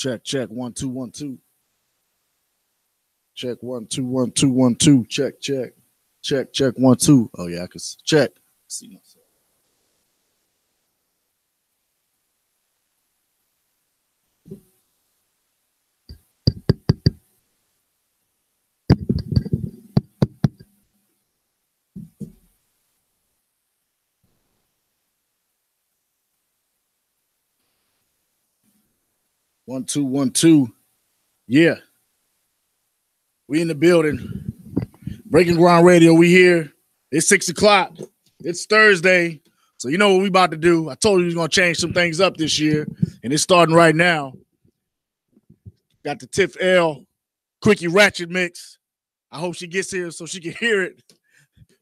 Check 1 2 1 2. Check 1 2 1 2 1 2. Check 1 2. Oh yeah, I can check. See myself. One, two, 1 2. Yeah. We in the building. Breaking Ground Radio, we here. It's 6 o'clock. It's Thursday. So you know what we about to do. I told you we're going to change some things up this year, and it's starting right now. Got the Tiff L Quickie Ratchet mix. I hope she gets here so she can hear it.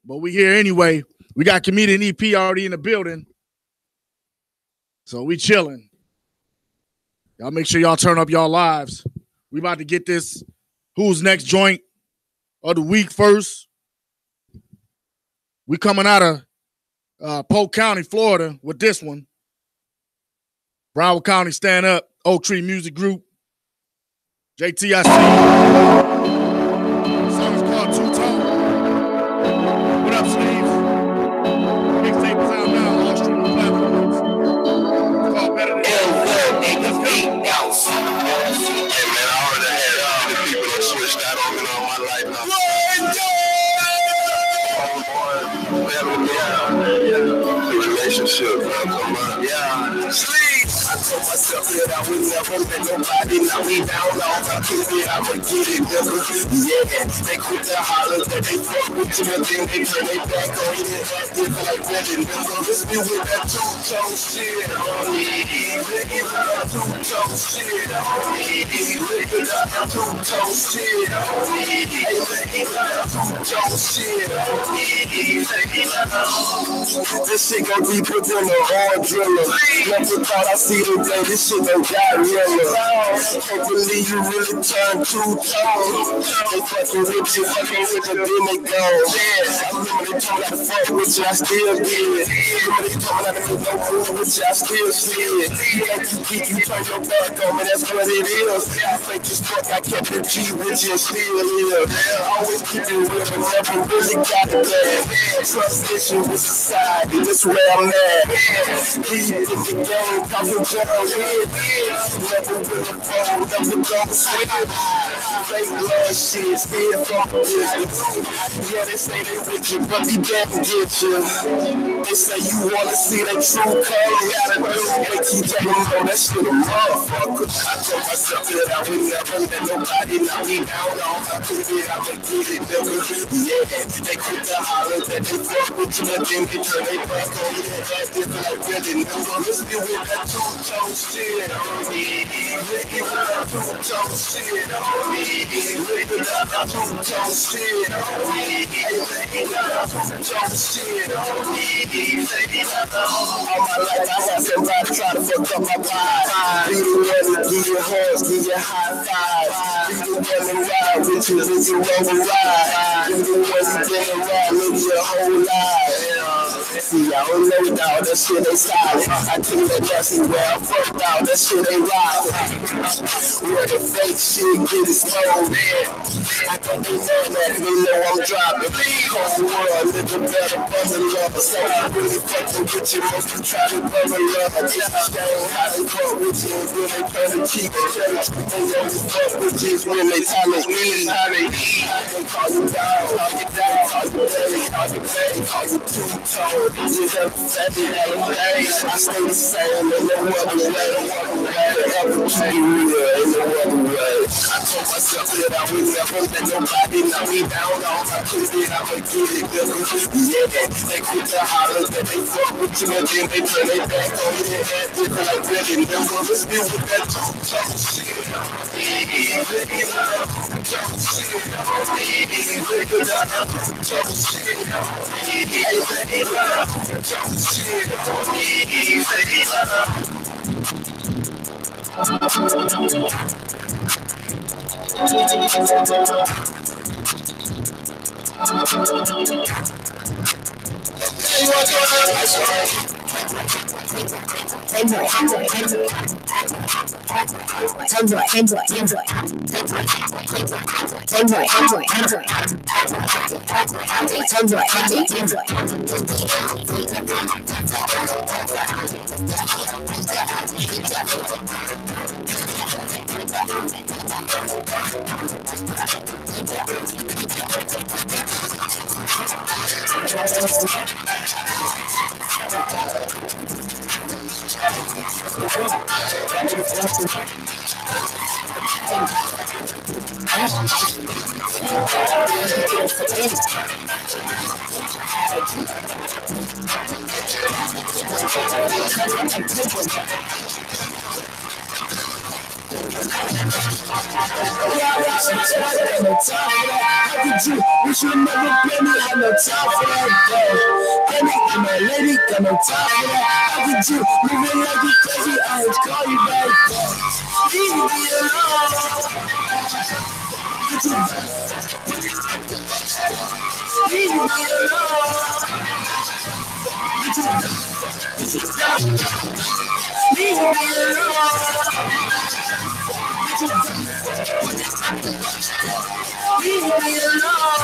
But we here anyway. We got Comedian EP already in the building. So we chilling. Y'all make sure y'all turn up y'all lives. We about to get this Who's Next joint of the week first. We coming out of Polk County, Florida with this one. Broward County Stand Up, Oak Tree Music Group. JT, I see you. The song is called Two Tone. What up, Steve? Mixtape is out now on all streaming platforms. It's called Better Than relationship, come on. Yeah. Sleep. I told myself that I would never let nobody knock me down. Long I keep it, I'ma get it, nigga. Yeah, they quit the holler that they fuck with you, and then they turn their back on you and act different like that, nigga. Let's be with that two-tone shit on me. Look at that two-tone shit on me. Look at that two-tone shit on me. Hey, look at that two-tone shit on me. This shit gon' be put in the hard driller. Never thought I see the day this shit done got realer. Can't believe you really turned two-tone. They fucking with you, then they go. I remember they told me to fuck with you, I still did. Remember they told me to make no move with you, I still slid. You turn your back on me, that's what it is. I fake as fuck, I kept the G with you and still live. Always keep it real, but never really got it there. Trust issue with society, that's where I'm at. Keep in the game, talking general head. Never really fold, never gonna swing. Fake blood shit, still from the business. Yeah, they say they with you, but they can't get you. They say you wanna see that true color, gotta do it. Keep telling them, no, that shit a motherfucker. I told myself that I would never let nobody knock me down. All I could be, I'ma get it, nigga. Yeah, they quit the holler that they fuck with you, and then they turn their back on you and act different like really, nigga. Let's be with that two-tone shit on me. Look at that two-tone shit on me. Look at that two-tone shit on me. Hey, look at that two-tone shit on me. All my life I had somebody try to fuck up my vibe. Be the one to give you hugs, give you high fives. Be the one to ride with you, with you roll a ride. Be the one to get a ride, live your whole life. See, I don't know dog, that shit ain't solid. I think that that's where I'm from, dog, that shit ain't right. Where the fake shit get exposed, man. I think they know that, they know I'm dropping. Whole world, living better, buzzing love. So I really fucking with you, most you try to bubble love. Just understand how they fuck with you, and when they turn to keep it. They only fuck with you when they challenge me. How they eat, I can call you down, call you down, call you dirty, call you petty, call you two-tone. You have every day, I stay the same, in no other way. Ever keep it real, in no other way. I told myself that I would never let nobody knock me down. All I could be, I'ma get it, nigga. Yeah, they quit the holler that they fuck with you, and then they turn their back on you and act different like really, nigga. Let's be with that two-tone shit. Look at that two-tone shit. Look at that two-tone shit. Hey, look at that two-tone shit. You should never play me, have no time for that, girl. Play me, and my lady, got no time for that. How could you moving like you crazy? I ain't call you back, girl. Leave me alone. Leave me alone. Leave me alone. Leave me alone.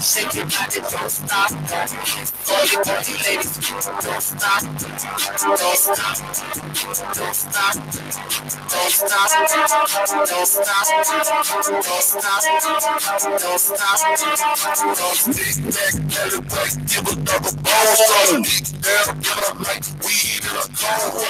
Shake your body, don't stop. All your dirty ladies, don't stop. Don't stop. Don't stop. Don't stop. Don't stop. Don't stop. Don't stop. Don't stick back, let it break, give a double ball on it. Down, get up like weed in a cold.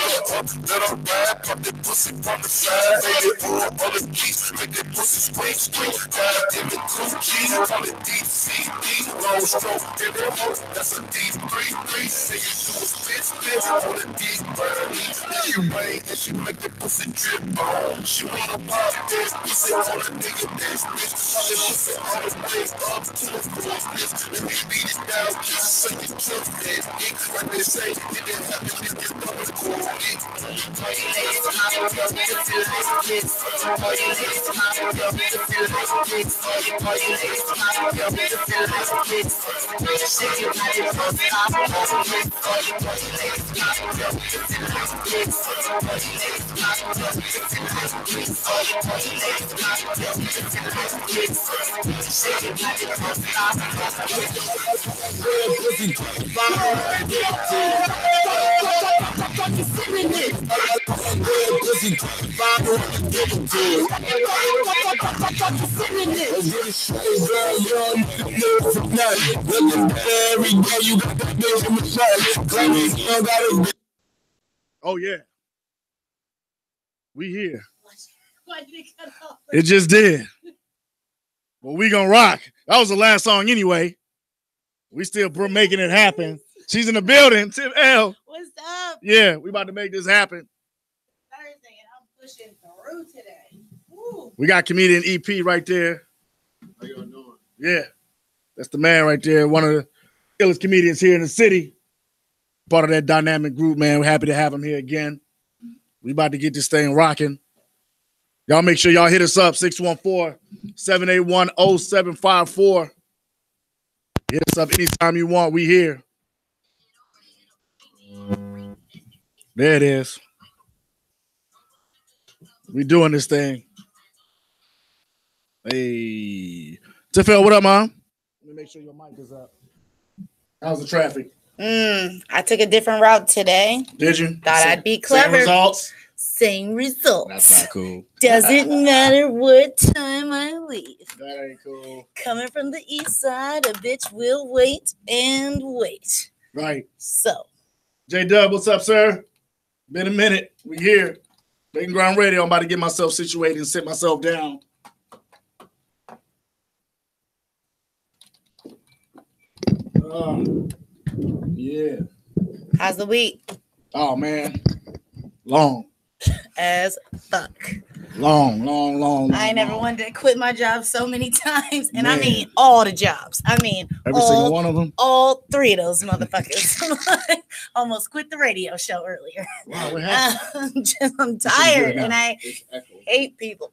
Let her ride, pop that pussy from the side. Make it pull on the keys, make that pussy scream, scream. Ride, give it 2 G's, call it DCD. Long stroke, give it hope, that's a deep 3-3. Say you do a spit, on the deep burly. She rain and she make that pussy drip on. She wanna pop this pussy on a nigga this bitch. All that pussy all the way up to the floor. Let me beat it down, just so you kill that dick. Like they say, it didn't happen, it gets double cool. All you ladies, pop up, you feel like kids. All you ladies, pop up, you feel like kids. All you ladies, pop up, you feel like kids. Shake your body, don't stop. All you ladies, pop up, you feel like kids. All you ladies, pop up, you feel like kids. All you ladies, pop up, you feel like kids. Shake your body, don't stop. Pussy, oh yeah, we here. It just did. Well, we gonna rock. That was the last song anyway. We still making it happen. She's in the building. Tim L. What's up? Yeah, we about to make this happen. Thursday, and I'm pushing through today. Woo. We got comedian EP right there. How y'all doing? Yeah, that's the man right there. One of the illest comedians here in the city. Part of that dynamic group, man. We're happy to have him here again. We about to get this thing rocking. Y'all make sure y'all hit us up, 614-781-0754. Hit us up anytime you want. We here. There it is. We doing this thing. Hey. Tiffel, what up, Mom? Let me make sure your mic is up. How's the traffic? I took a different route today. Did you? Thought I'd be clever. Same results? Same results. That's not cool. Doesn't matter what time I leave. That ain't cool. Coming from the east side, a bitch will wait and wait. Right. So. J-Dub, what's up, sir? Been a minute. We here. Bacon Ground Radio. I'm about to get myself situated and sit myself down. Yeah. How's the week? Oh man, long. As fuck. Long. I ain't never wanted to quit my job so many times, and Man. I mean all the jobs. I mean Every single one of them. All three of those motherfuckers. Almost quit the radio show earlier. Wow, what happened? I'm tired, and I hate people.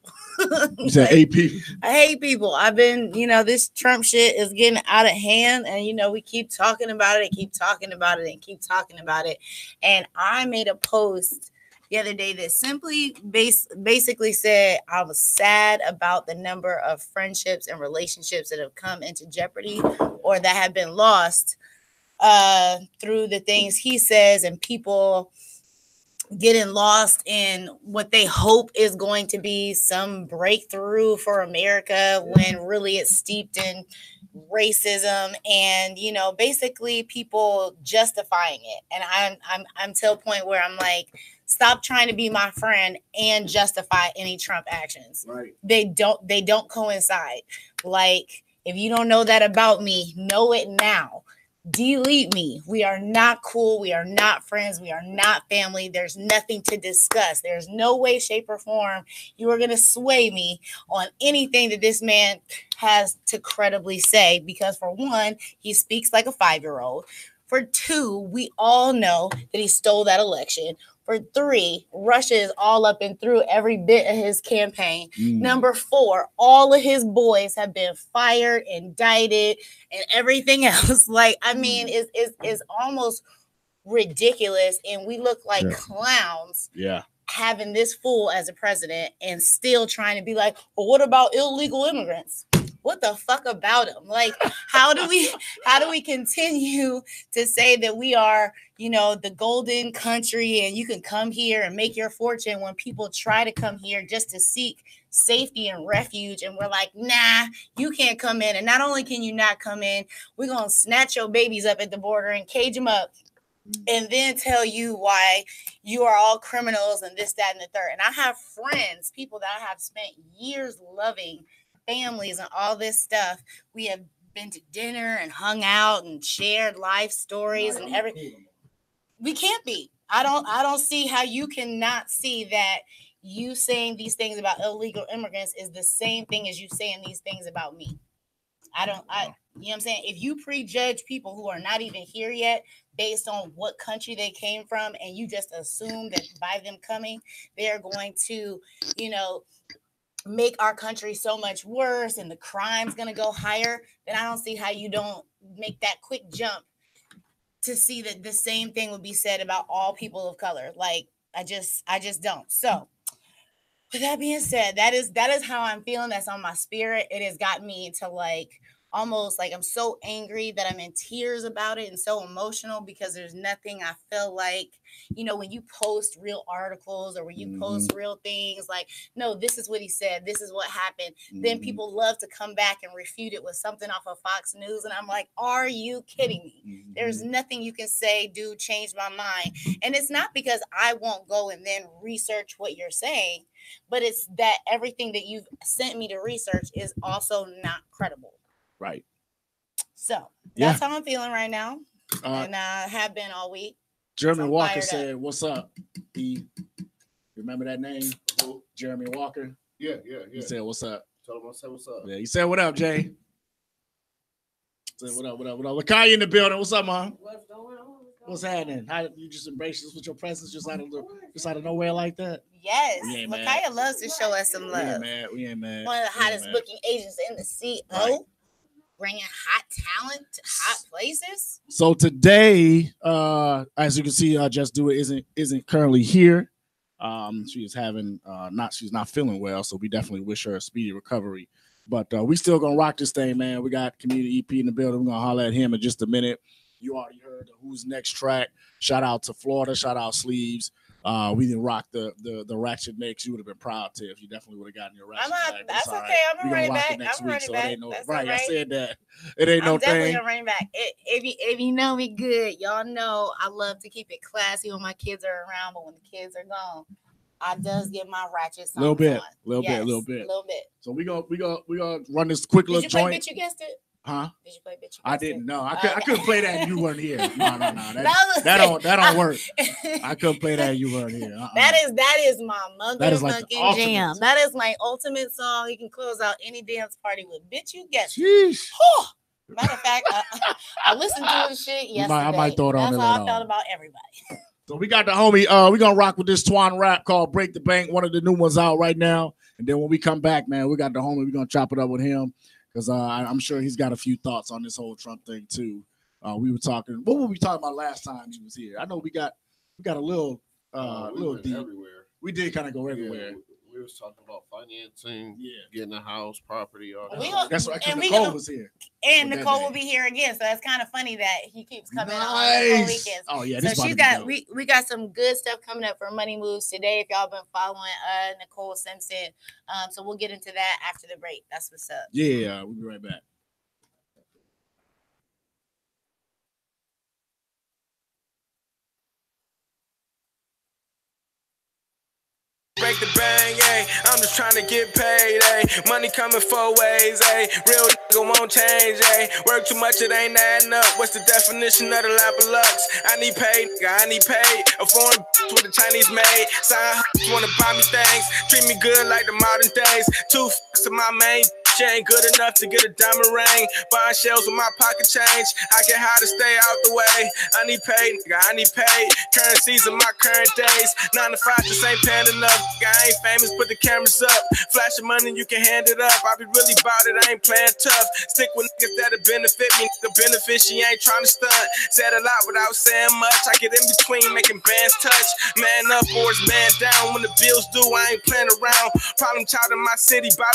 You said AP? I hate people. I've been, this Trump shit is getting out of hand, and we keep talking about it, and I made a post the other day that simply basically said I was sad about the number of friendships and relationships that have come into jeopardy or that have been lost through the things he says, and people getting lost in what they hope is going to be some breakthrough for America when really it's steeped in racism and basically people justifying it. And I'm to a point where I'm like, stop trying to be my friend and justify any Trump actions. Right. They don't coincide. Like, if you don't know that about me, know it now. Delete me. We are not cool. We are not friends. We are not family. There's nothing to discuss. There's no way, shape, or form you are going to sway me on anything that this man has to credibly say. Because for one, he speaks like a 5-year-old. For two, we all know that he stole that election. For three, Russia is all up and through every bit of his campaign. Number four, all of his boys have been fired, indicted, and everything else. Like, I mean, it's almost ridiculous. And we look like clowns. Yeah. Having this fool as a president and still trying to be like, well, what about illegal immigrants? What the fuck about them? Like, how do we continue to say that we are, the golden country and you can come here and make your fortune when people try to come here just to seek safety and refuge, and we're like, nah, you can't come in. And not only can you not come in, we're gonna snatch your babies up at the border and cage them up and then tell you why you are all criminals and this, that, and the third. And I have friends, people that I have spent years loving, families and all this stuff. We have been to dinner and hung out and shared life stories and everything. We can't be. I don't see how you cannot see that you saying these things about illegal immigrants is the same thing as you saying these things about me. You know what I'm saying? If you prejudge people who are not even here yet based on what country they came from, and you just assume that by them coming, they're going to, make our country so much worse and the crime's going to go higher, then I don't see how you don't make that quick jump to see that the same thing would be said about all people of color. Like, I just don't. So with that being said, that is how I'm feeling. That's on my spirit. It has got me to like almost like I'm so angry that I'm in tears about it and so emotional because there's nothing I feel like, when you post real articles or when you post real things like, no, this is what he said, this is what happened. Then people love to come back and refute it with something off of Fox News. And I'm like, are you kidding me? There's nothing you can say, dude, change my mind. And it's not because I won't go and then research what you're saying, but it's that everything that you've sent me to research is also not credible. Right. So that's how I'm feeling right now. And I have been all week. Jeremy Walker said, what's up? Remember that name? Jeremy Walker? Yeah. He said, what's up? Told him I said, what's up? Yeah, he said, what up, Jay? Said, what up? Lakaya in the building. What's up, Mom? What's going on? What's happening? How you just embrace this with your presence just out of nowhere like that? Yes. Lakaya loves to show us some love. We ain't mad. One of the hottest booking agents in the CO. Right. Bringing hot talent to hot places. So today, as you can see, Just Do It isn't currently here. She is having she's not feeling well, so we definitely wish her a speedy recovery. But we still gonna rock this thing, man. We got Community EP in the building. We're gonna holler at him in just a minute. You already heard the Who's Next track. Shout out to Florida. Shout out Sleeves. We didn't rock the ratchet mix. You would have been proud to if you definitely would have gotten your ratchet. That's okay. I'm gonna run it back. I'm running back. Right. I said that. It ain't no thing. I'm definitely gonna run back. If you know me good, y'all know I love to keep it classy when my kids are around, but when the kids are gone, I does get my ratchet songs little bit. So we gonna So we gonna run this quick little joint. Bitch, you guessed it. Huh? Did you play Bitch You Bastard? I didn't know. I couldn't play that and you weren't here. No. that don't work. I couldn't play that and you weren't here. That is my motherfucking like jam. That is my ultimate song. You can close out any dance party with Bitch You Get. Matter of fact, I listened to this shit yesterday. I might throw it on. That's how I felt about everybody. So we got the homie. We're gonna rock with this Twan rap called "Break the Bank." One of the new ones out right now. And then when we come back, man, we got the homie. We're gonna chop it up with him. Because I'm sure he's got a few thoughts on this whole Trump thing too. We were talking. What were we talking about last time he was here? I know we got a little deep. Everywhere. We did kind of go everywhere. Yeah, we was talking about financing, getting a house, property, all that. That's right. Because Nicole was here. And Nicole will be here again. So that's kind of funny that he keeps coming on the weekends. Oh yeah. So she's got we got some good stuff coming up for Money Moves today. If y'all been following Nicole Simpson. So we'll get into that after the break. That's what's up. Yeah, we'll be right back. Break the bang, ayy. I'm just trying to get paid, ayy. Money coming 4 ways, ayy. Real nigga won't change, ayy. Work too much, it ain't adding up. What's the definition of the lap of lux? I need paid, nigga, I need paid. A foreign with a Chinese maid. Side wanna buy me things. Treat me good like the modern days. 2 f***s to my main. She ain't good enough to get a diamond ring. Buying shells with my pocket change. I get high to stay out the way. I need paid, nigga, I need paid. Currencies in my current days. 9 to 5 just ain't paying enough. I ain't famous, put the cameras up. Flashing money, you can hand it up. I be really about it, I ain't playing tough. Stick with niggas that'll benefit me. The benefit, she ain't trying to stunt. Said a lot without saying much. I get in between, making bands touch. Man up or it's man down. When the bills due, I ain't playing around. Problem child in my city, Bob.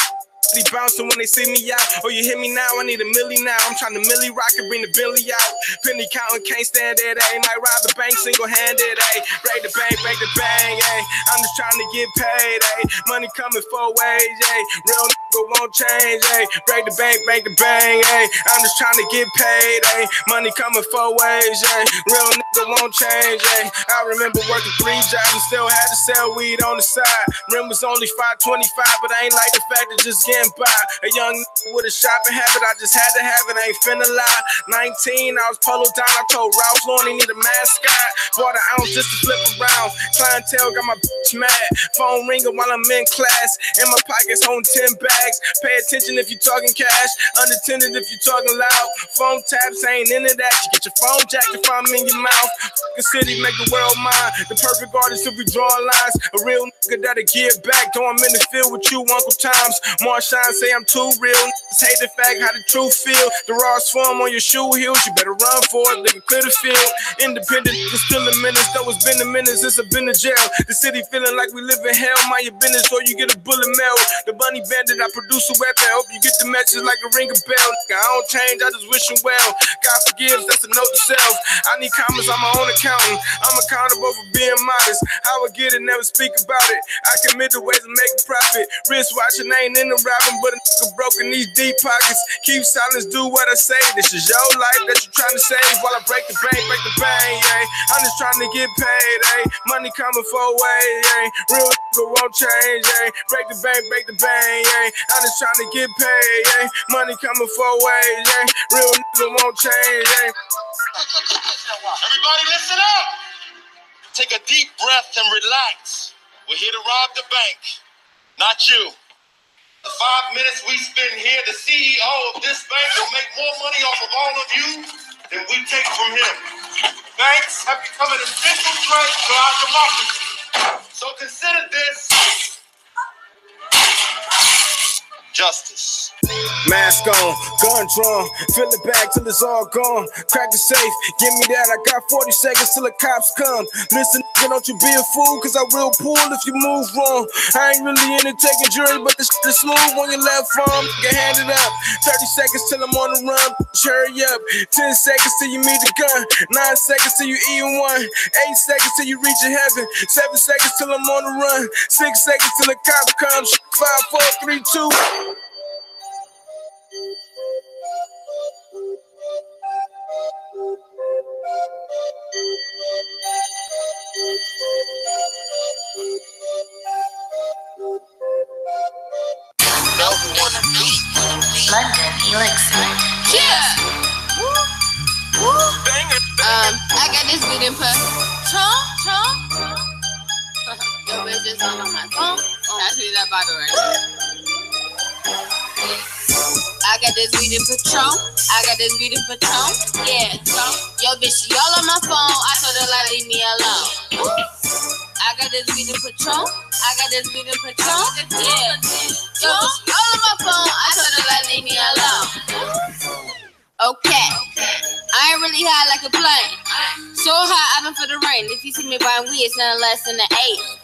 Bouncing when they see me out. Oh, you hit me now, I need a milli now. I'm trying to milli rock and bring the Billy out. Penny counting, can't stand it, ayy. Might rob the bank single-handed, ayy. Break the bank, ayy. I'm just trying to get paid, ayy. Money coming 4 ways, ayy. Real nigga won't change, ayy. Break the bank, ayy. I'm just trying to get paid, ayy. Money coming 4 ways, ayy. Real nigga won't change, ayy. I remember working 3 jobs and still had to sell weed on the side. Rent was only $5.25, but I ain't like the fact that just getting by. A young with a shopping habit, I just had to have it, I ain't finna lie. 19, I was polo down, I told Ralph Lauren he need a mascot. Bought an ounce just to flip around. Clientele got my bitch mad. Phone ringing while I'm in class. In my pockets holding 10 bags. Pay attention if you talking cash. Unattended if you talking loud. Phone taps, ain't into that. You get your phone jacked if I'm in your mouth. The city make the world mine. The perfect artist if we draw lines. A real nigga that'll give back. Though I'm in the field with you Uncle Times. Marshawn say I'm too real. Niggas hate the fact how the truth feel. The rawest form on your shoe heels. You better run for it, nigga, clear the field. Independent, nigga, still a menace. Though it's been a minute since I've been to jail. The city feeling like we live in hell. Mind your business or you get a bullet mail. The bunny bandit, I produce a weapon. Hope you get the message like a ring a bell. Nigga, I don't change, I just wish him well. God forgives, that's a note to self. I need comments on my own accountant. I'm accountable for being modest. How I get it, never speak about it. I commit the ways to make a profit. Wristwatching ain't in the rapping, but a nigga broken these deep pockets. Keep silence, do what I say. This is your life that you're trying to save. While I break the bang, yeah. I'm just trying to get paid, ayy. Money coming 4 ways, ayy. Real nigga won't change, ayy. Break the bang, ayy. I'm just trying to get paid, ayy. Money coming 4 ways, ayy. Real nigga won't change, ayy. Everybody listen up. Take a deep breath and relax. We're here to rob the bank, not you. The 5 minutes we spend here, the CEO of this bank will make more money off of all of you than we take from him. Banks have become an essential threat to our democracy. So consider this justice. Mask on, gun drawn, fill it back till it's all gone. Crack the safe, give me that, I got 40 seconds till the cops come. Listen, don't you be a fool, cause I will pull if you move wrong. I ain't really into taking jury, but the shit is smooth on your left arm. Get handed up, 30 seconds till I'm on the run. Hurry up, 10 seconds till you meet the gun. 9 seconds till you eat one. 8 seconds till you reach your heaven. 7 seconds till I'm on the run. 6 seconds till the cops come. 5, 4, 3, 2. London Elixir. I got this beat in Patron. Your bitch is all on my phone. I see that bottle right there. I got this weed in Patron. Yeah, yo bitch, she all on my phone. I told her like leave me alone. I got this weed in Patron. Yeah, yo bitch, she all on my phone. I told her like leave me alone. Okay, I ain't really high like a plane. So high, I've been for the rain. If you see me buying weed, it's nothing less than an 8.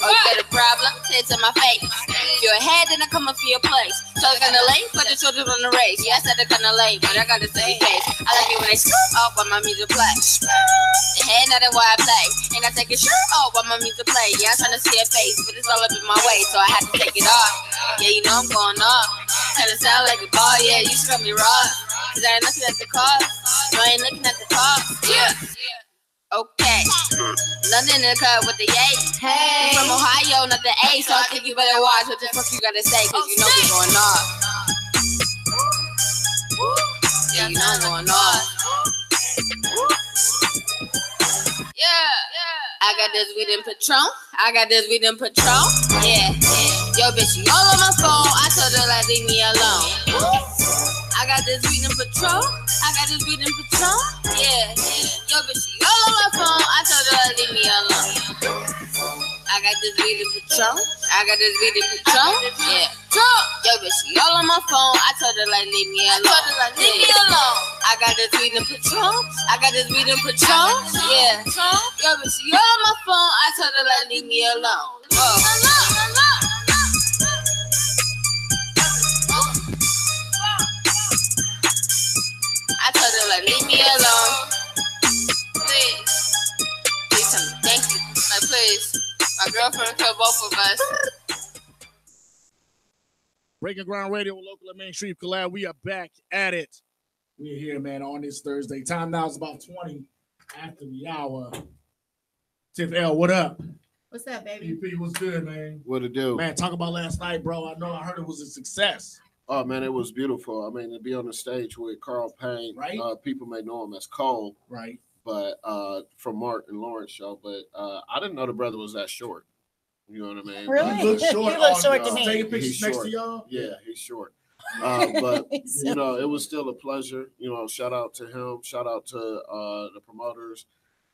Oh, you got a problem? Say it to my face. If you're ahead, then I come up for your place. So I'm gonna lay, put the children on the race. Yeah, I said they're gonna lay, but I got a steady face. I like it when they skirt off while my music play. The head, not why I play. And I take a shirt off while my music play. Yeah, I'm trying to see her face, but it's all up in my way, so I had to take it off. Yeah, you know I'm going off. Kinda sound like a ball, yeah, you should cut me raw. Cause I ain't looking at the car. No, I ain't looking at the car. Yeah. Okay. London in the car with the yay. Hey. From Ohio, not the A. So I think you better watch what the fuck you gotta say. Cause you know we're going off. Yeah, you know I'm going off. Yeah. I got this weed in Patron. Yeah. Yo, bitch, you all on my phone. I told her like leave me alone. I got this weed in Patron. Yeah. Yo, bitch, you all on my phone. I told her like leave me alone. I got this weed in Patron. Yeah. Yo, bitch, you all on my phone. I told her like leave me alone. I got this weed in Patron. Yeah. Yo, bitch, you all on my phone. I told her like leave me alone. I told her like leave me alone. Please tell me thank you. Like please. My girlfriend killed both of us. Breaking Ground Radio, local and mainstream collab. We are back at it. We're here, man, on this Thursday. Time now is about 20 after the hour. Tiff L, what up? What's up, baby? EP, what's good, man? What to do? Man, talk about last night, bro. I heard it was a success. Oh man, it was beautiful. I mean, to be on the stage with Carl Payne, right? People may know him as Cole, right? But from Mark and Lawrence show. But I didn't know the brother was that short. You know what I mean? Really? He looks short. He looks short to me. Taking pictures next to y'all. Yeah, he's short. But you know, it was still a pleasure. You know, shout out to him. Shout out to the promoters,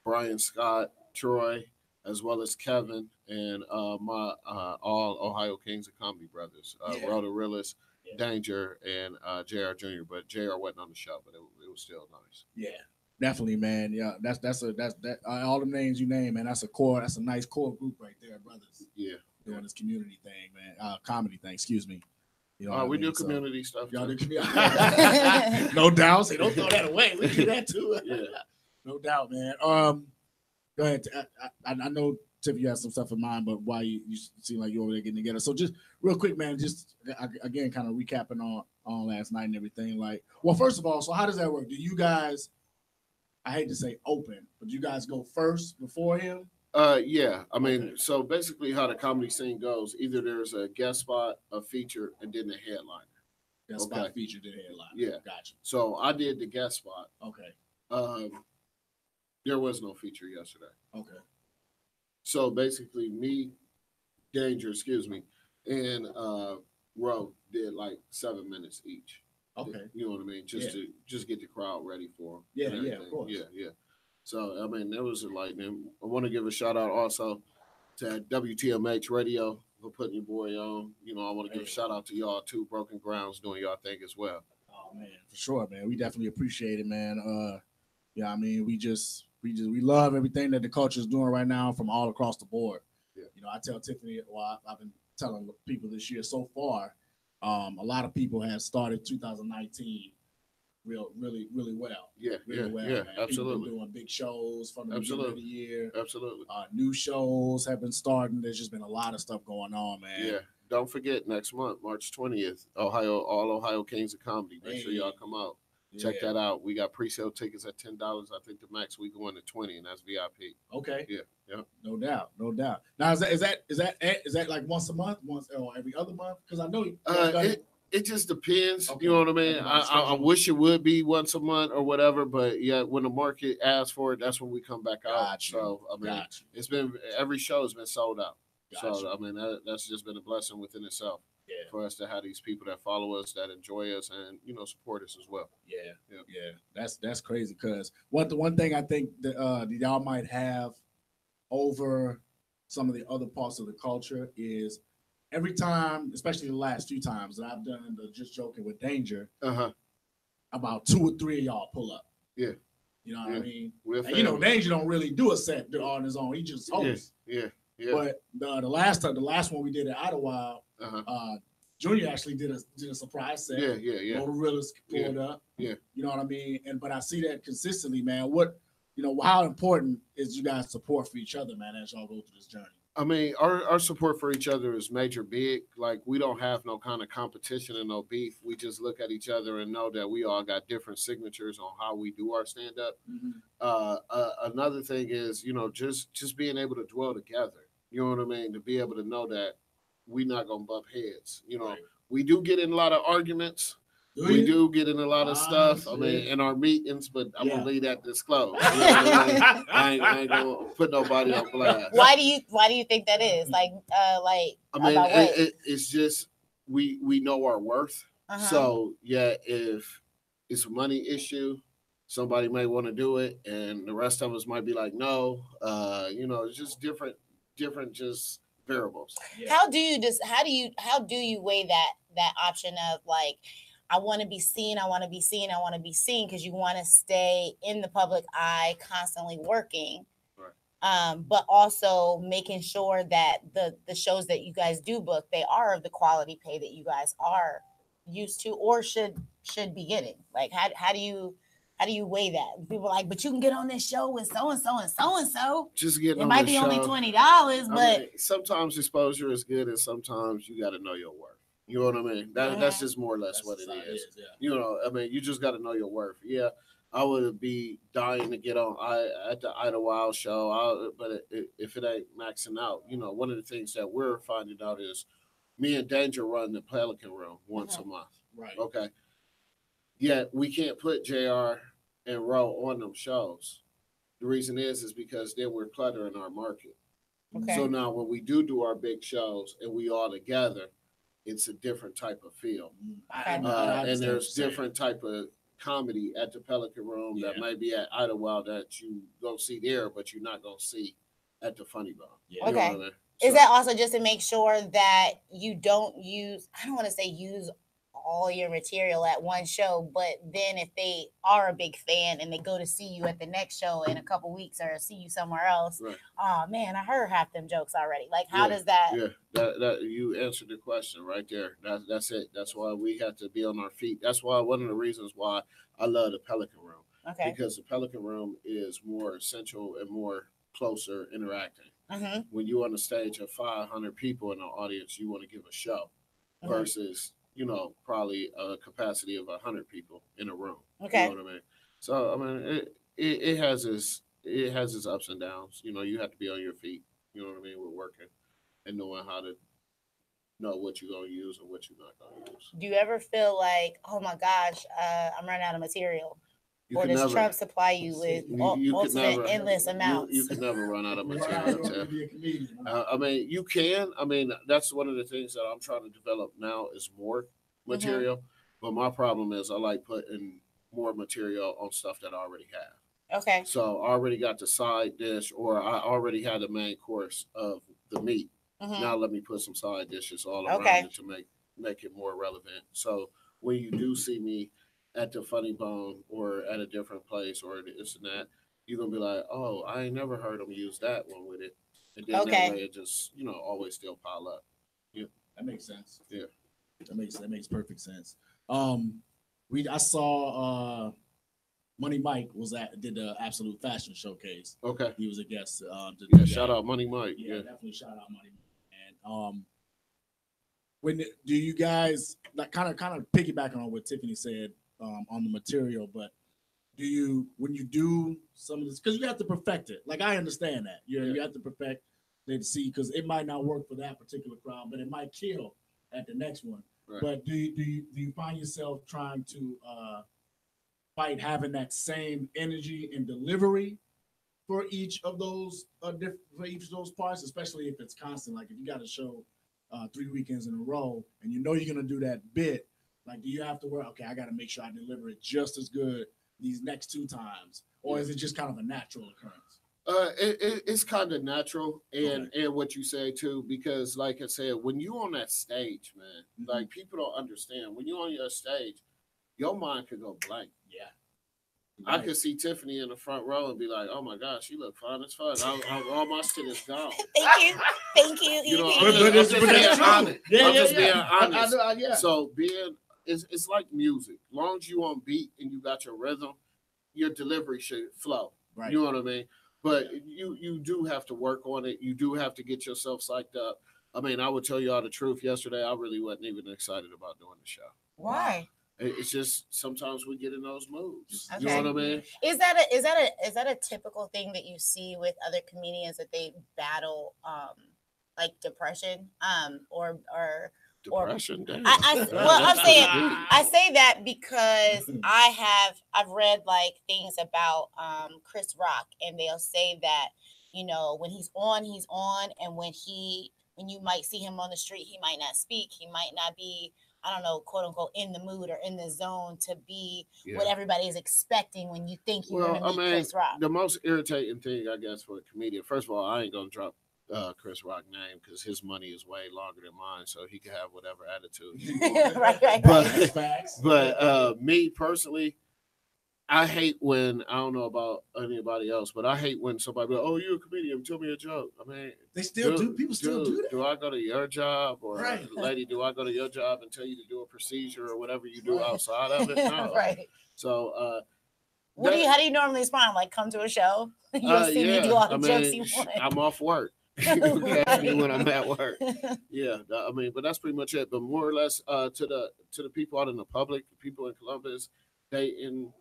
Brian Scott, Troy, as well as Kevin, and my all Ohio Kings of Comedy brothers, Rhoda Rillis, Danger, and JR Jr. But JR wasn't on the show, but it was still nice. Yeah, definitely, man. Yeah, that's all the names you name, man. That's a nice core group right there, brothers. Yeah, doing this community thing, man. Comedy thing, excuse me. You know we do community stuff. Y'all do community. No doubt. Say, don't throw that away. We do that too. Yeah, no doubt, man. Go ahead. I know Tiff, you have some stuff in mind, but why you seem like you're over there getting together. So just real quick, man, just again, kind of recapping on last night and everything. Like, well, first of all, so how does that work? Do you guys, I hate to say open, but you guys go first before him? Yeah. I mean, so basically how the comedy scene goes, either there's a guest spot, a feature, and then the headliner. Guest spot, feature, then headliner. Yeah. Gotcha. So I did the guest spot. Okay. There was no feature yesterday. Okay. So basically me, Danger, and Ro did like 7 minutes each. Okay. You know what I mean? To get the crowd ready for them. Yeah, of course. Yeah. So I mean, there was a lightning. I want to give a shout out also to WTMH Radio for putting your boy on. You know, I want to give a shout out to y'all too. Broken Grounds doing y'all thing as well. Oh man, for sure, man. We definitely appreciate it, man. Yeah, I mean, we love everything that the culture is doing right now from all across the board. Yeah. You know, I tell Tiffany, well, I've been telling people this year so far, a lot of people have started 2019 really well. Yeah, really well. Yeah, man. absolutely. Doing big shows from the beginning of the year. Absolutely. New shows have been starting. There's just been a lot of stuff going on, man. Yeah. Don't forget next month, March 20th, all Ohio Kings of Comedy. Make sure y'all come out. Check that out. We got pre-sale tickets at $10. I think the max we going to $20, and that's VIP. Okay. Yeah. No doubt. Now is that like once a month, or every other month? Because I know It just depends. Okay. You know what I mean? Everybody's I schedule. wish it would be once a month or whatever, but yeah, when the market asks for it, that's when we come back out. Got you. So I mean, Got you. it's been every show has been sold out. Got So you. I mean, that's just been a blessing within itself Yeah. for us to have these people that follow us, that enjoy us, and support us as well. Yeah, Yeah. That's crazy. Because one thing I think that y'all might have over some of the other parts of the culture is every time, especially the last few times that I've done the Just Joking with Danger, about 2 or 3 of y'all pull up. Yeah. You know what I mean? We're And, you know, family. Danger don't really do a set on his own. He just hosts. Yeah. But the last one we did at Idlewild, Junior actually did a surprise set. Yeah. Motorillas pulled up. Yeah. You know what I mean? But I see that consistently, man. How important is you guys' support for each other, man, as y'all go through this journey? I mean, our support for each other is major big. Like, we don't have no kind of competition and no beef. We just look at each other and know that we all got different signatures on how we do our stand-up. Another thing is, just being able to dwell together. You know what I mean? To be able to know that we're not going to bump heads. Right. We do get in a lot of arguments. We do get in a lot of stuff. I mean, in our meetings, but I'm gonna leave that disclosed. You know what I mean? I ain't gonna put nobody on blast. Why do you think that is? I mean, it's just we know our worth. So yeah, if it's a money issue, somebody may want to do it, and the rest of us might be like, no. It's just different just variables. Yeah. How do you weigh that option of like, I want to be seen, because you want to stay in the public eye, constantly working, right. But also making sure that the shows that you guys do book, they are of the quality pay that you guys are used to or should be getting. Like, how do you weigh that? People are like, but you can get on this show with so and so and so and so. Just getting it might be only $20, but sometimes exposure is good, and sometimes you got to know your worth. You know what I mean? That's just more or less what it is. Yeah. You just got to know your worth. Yeah, I would be dying to get on at the Idlewild show, but if it ain't maxing out, one of the things that we're finding out is me and Danger run the Pelican Room once a month. Right. Okay. Yet we can't put JR and Ro on them shows. The reason is because then we're cluttering our market. Okay. So now when we do our big shows and we all together, it's a different type of feel. And there's different type of comedy at the Pelican Room that might be at Idlewild that you go see there, but you're not going to see at the Funny Bone. Yeah. Okay. You know what I mean? Is that also just to make sure that you don't use, I don't want to say use all your material at one show, but then if they are a big fan and they go to see you at the next show in a couple weeks or see you somewhere else, right. Oh man, I heard half them jokes already. Like, how does that? Yeah, that you answered the question right there. That's it. That's why we have to be on our feet. That's why one of the reasons why I love the Pelican Room. Okay. Because the Pelican Room is more essential and more closer interacting. When you're on the stage of 500 people in the audience, you want to give a show versus probably a capacity of 100 people in a room. Okay. You know what I mean? So I mean, it has its ups and downs. You have to be on your feet. You know what I mean? We're working and knowing how to know what you're gonna use and what you're not gonna use. Do you ever feel like, oh my gosh, I'm running out of material? Or does Trump supply you with endless amounts? You can never run out of material. I mean, you can. I mean, that's one of the things that I'm trying to develop now is more material. But my problem is I like putting more material on stuff that I already have. Okay. So I already got the side dish, or I already had the main course of the meat. Now let me put some side dishes all around it to make it more relevant. So when you do see me at the Funny Bone or at a different place or this and that, you're gonna be like, oh, I ain't never heard them use that one with it. And then that way it just, always still pile up. Yeah. That makes sense. Yeah. That makes perfect sense. I saw Money Mike did the Absolute Fashion Showcase. Okay. He was a guest. Shout out Money Mike. Yeah, definitely shout out Money Mike. And when do you guys kind of piggybacking on what Tiffany said on the material, but when you do some of this, because you have to perfect it. Like, I understand that you have to perfect it to see, because it might not work for that particular crowd, but it might kill at the next one. Right. But do you find yourself trying to fight having that same energy and delivery for each of those for each of those parts, especially if it's constant? Like if you got a show 3 weekends in a row and you know you're gonna do that bit, like do you have to work? Okay, I got to make sure I deliver it just as good these next 2 times, or is it just kind of a natural occurrence? It's kind of natural, and what you say too, because like I said, when you on that stage, man, like people don't understand. When you on your stage, your mind could go blank. Yeah. I could see Tiffany in the front row and be like, "Oh my gosh, she look fine as fuck." All my shit is gone. Thank you. You know, Edie. I'm just being honest. Yeah, I'm just yeah. being honest. Yeah. So it's like music. As long as you on beat and you got your rhythm, your delivery should flow. Right. You know what I mean? But you do have to work on it. You do have to get yourself psyched up. I mean, I would tell you all the truth. Yesterday, I really wasn't even excited about doing the show. Why? It's just sometimes we get in those moods. Okay. You know what I mean? Is that a typical thing that you see with other comedians, that they battle like depression or Depression. Damn. I say that because I've read like things about Chris Rock, and they'll say that, you know, when he's on, and when you might see him on the street, he might not speak, he might not be, I don't know, quote unquote, in the mood or in the zone to be what everybody is expecting when you think you're going to meet Chris Rock. The most irritating thing, I guess, for a comedian, first of all, I ain't going to drop Chris Rock name because his money is way longer than mine, so he can have whatever attitude. right. But me personally, I hate when, I don't know about anybody else, but I hate when somebody be like, "Oh, you're a comedian, tell me a joke." I mean, they still do. People still do that. Do I go to your job, or lady, do I go to your job and tell you to do a procedure or whatever you do outside of it? No. Right. So how do you normally respond? Like, come to a show? You'll see me do all the jokes you want. I'm off work. You catch me when I'm at work. Yeah, I mean, but that's pretty much it. But more or less, to the people out in the public, the people in Columbus, Dayton,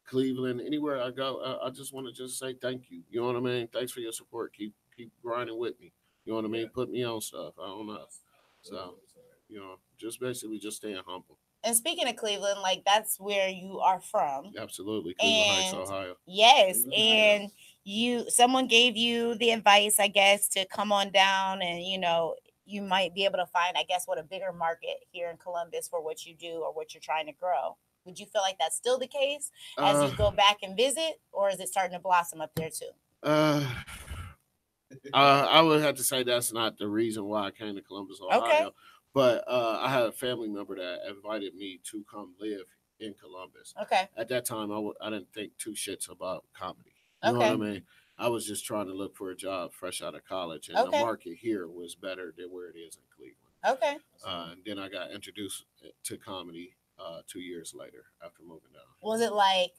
Cleveland, anywhere I go, I just want to just say thank you. You know what I mean? Thanks for your support. Keep grinding with me. You know what I mean? Put me on stuff. I don't know. So, you know, just basically just staying humble. And speaking of Cleveland, like that's where you are from. Absolutely, Cleveland Heights, Ohio. Yes, and someone gave you the advice, I guess, to come on down, and you know, you might be able to find, I guess, what a bigger market here in Columbus for what you do or what you're trying to grow. Would you feel like that's still the case as you go back and visit, or is it starting to blossom up there too? I would have to say that's not the reason why I came to Columbus, Ohio. Okay. But I had a family member that invited me to come live in Columbus. Okay. At that time, I didn't think 2 shits about comedy. You know what I mean? I was just trying to look for a job fresh out of college, and the market here was better than where it is in Cleveland. Okay. And then I got introduced to comedy 2 years later after moving down. Was it like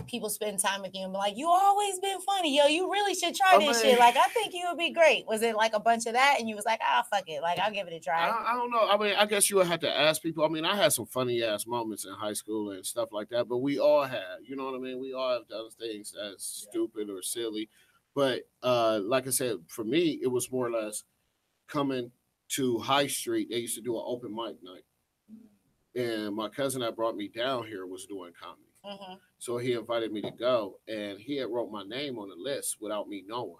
people spend time with you and be like, "You always been funny, yo, you really should try this shit. Like, I think you would be great." Was it like a bunch of that, and you was like, "Ah, fuck it, like I'll give it a try"? I don't know. I mean, I guess you would have to ask people. I mean, I had some funny ass moments in high school and stuff like that, but we all have, you know what I mean? We all have done things that's stupid or silly. But like I said, for me, it was more or less coming to High Street. They used to do an open mic night. And my cousin that brought me down here was doing comedy. Mm-hmm. So he invited me to go, and he had wrote my name on the list without me knowing.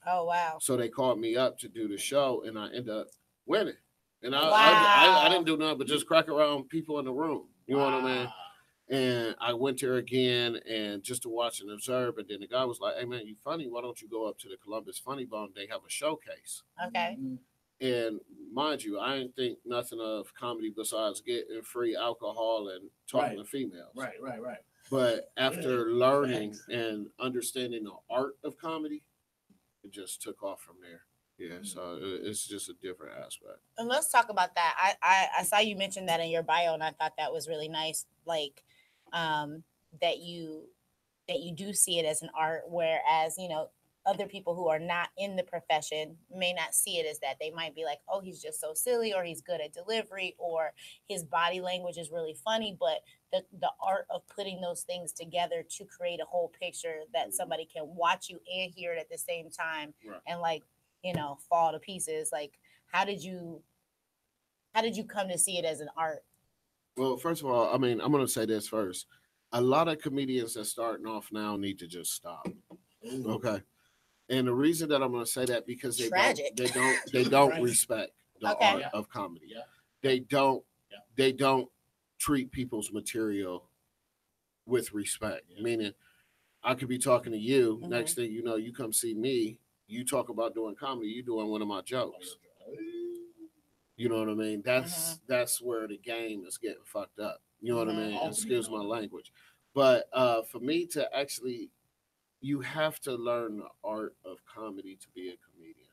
Oh, wow. So they called me up to do the show, and I ended up winning. And I didn't do nothing but just crack around people in the room. You know what I mean? And I went there again and just to watch and observe. And then the guy was like, "Hey, man, you funny. Why don't you go up to the Columbus Funny Bone? They have a showcase." Okay. And mind you, I didn't think nothing of comedy besides getting free alcohol and talking to females. Right. But after learning and understanding the art of comedy, it just took off from there. Yeah, so it's just a different aspect. And let's talk about that. I saw you mention that in your bio, and I thought that was really nice. Like, that you do see it as an art, whereas, you know, other people who are not in the profession may not see it as that. They might be like, "Oh, he's just so silly," or "He's good at delivery," or "His body language is really funny." But the art of putting those things together to create a whole picture that somebody can watch you and hear it at the same time, and like, you know, fall to pieces. Like, how did you How did you come to see it as an art? Well, first of all, I mean, I'm going to say this first. A lot of comedians that's starting off now need to just stop. Okay. And the reason that I'm going to say that because they don't respect the art of comedy. Yeah. They don't treat people's material with respect. Meaning, I could be talking to you. Next thing you know, you come see me. You talk about doing comedy. You doing one of my jokes. You know what I mean? That's where the game is getting fucked up. You know what I mean? Excuse my language. But for me to actually, you have to learn the art of comedy to be a comedian.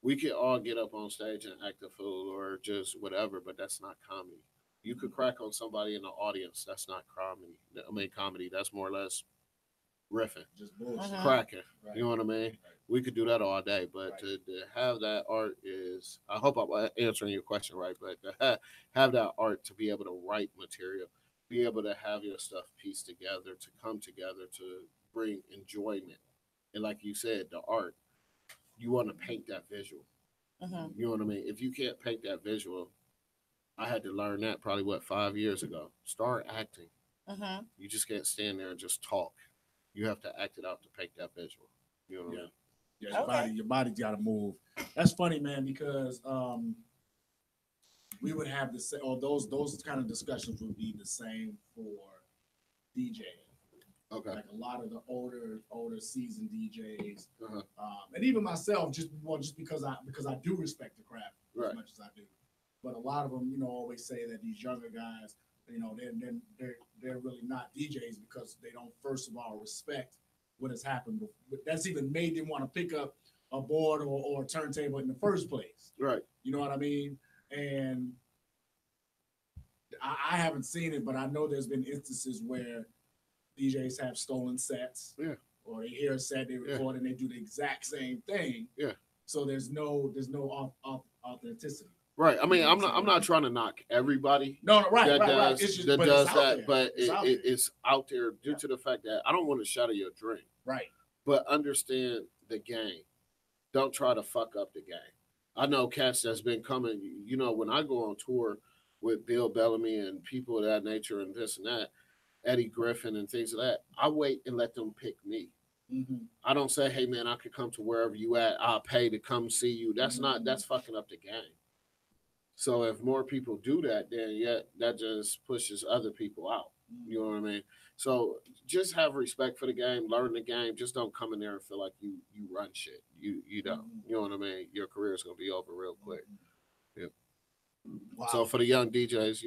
We can all get up on stage and act a fool or just whatever, but that's not comedy. You could crack on somebody in the audience. That's not comedy. I mean, comedy. That's more or less riffing, just bullshit, cracking. Right. You know what I mean? Right. We could do that all day, but to have that art is, I hope I'm answering your question right, but to have that art to be able to write material, be able to have your stuff pieced together, to come together, to bring enjoyment. And like you said, the art, you want to paint that visual. You know what I mean? If you can't paint that visual, I had to learn that probably, 5 years ago. Start acting. You just can't stand there and just talk. You have to act it out to paint that visual. You know what I mean? Yeah, your body's got to move. That's funny, man, because we would have the same, or those kind of discussions would be the same for DJing. Okay. Like a lot of the older seasoned DJs, and even myself, just because I do respect the craft as much as I do. But a lot of them, always say that these younger guys, they're really not DJs because they don't, first of all, respect what has happened. That's even made them want to pick up a board or a turntable in the first place. Right. You know what I mean? And I haven't seen it, but I know there's been instances where DJs have stolen sets. Yeah. Or they hear a set, they record, and they do the exact same thing. Yeah. So there's no authenticity. Right. I mean, I'm not trying to knock everybody. No, right. That does that, but it's out there due to the fact that I don't want to shatter your dream. Right. But understand the game. Don't try to fuck up the game. I know cats that's been coming. When I go on tour with Bill Bellamy and people of that nature and this and that, Eddie Griffin and things like that, I wait and let them pick me. I don't say, hey man, I could come to wherever you at. I'll pay to come see you. That's that's fucking up the game. So if more people do that, then that just pushes other people out. You know what I mean? So just have respect for the game, learn the game. Just don't come in there and feel like you run shit. You don't. You know what I mean? Your career is gonna be over real quick. Yeah. Wow. So for the young DJs,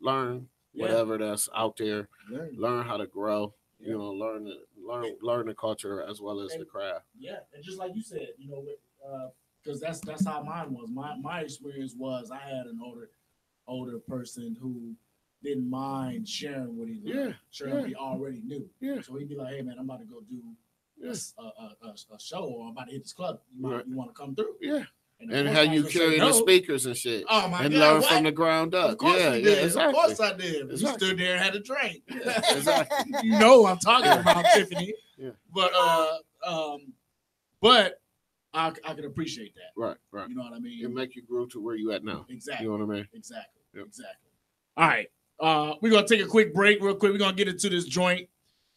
learn whatever that's out there. Learn how to grow. Learn the culture as well as the craft. Yeah, and just like you said, because that's how mine was. My experience was I had an older person who didn't mind sharing what he learned, sharing what he already knew. Yeah. So he'd be like, "Hey man, I'm about to go do a show, or I'm about to hit this club. You want to come through?" Yeah. And how you carry the speakers and shit. Oh my God! And learn from the ground up. Of course I did. Exactly. Of course I did. Exactly. You stood there and had a drink. Yeah, exactly. I'm talking about, Tiffany. Yeah. But I can appreciate that. Right. You know what I mean? It make you grow to where you at now. Exactly. You know what I mean? Exactly. Yep. Exactly. All right. We're gonna take a quick break, real quick. We're gonna get into this joint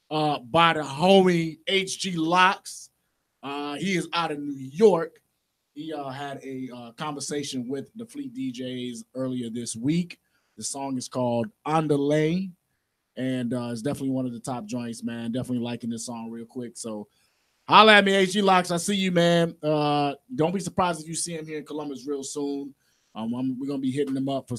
by the homie HG Locks. He is out of New York. He had a conversation with the Fleet DJs earlier this week. The song is called On the Lane, and it's definitely one of the top joints, man. Definitely liking this song real quick. So holla at me, HG Locks. I see you, man. Don't be surprised if you see him here in Columbus real soon. We're gonna be hitting him up for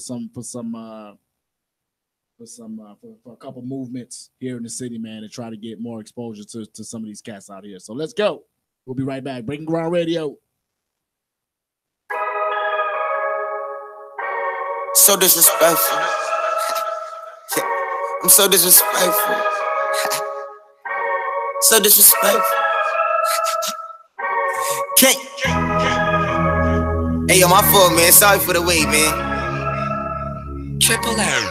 a couple movements here in the city, man, and try to get more exposure to some of these cats out here. So let's go. We'll be right back. Breaking Ground Radio. So disrespectful. I'm so disrespectful. So disrespectful. Hey, yo, my fault, man. Sorry for the wait, man. Triple M.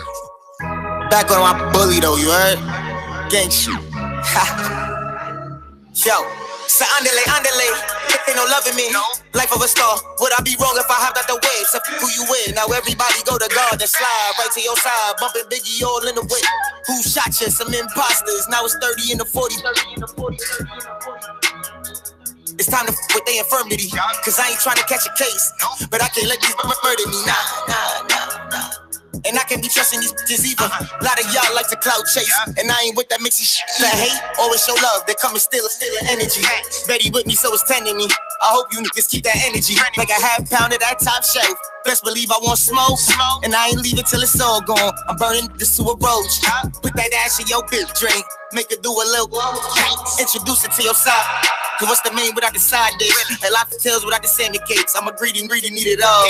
Back on my bully, though, you heard? Gang shit. Yo. So andale, ain't no loving me. Life of a star. Would I be wrong if I hopped out the wave? So who you with? Now everybody go to God and slide right to your side. Bumping Biggie all in the way. Who shot you? Some imposters. Now it's 30 in the 40. It's time to with their infirmity. Cause I ain't trying to catch a case. But I can't let these murder me. Nah. And I can't be trusting these bitches either. A lot of y'all like to cloud chase. And I ain't with that mixy shit. That hate, always show love. They come and steal energy. Betty with me, so it's tending me. I hope you niggas keep that energy. Like a half pound of that top shelf. Best believe I want smoke. And I ain't leaving till it's all gone. I'm burning this to a roach. Put that ash in your bitch drink. Make it do a little. Introduce it to your side. Cause what's the main without the side dish? A lot of tales without the sandy cakes. I'm a greedy, need it all.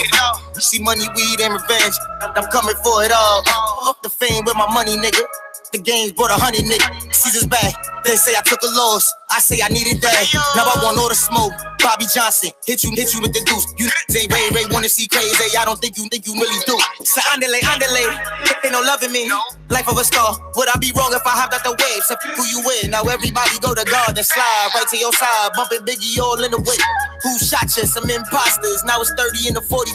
You see money, weed, and revenge. I'm coming for it all. Off the fame with my money, nigga. The game's brought 100, nigga. Caesar's back. They say I took a loss. I say I needed that. Now I want all the smoke. Bobby Johnson, hit you with the deuce. You ain't Ray wanna see crazy. I don't think you really do. So andale, ain't no loving me. Life of a star. Would I be wrong if I hopped out the wave? So who you with? Now everybody go to God and slide right to your side. Bumping Biggie all in the way. Who shot you? Some imposters. Now it's 30 in the 40.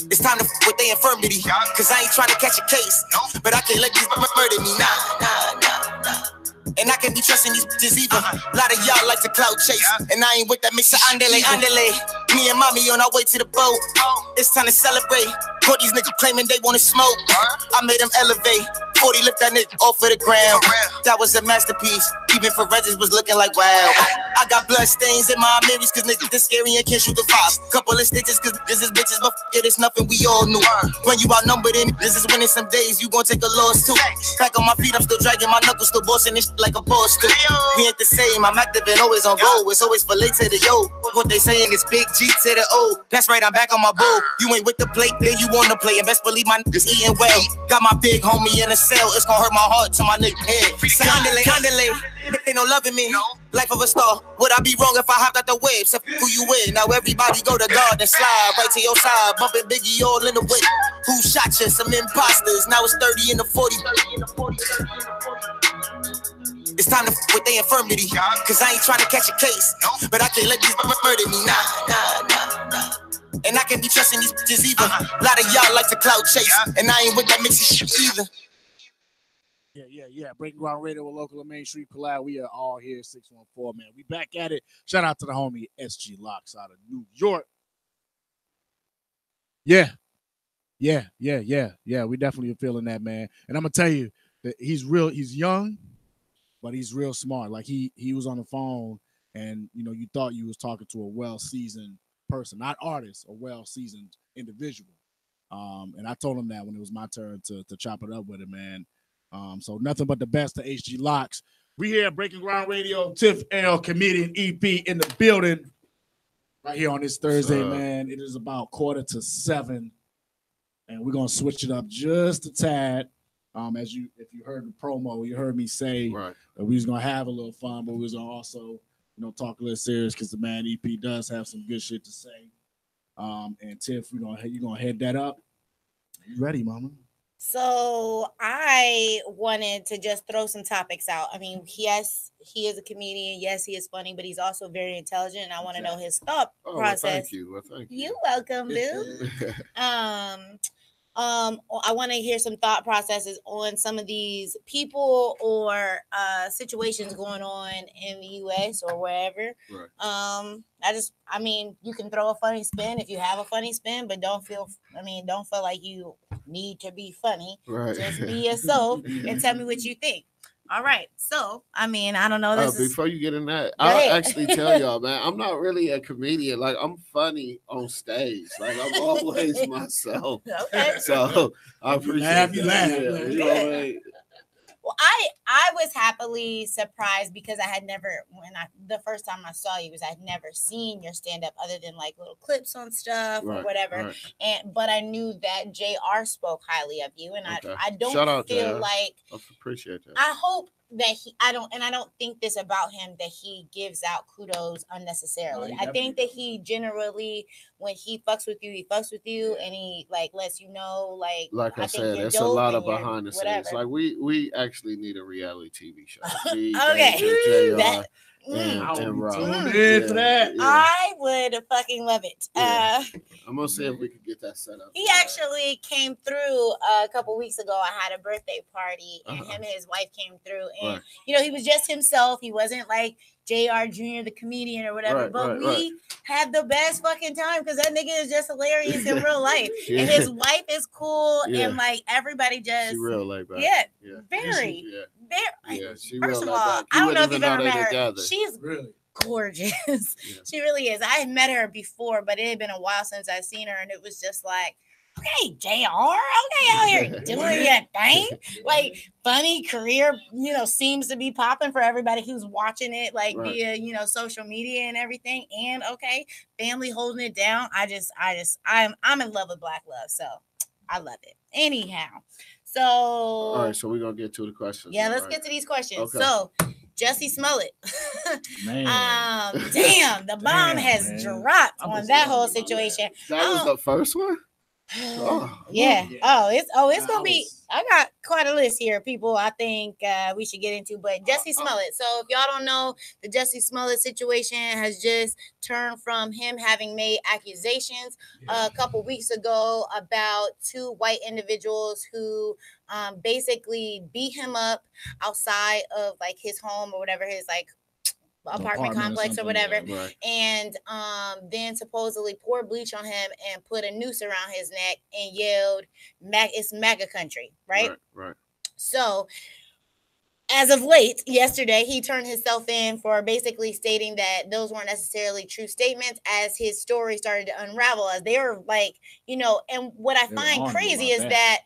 It's time to with their infirmity. Cause I ain't trying to catch a case. But I can't let these murder me. Nah. And I can't be trusting these bitches either. A lot of y'all like to cloud chase. And I ain't with that mix of andale. Me and mommy on our way to the boat. It's time to celebrate. Caught these niggas claiming they wanna smoke. I made them elevate. 40 lift that nigga off of the ground. That was a masterpiece. Even forensics was looking like wow. I got blood stains in my mirrors cause niggas this scary and can't shoot the fox. Couple of stitches cause this is bitches, but it is nothing we all knew. When you outnumbered in this is winning some days, you gon' take a loss too. Back on my feet, I'm still dragging my knuckles, still bossing this shit like a boss too. We ain't the same, I'm active and always on roll. It's always for late to the yo. What they saying is big G to the O. That's right, I'm back on my bull. You ain't with the plate, then you wanna play. And best believe my niggas eating well. Got my big homie in a cell, it's gonna hurt my heart to my nigga head. Andale, ain't no loving me. Life of a star. Would I be wrong if I hopped out the wave? So who you with? Now everybody go to God and slide right to your side. Bumping Biggie all in the way. Who shot you? Some imposters. Now it's 30 in the 40. It's time to with their infirmity. Cause I ain't trying to catch a case. But I can't let these murder me. Nah. And I can't be trusting these bitches either. A lot of y'all like to cloud chase. And I ain't with that mixy shit either. Yeah. Breaking Ground Radio with Local and Main Street Collab. We are all here, 614, man. We back at it. Shout out to the homie SG Locks out of New York. Yeah. We definitely are feeling that, man. And I'm gonna tell you that he's young, but he's real smart. Like he was on the phone, and you thought you was talking to a well-seasoned person, not artist, a well-seasoned individual. And I told him that when it was my turn to chop it up with him, man. So nothing but the best to HG Locks. We here at Breaking Ground Radio. Tiff L, comedian EP in the building right here on this Thursday, man. It is about 6:45, and we're gonna switch it up just a tad. If you heard the promo, you heard me say that we was gonna have a little fun, but we was gonna also talk a little serious because the man EP does have some good shit to say. And Tiff, you gonna head that up. You ready, mama? So I wanted to just throw some topics out. I mean, yes, he is a comedian. Yes, he is funny, but he's also very intelligent. And I want to know his thought process. Well, thank you. You're welcome, boo. I want to hear some thought processes on some of these people or situations going on in the U.S. or wherever. Right. I mean, you can throw a funny spin if you have a funny spin, but don't feel like you need to be funny. Right. Just be yourself and tell me what you think. All right. So, I mean, I don't know. Before you get in that, I'll actually tell y'all, man, I'm not really a comedian. Like, I'm funny on stage. Like, I'm always myself. Okay. So, I appreciate you laughing. You know what I mean? Well, I was happily surprised because I had never, the first time I saw you, I had never seen your stand-up other than like little clips on stuff or whatever. Right. But I knew that JR spoke highly of you, and I don't feel like I appreciate that. I hope that I don't think this about him, that he gives out kudos unnecessarily. No, I think that he generally, when he fucks with you, and he like lets you know, like I think said, you're it's a dope lot and of you're behind the scenes. whatever. Like we actually need a reality TV show. Me, Okay. Danger, JR, That- and Rob. tuned in for that. I would fucking love it. Yeah. I'm gonna see if we can get that set up. He actually came through a couple weeks ago. I had a birthday party, and him and his wife came through, and he was just himself. He wasn't like JR Jr., the comedian or whatever. But we had the best fucking time because that nigga is just hilarious in real life, and his wife is cool, and like everybody just she real laid back. Very. She First real of all, laid back. I don't know if you've ever met her. Together. She's Really? gorgeous. She really is. I had met her before, but it had been a while since I've seen her, and it was just like, okay, JR, okay, out here doing your thing. Like, funny career, seems to be popping for everybody who's watching it, like via, social media and everything. And okay, family holding it down. I'm in love with Black Love, so I love it. Anyhow, so all right, so we're gonna get to the questions. Yeah, let's get to these questions. Okay. So Jussie Smollett. Man. Damn, the bomb has dropped on that whole situation. That was the first one? Yeah. It's gonna be. I got quite a list here, people. I think we should get into, but Jussie Smollett. So if y'all don't know, the Jussie Smollett situation has just turned from him having made accusations a couple weeks ago about two white individuals who basically beat him up outside of like his home or whatever, his like apartment complex or whatever, and then supposedly poured bleach on him and put a noose around his neck and yelled, "It's MAGA country," right? So as of late, yesterday, he turned himself in for basically stating that those weren't necessarily true statements, as his story started to unravel, as they were like, and what I find crazy is that,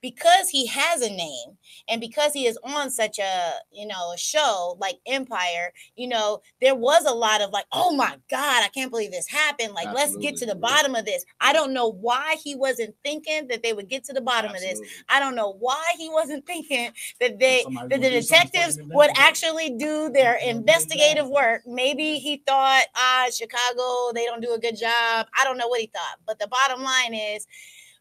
because he has a name and because he is on such a, a show like Empire, there was a lot of like, oh my God, I can't believe this happened. Like, let's get to the bottom of this. I don't know why he wasn't thinking that they would get to the bottom of this. I don't know why he wasn't thinking that the detectives would actually do their investigative work. Maybe he thought, Chicago, they don't do a good job. I don't know what he thought. But the bottom line is,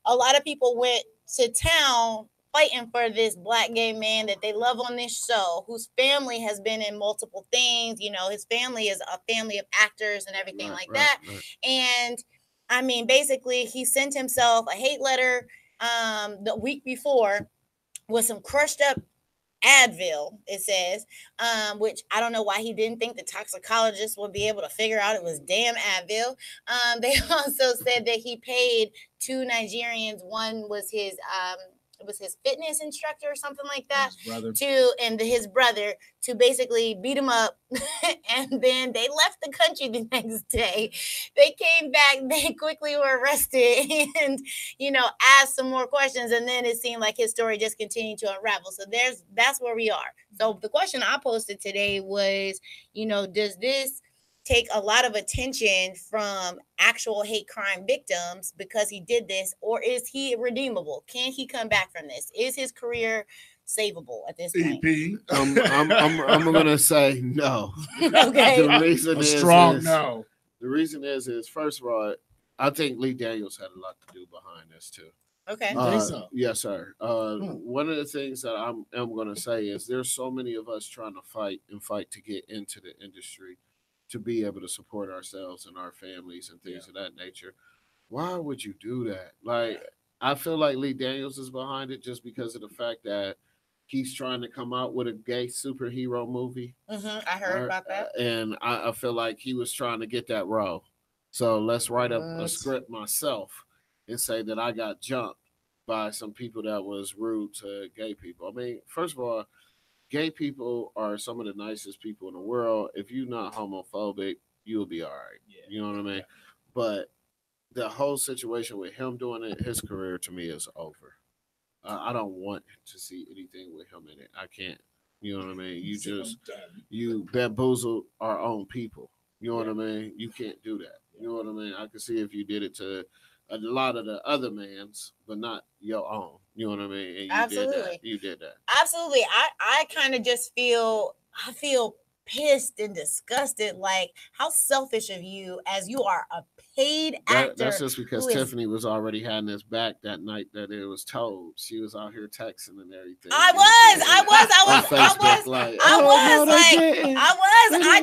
a lot of people went to town fighting for this Black gay man that they love on this show, whose family has been in multiple things. His family is a family of actors and everything that. And I mean, basically, he sent himself a hate letter the week before with some crushed up Advil, it says, which I don't know why he didn't think the toxicologist would be able to figure out it was damn Advil. They also said that he paid two Nigerians. One was his fitness instructor or something like that, his brother to basically beat him up. And then they left the country the next day. They came back, they quickly were arrested and, asked some more questions. And then it seemed like his story just continued to unravel. So that's where we are. So the question I posted today was, does this take a lot of attention from actual hate crime victims because he did this, or is he redeemable? Can he come back from this? Is his career savable at this point? I'm gonna say no. Okay. The reason is no. The reason is first of all, I think Lee Daniels had a lot to do behind this too. Okay. Yes, sir. One of the things that I'm gonna say is there's so many of us trying to fight to get into the industry, to be able to support ourselves and our families and things of that nature. Why would you do that? Like, I feel like Lee Daniels is behind it just because of the fact that he's trying to come out with a gay superhero movie. I heard about that. And I feel like he was trying to get that role. So let's write up a script myself and say that I got jumped by some people that was rude to gay people. I mean, first of all, gay people are some of the nicest people in the world. If you're not homophobic, you'll be all right. You know what I mean? But the whole situation with him doing it, his career to me is over. I don't want to see anything with him in it. I can't. You know what I mean? You bamboozle our own people. You know what I mean? You can't do that. You know what I mean? I can see if you did it to a lot of the other mans, but not your own. You know what I mean? And you Absolutely. did that. You did that. Absolutely. I kind of just feel pissed and disgusted. Like, how selfish of you, as you are a paid actor. That's just because who is- Tiffany was already having his back that night that it was told. She was out here texting and everything. I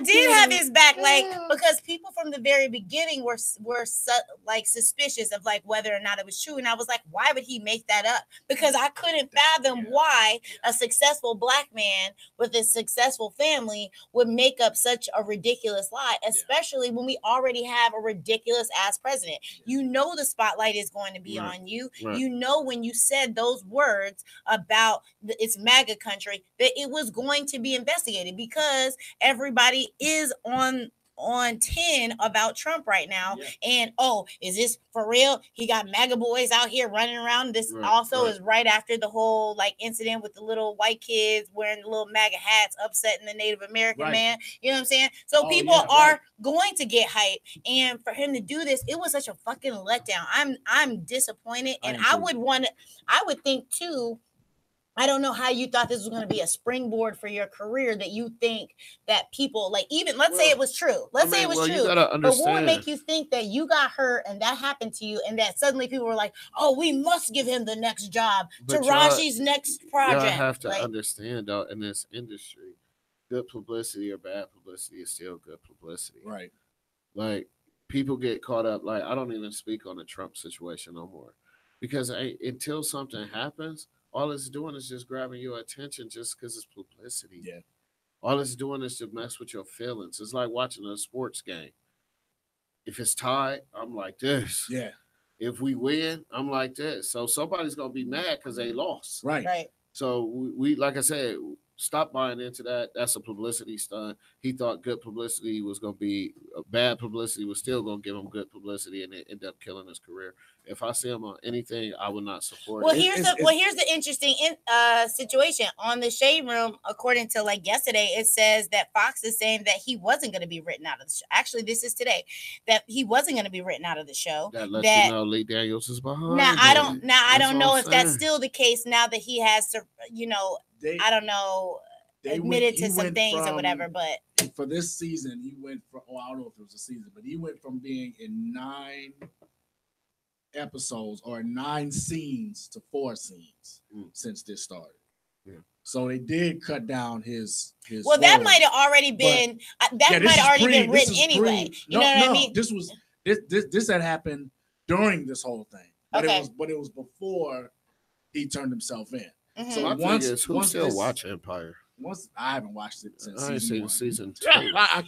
did have his back, like, because people from the very beginning were like suspicious of like whether or not it was true, and I was like, why would he make that up? Because I couldn't fathom why a successful black man with a successful family would make up such a ridiculous lie, especially when we already have a ridiculous ass president. You know the spotlight is going to be on you. You know, when you said those words about it's MAGA country, that it was going to be investigated, because everybody is on 10 about Trump right now. And is this for real? He got MAGA boys out here running around. This is right after the whole like incident with the little white kids wearing the little MAGA hats upsetting the Native American man. You know what I'm saying? So people are going to get hype, and for him to do this, it was such a fucking letdown. I'm disappointed, and I would think too. I don't know how you thought this was going to be a springboard for your career, that you think that people, like, even let's say it was true. Let's say it was true. But what would make you think that you got hurt and that happened to you, and that suddenly people were like, oh, we must give him the next job, Taraji's next project? You have to understand, though, in this industry, good publicity or bad publicity is still good publicity. Right. Like, people get caught up. Like, I don't even speak on the Trump situation no more, because until something happens, all it's doing is just grabbing your attention just because it's publicity. Yeah. All it's doing is to mess with your feelings. It's like watching a sports game. If it's tied, I'm like this. Yeah. If we win, I'm like this. So somebody's going to be mad because they lost. Right. So we, like I said, stop buying into that. That's a publicity stunt. He thought good publicity was going to be bad publicity, was still going to give him good publicity, and it ended up killing his career. If I see him on anything, I would not support it. Here's the interesting situation on the Shade Room. According to like yesterday, it says that Fox is saying that he wasn't going to be written out of the show. Actually, this is today, that he wasn't going to be written out of the show. That lets you know Lee Daniels is behind. I don't know if that's still the case now that he has to, I don't know, admitted to some things or whatever. But for this season, he went from, I don't know if it was a season, but he went from being in 9 episodes or 9 scenes to 4 scenes since this started. Yeah. So they did cut down his. Well, that might have already been been written anyway. You know what I mean? This had happened during this whole thing, but okay. it was before he turned himself in. Mm-hmm. So who still watch Empire? I haven't watched it since I ain't seen season 2.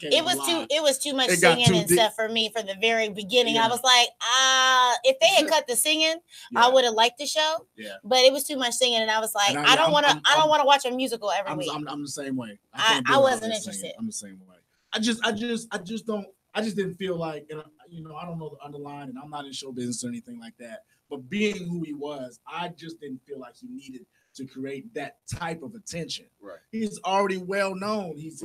It was too much singing and stuff for me from the very beginning. Yeah. I was like, if they had cut the singing, I would have liked the show. Yeah. But it was too much singing, and I was like, I don't want to watch a musical every week. I'm the same way. I wasn't interested. I'm the same way. I just didn't feel like, and I don't know the underlying, and I'm not in show business or anything like that. But being who he was, I just didn't feel like he needed to create that type of attention. Right. He's already well known. He's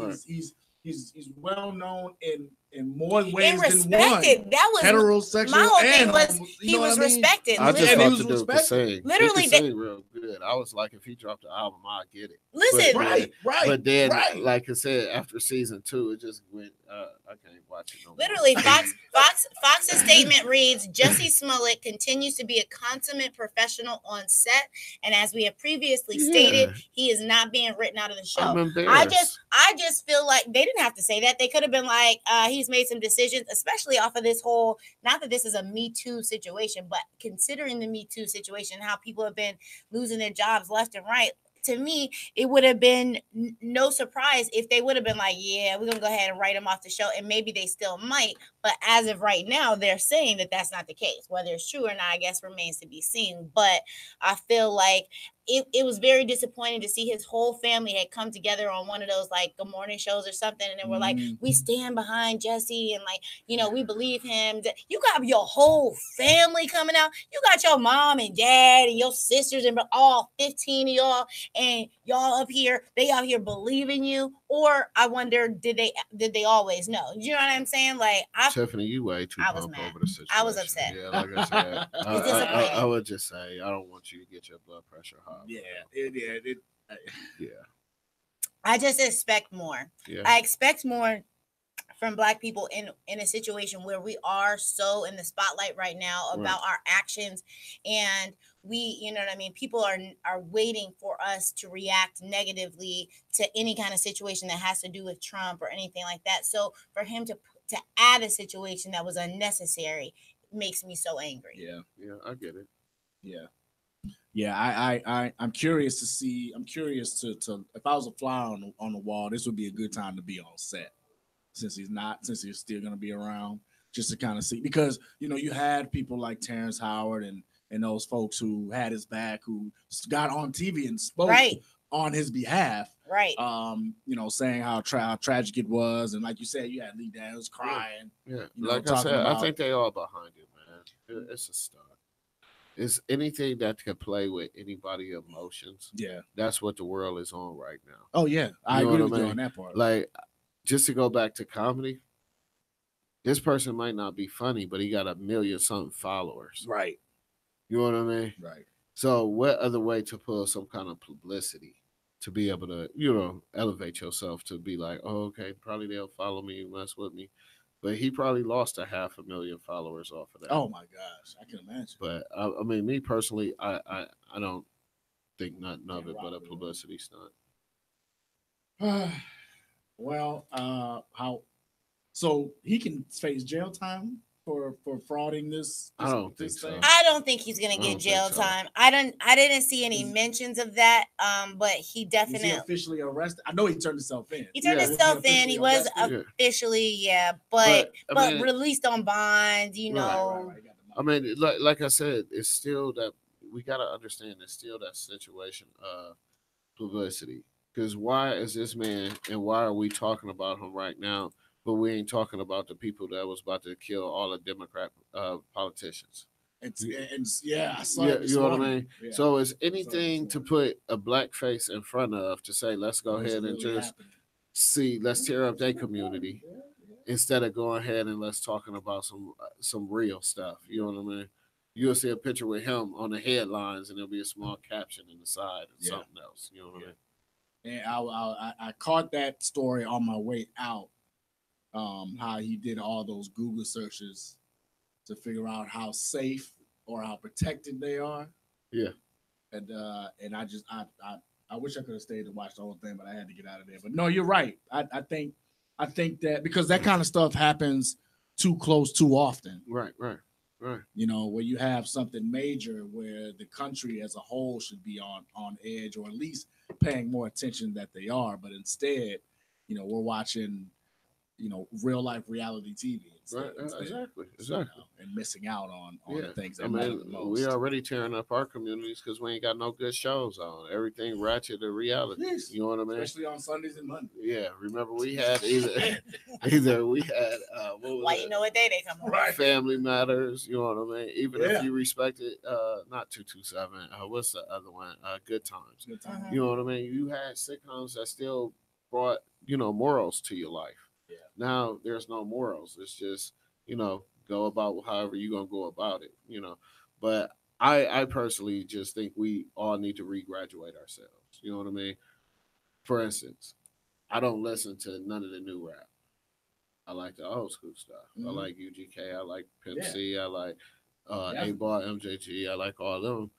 well known in more ways than one. That was heterosexual. My whole thing and was he was respected. I just thought the dude could sing. Literally, he could sing real good. I was like, if he dropped the album, I'd get it. Listen, right. But then, like I said, after season 2, it just went. I can't watch it no more. Literally, Fox's statement reads: Jussie Smollett continues to be a consummate professional on set, and as we have previously stated, he is not being written out of the show. I'm embarrassed. I just feel like they didn't have to say that. They could have been like, he's made some decisions, especially off of this whole. Not that this is a Me Too situation, but considering the Me Too situation, how people have been losing their jobs left and right. To me, it would have been no surprise if they would have been like, yeah, we're going to go ahead and write him off the show. And maybe they still might. But as of right now, they're saying that that's not the case. Whether it's true or not, I guess remains to be seen. But I feel like it was very disappointing to see his whole family had come together on one of those like Good Morning shows or something, and then we're like, we stand behind Jesse, and like, you know, we believe him. You got your whole family coming out. You got your mom and dad and your sisters and all 15 of y'all, and y'all up here, they out here believing you. Or I wonder, did they always know? You know what I'm saying? Like, Tiffany, you way too pumped over the situation. I was upset. Yeah, like I said, I would just say I don't want you to get your blood pressure high. Yeah. I just expect more. Yeah. I expect more from Black people in a situation where we are so in the spotlight right now about our actions, and we, you know what I mean, people are waiting for us to react negatively to any kind of situation that has to do with Trump or anything like that. So for him to add a situation that was unnecessary makes me so angry. Yeah, I get it. Yeah, I'm curious to see. I'm curious to if I was a fly on the wall, this would be a good time to be on set. Since he's still going to be around, just to kind of see, because, you know, you had people like Terrence Howard and those folks who had his back, who got on TV and spoke on his behalf, you know, saying how tragic it was, and like you said, you had Lee Daniels crying. Yeah, you know, like I said, I think they all behind it, man. It's a stunt. It's anything that can play with anybody's emotions. Yeah, that's what the world is on right now. Oh yeah, I agree with you on that part. Like, just to go back to comedy, this person might not be funny, but he got 1 million something followers. Right. You know what I mean? Right. So what other way to pull some kind of publicity to be able to, you know, elevate yourself to be like, oh, okay, probably they'll follow me, mess with me. But he probably lost 500,000 followers off of that. Oh my gosh, I can imagine. But I mean, me personally, I don't think nothing of it but a publicity stunt. Well, so he can face jail time for frauding this? I don't think so. I don't think he's gonna get jail time. I didn't see any mentions of that. But he definitely was he officially arrested. I know he turned himself in. He turned himself in. He was officially, but released on bond. You know. Right. I mean, like I said, it's still that we gotta understand. It's still that situation of publicity. Because why is this man, and why are we talking about him right now, but we ain't talking about the people that was about to kill all the Democrat politicians? I saw it. You know what I mean? Yeah. So is anything to put a black face in front of to say, let's go ahead and just let's tear up their community instead of going ahead and let's talking about some real stuff. You know what I mean? You'll see a picture with him on the headlines, and there'll be a small caption in the side and something else. You know what I mean? And I caught that story on my way out, how he did all those Google searches to figure out how safe or how protected they are. Yeah. And I wish I could have stayed to watch the whole thing, but I had to get out of there. But no, you're right. I think that because that kind of stuff happens too close too often. Right. You know, where you have something major where the country as a whole should be on edge, or at least paying more attention that they are. But instead, you know, we're watching, you know, real life reality TV. Exactly. You know, and missing out on the things that matter the most. We already tearing up our communities because we ain't got no good shows on. Everything ratchet to reality. Yes. You know what I mean? Especially on Sundays and Mondays. Yeah. Remember we had either we had why you know what day they come on? Right. Family Matters. You know what I mean? Even if you respected not 227. What's the other one? Good Times. Good Times. You know what I mean? You had sitcoms that still brought, you know, morals to your life. Yeah. Now there's no morals. It's just, you know, go about however you're gonna go about it, you know. But I personally just think we all need to regraduate ourselves. You know what I mean? For instance, I don't listen to none of the new rap. I like the old school stuff. I like UGK, I like Pimp C, I like A-Ball, MJG, I like all of them.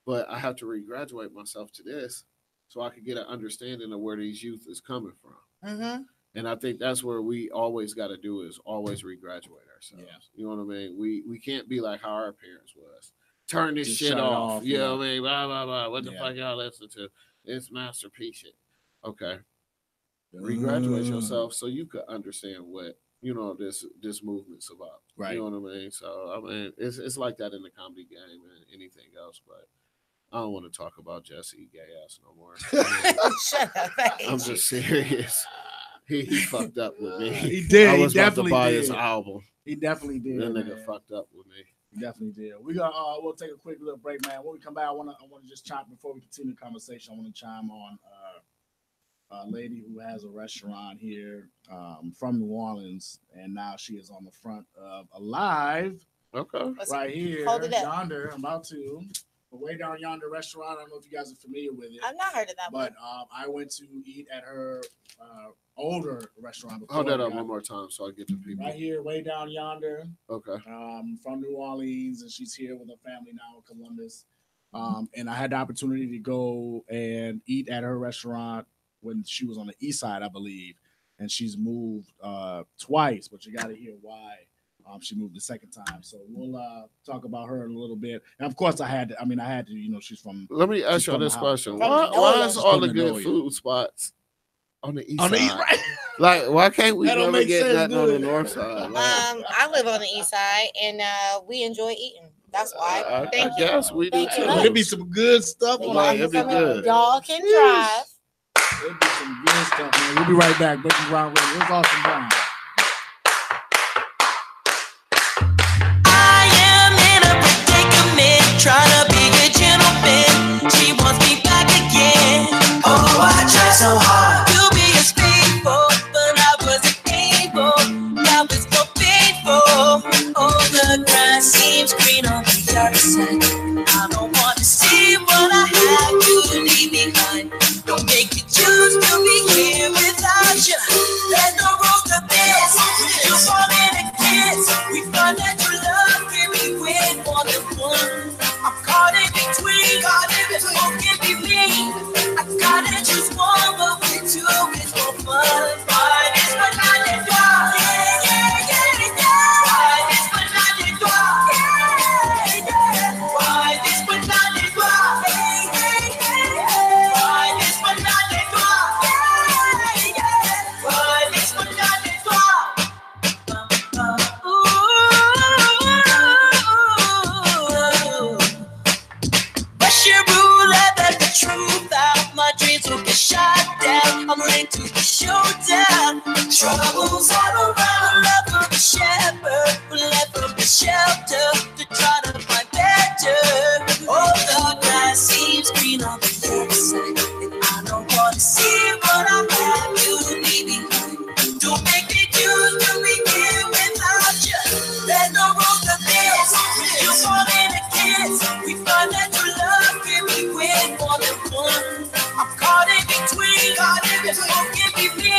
But I have to regraduate myself to this so I can get an understanding of where these youth is coming from. Mm-hmm. And I think that's where we always got to do is always regraduate ourselves. Yeah. You know what I mean? We can't be like how our parents was. Turn this Just shit off. You know what I mean? Blah, blah, blah. What the fuck y'all listen to? It's masterpiece shit. Okay. Regraduate yourself so you could understand what, you know, this movement's about. Right. You know what I mean? So I mean it's like that in the comedy game and anything else. But I don't want to talk about Jesse gay ass no more. Shut up. I hate I'm you. just serious. He fucked up with me. He did. I He was about to definitely buy did. his album. He definitely did. That nigga man. fucked up with me. He definitely did. We got. We'll take a quick little break, man. When we come back, I want to just chime before we continue the conversation. I want to chime on a lady who has a restaurant here from New Orleans, and now she is on the front of Alive. Okay. Right here, Hold it up. yonder. I'm about to. Way down yonder restaurant. I don't know if you guys are familiar with it. I've not heard of that But one. I went to eat at her older restaurant before. Hold that up one more time so I get the people. Right here, way down yonder. Okay. From New Orleans, and she's here with her family now in Columbus. And I had the opportunity to go and eat at her restaurant when she was on the east side, I believe. And she's moved twice, but you got to hear why. She moved the second time, so we'll talk about her in a little bit. And of course, I had to. You know, she's from. Let me ask you from this the question: house. Why is She's all from the good Magnolia. food spots on the east On the side? east, right? Like, why can't we That don't never make get sense, nothing do on the it? north side? Like, I live on the east side, and we enjoy eating. That's why. I Thank you. guess we do Thank you. too. There'd be some good stuff on Like, the it'd be east side. good. Y'all can drive. There'd be some good stuff, man. We'll be right back. Breaking Ground Radio. It's Austin Brown. I am in a predicament, trying to be a gentleman. She wants me back again. Oh, I try so hard to be as faithful, but I wasn't able. Now it's more painful. Oh, the grass seems green on the other side. I don't want to see what I have you to leave behind. Don't make me choose to be here without you. There's no rules to this. You want me to kiss. We find that your love can be with more than one. I'm caught in between. Won't give me me. I gotta choose one, but with two it's more fun. Why this but not that dog? Yeah, yeah, yeah, yeah. Why this but not that dog? Yeah, yeah. Why this but not that dog? Hey, hey, hey. Why this but not that dog? Yeah, yeah. Why this but not that dog? What's your rule? That's the truth out. My dreams will get shot down. I'm late to the showdown. Troubles all around. Love of a shepherd. We left from the shelter to try to find better. Oh, the grass seems green on the other side. And I don't want to see what I have you to leave behind. Don't make me choose to be here without you. There's no rules to this. You want me to kiss. We find that your love can be with more than one. I'm caught in between. Won't give me me.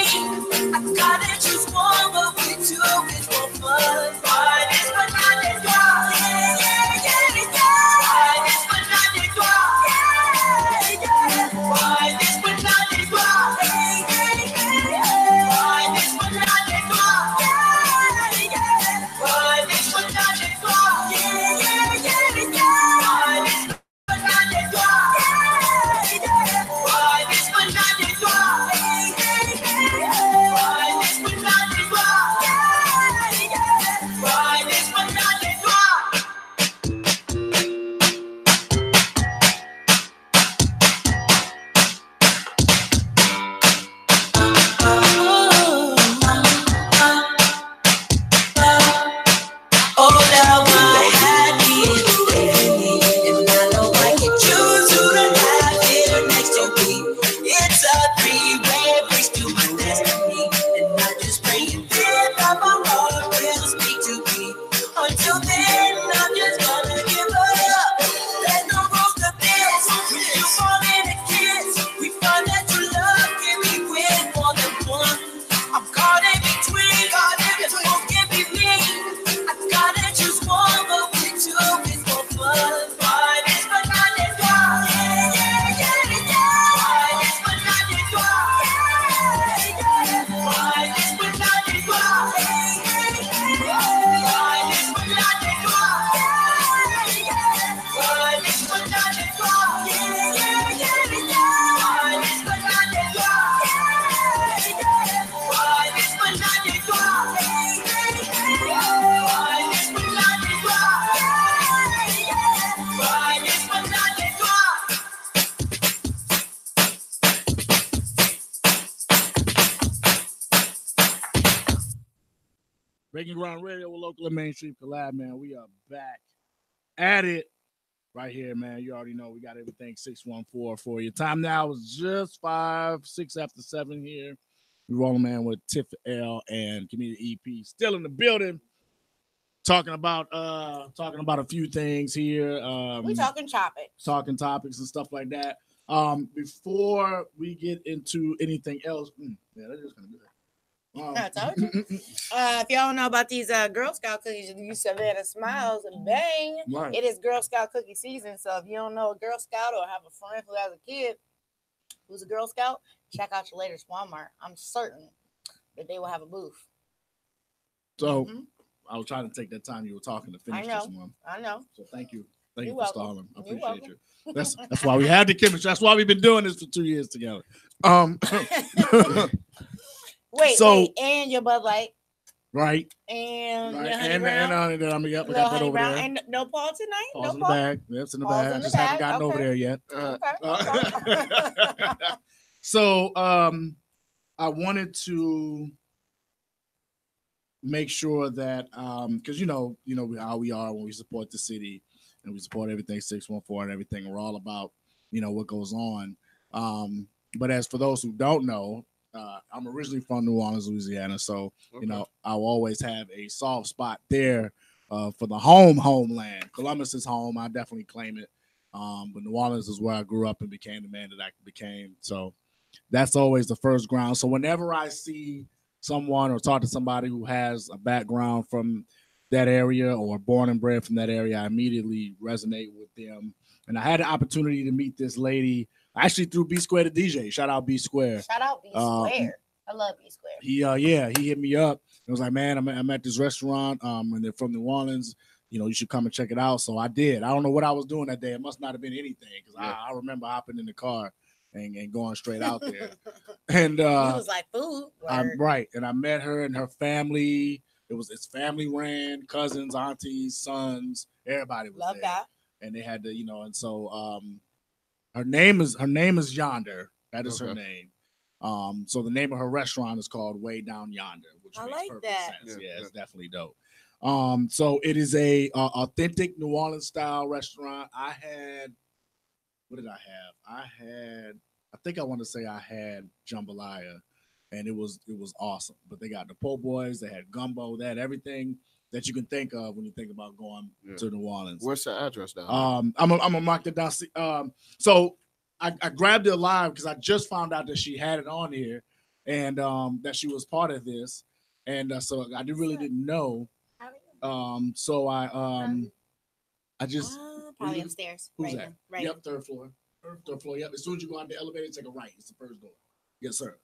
I gotta choose one, but with two it's more fun. Why this but not that dog? Yeah, yeah, yeah, yeah. Why this but not that dog? Yeah, yeah. Why this but not that dog? Hey, hey, hey. Why this but not that dog? Yeah, yeah. Why this but not that dog? Yeah, yeah, yeah, yeah. Why this but not that dog? Yeah, yeah. Why this but not that dog? Hey, hey, hey. Why this but not that dog? Yeah, yeah. Breaking Ground Radio with Local and Mainstream Collab, man. We are back at it right here, man. You already know we got everything 614 for you. Time now is just 6 after 7 here. We rolling, man, with Tiff L and Community EP still in the building. Talking about a few things here. We talking topics and stuff like that. Before we get into anything else, yeah, that's just gonna do that. I told you. If y'all don't know about these Girl Scout cookies, you Savannah Smiles and bang, right. It is Girl Scout cookie season. So if you don't know a Girl Scout or have a friend who has a kid who's a Girl Scout, check out your latest Walmart. I'm certain that they will have a booth. So I was trying to take that time you were talking to finish this one. I know. So thank you. Thank you for welcome. stalling. I appreciate you. That's why we had the chemistry. That's why we've been doing this for 2 years together. Wait, and your Bud Light. Right. And your Honey and Brown. And then we got that over there. And no Paul tonight? Paul's in the bag. That's in the bag. I just haven't gotten over there yet. So I wanted to make sure that because you know how we are when we support the city and we support everything 614 and everything. We're all about what goes on. But as for those who don't know, I'm originally from New Orleans, Louisiana, so I'll always have a soft spot there for the homeland. Columbus is home. I definitely claim it. But New Orleans is where I grew up and became the man that I became. So that's always the first ground. So whenever I see someone or talk to somebody who has a background from that area or born and bred from that area, I immediately resonate with them. And I had the opportunity to meet this lady actually through B Square the DJ. Shout out B Square. Shout out B Square. I love B Square. He hit me up. It was like, man, I'm at this restaurant, and they're from New Orleans. You should come and check it out. So I did. I don't know what I was doing that day. It must not have been anything because I remember hopping in the car and going straight out there. And it was like food. Right. And I met her and her family. It's family ran, cousins, aunties, sons, everybody was love there. That. And they had to, and so her name is Yonder. That is her name. So the name of her restaurant is called Way Down Yonder, which makes like perfect that. sense. Yeah, it's definitely dope. So it is a authentic New Orleans style restaurant. What did I have? I think I want to say I had jambalaya, and it was awesome. But they got the po' boys, they had gumbo, they had everything that you can think of when you think about going to New Orleans. Where's the address down? I'm gonna mark it down. So I grabbed it live because I just found out that she had it on here, and that she was part of this, and so I didn't know. So I just probably upstairs. Who's right that? Now, right. Yep, third floor. Yep. As soon as you go out the elevator, take a right. It's the first door. Yes, sir.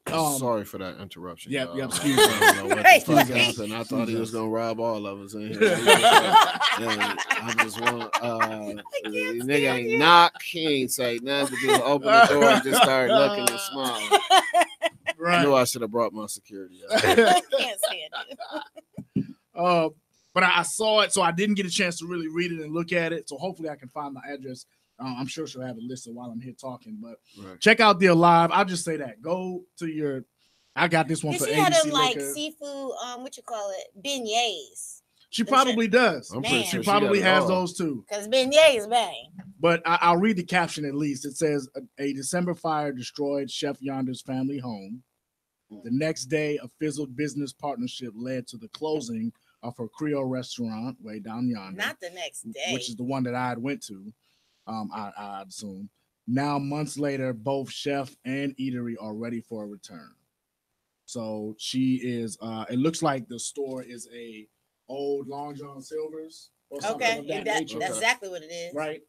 Sorry for that interruption. Yep. Excuse me. I don't know what the fuck happened. I thought he was gonna rob all of us in here. I just want nigga ain't knock, he ain't say nothing, just open the door and just start looking and smiling. Right. I knew I should have brought my security up. I can't stand it. But I saw it, so I didn't get a chance to really read it and look at it. So hopefully I can find the address. I'm sure she'll have it listed while I'm here talking, but check out the Alive. I'll just say that. Go to I got this one for ABC. She had them like seafood, what you call it, beignets. She probably does. I'm pretty sure she probably has those too. Because beignets, bang. But I'll read the caption at least. It says, a December fire destroyed Chef Yonder's family home. The next day, a fizzled business partnership led to the closing of her Creole restaurant, Way Down Yonder. Not the next day. Which is the one that I had went to. I'd assume. Now, months later, both chef and eatery are ready for a return. So she is. It looks like the store is a old Long John Silver's or something of that nature. That's exactly what it is. Right.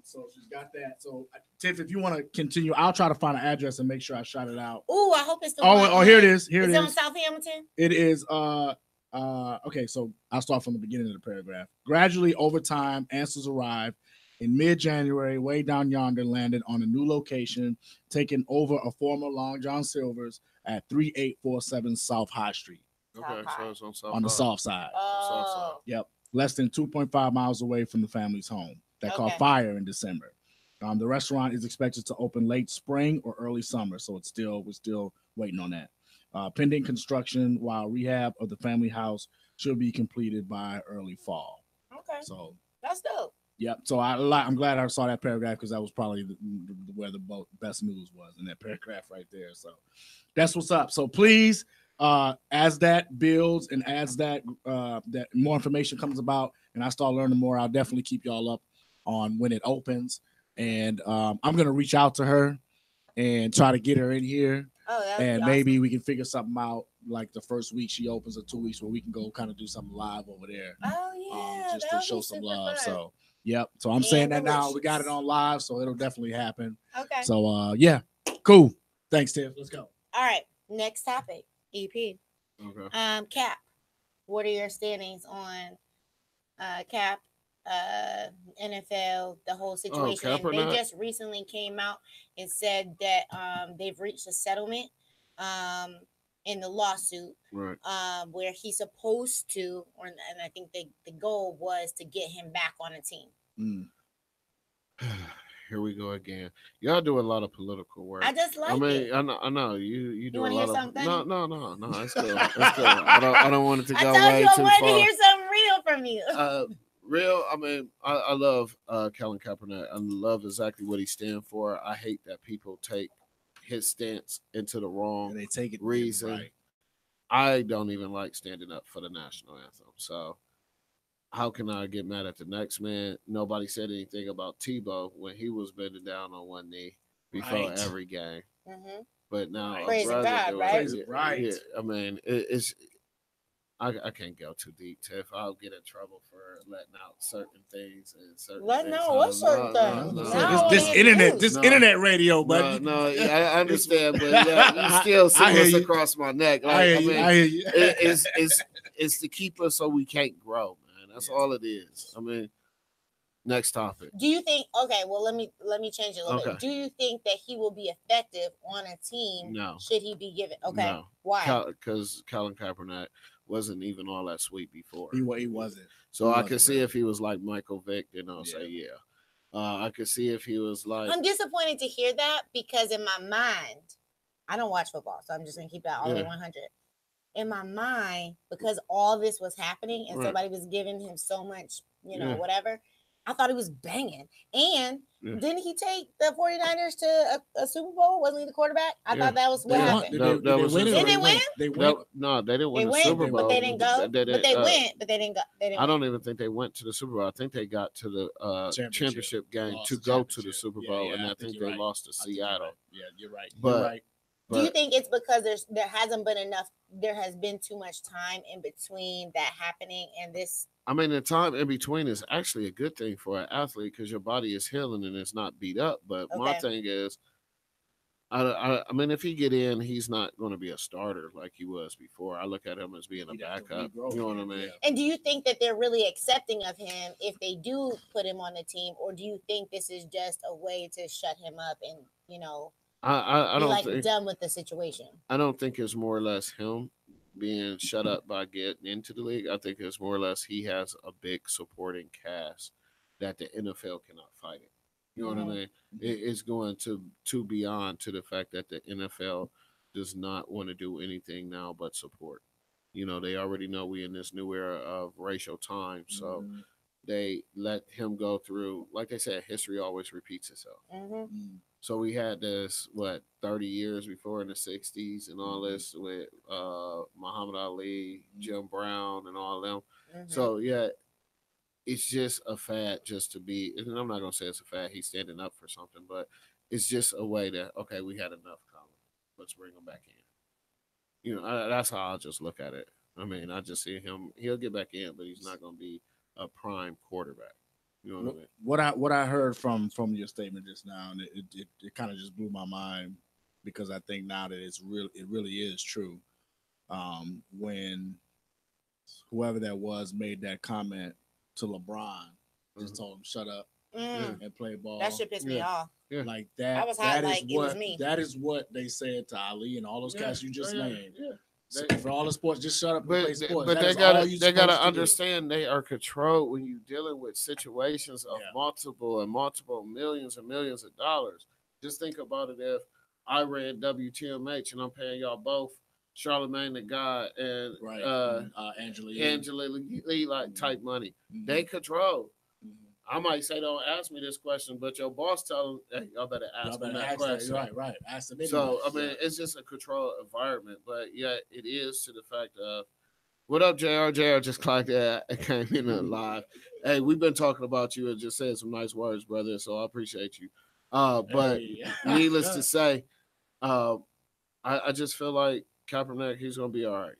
So she's got that. So Tiff, if you want to continue, I'll try to find an address and make sure I shout it out. Oh, I hope it's the one. Oh, here it is. Here it is. Is it on South Hamilton? It is. Okay, so I'll start from the beginning of the paragraph. Gradually, over time, answers arrived. In mid-January, Way Down Yonder landed on a new location, taking over a former Long John Silver's at 3847 South High Street. Okay, so it's on the south side. Oh. Yep, less than 2.5 miles away from the family's home. That caught fire in December. The restaurant is expected to open late spring or early summer, so we're still waiting on that. pending construction, while rehab of the family house should be completed by early fall. Okay, So that's dope. Yep. So I'm glad I saw that paragraph because that was probably where the best news was in that paragraph right there. So that's what's up. So please, as that builds and as that that more information comes about, and I start learning more, I'll definitely keep y'all up on when it opens. And I'm gonna reach out to her and try to get her in here. Oh, and maybe we can figure something out like the first week she opens or 2 weeks where we can go kind of do something live over there. Oh yeah, just to show some love. Fun. So yep. So I'm saying that now. We got it on live, so it'll definitely happen. Okay. So yeah, cool. Thanks, Tiff. Let's go. All right. Next topic. EP. Okay. Cap. What are your standings on Cap? NFL, the whole situation. They just recently came out and said that they've reached a settlement in the lawsuit, right? Where he's supposed to, and I think the goal was to get him back on a team. Here we go again. Y'all do a lot of political work. I just like it. I know you do a lot of. No. It's good. It's good. I don't want it to go way too far. I wanted to hear something real from you. Real. I mean, I love Colin Kaepernick. I love exactly what he stands for. I hate that people take his stance into the wrong and they take it reason. Right. I don't even like standing up for the national anthem. So how can I get mad at the next man? Nobody said anything about Tebow when he was bending down on one knee before every game. Mm-hmm. But now, praising God, right? Right. Yeah, I mean, it's. I can't go too deep, Tiff. I'll get in trouble for letting out certain things and certain. What certain things? This internet radio, buddy. No, I understand, but yeah, you still see us across my neck. Like, I hear you. It's to keep us so we can't grow, man. That's all it is. I mean, next topic. Do you think? Okay, well, let me change it a little bit. Do you think that he will be effective on a team? No. Should he be given? Okay. No. Why? Because Colin Kaepernick wasn't even all that sweet before. He wasn't. So I could see if he was like Michael Vick, then I'll say yeah. I could see if he was like. I'm disappointed to hear that because in my mind, I don't watch football, so I'm just gonna keep that all the way 100. In my mind, because all this was happening and somebody was giving him so much, whatever. I thought he was banging. And didn't he take the 49ers to a Super Bowl? Wasn't he the quarterback? I thought that was what happened. Did they win? They went. No, they didn't win the Super Bowl. But they didn't go. But they went. But they didn't go. I don't even think they went to the Super Bowl. I think they got to the championship game to go to the Super Bowl, and I think they lost to Seattle. Yeah, you're right. But do you think it's because there hasn't been enough? There has been too much time in between that happening and this. I mean, the time in between is actually a good thing for an athlete because your body is healing and it's not beat up. But my thing is, I mean, if he get in, he's not going to be a starter like he was before. I look at him as being a backup. You know what I mean? And do you think that they're really accepting of him if they do put him on the team, or do you think this is just a way to shut him up and I don't think done with the situation? I don't think it's more or less him being shut up by getting into the league. I think it's more or less he has a big supporting cast that the NFL cannot fight it. You know what I mean? It's going to beyond to the fact that the NFL does not want to do anything now but support. They already know we in this new era of racial time, so they let him go through. Like they said, history always repeats itself. So we had this, 30 years before in the 60s and all this with Muhammad Ali, Jim Brown, and all them. So, yeah, it's just a fad just to be, and I'm not going to say it's a fad, he's standing up for something, but it's just a way that, okay, we had enough, Colin. Let's bring him back in. That's how I'll just look at it. I mean, I just see him, he'll get back in, but he's not going to be a prime quarterback. You know what I mean? What I heard from your statement just now, and it kind of just blew my mind because I think now that it really is true. When whoever that was made that comment to LeBron, just told him shut up and play ball. That shit pissed me off. Yeah. Like that. I was hot, like it was me. That is what they said to Ali and all those cats you just named. Yeah. So for all the sports, just shut up and play sports. But they gotta understand they are controlled when you're dealing with situations of multiple millions and millions of dollars. Just think about it if I ran WTMH and I'm paying y'all both Charlamagne the God and Angela Lee like type money. They control. I might say, don't ask me this question, but your boss tell them, hey, y'all better ask them that question. Right. Ask them anyway. So, I mean, it's just a controlled environment, but yeah, it is to the fact of, what up, JR? JR just clocked that. I came in live. Hey, we've been talking about you and just saying some nice words, brother, so I appreciate you. But needless to say, I just feel like Kaepernick, he's going to be all right.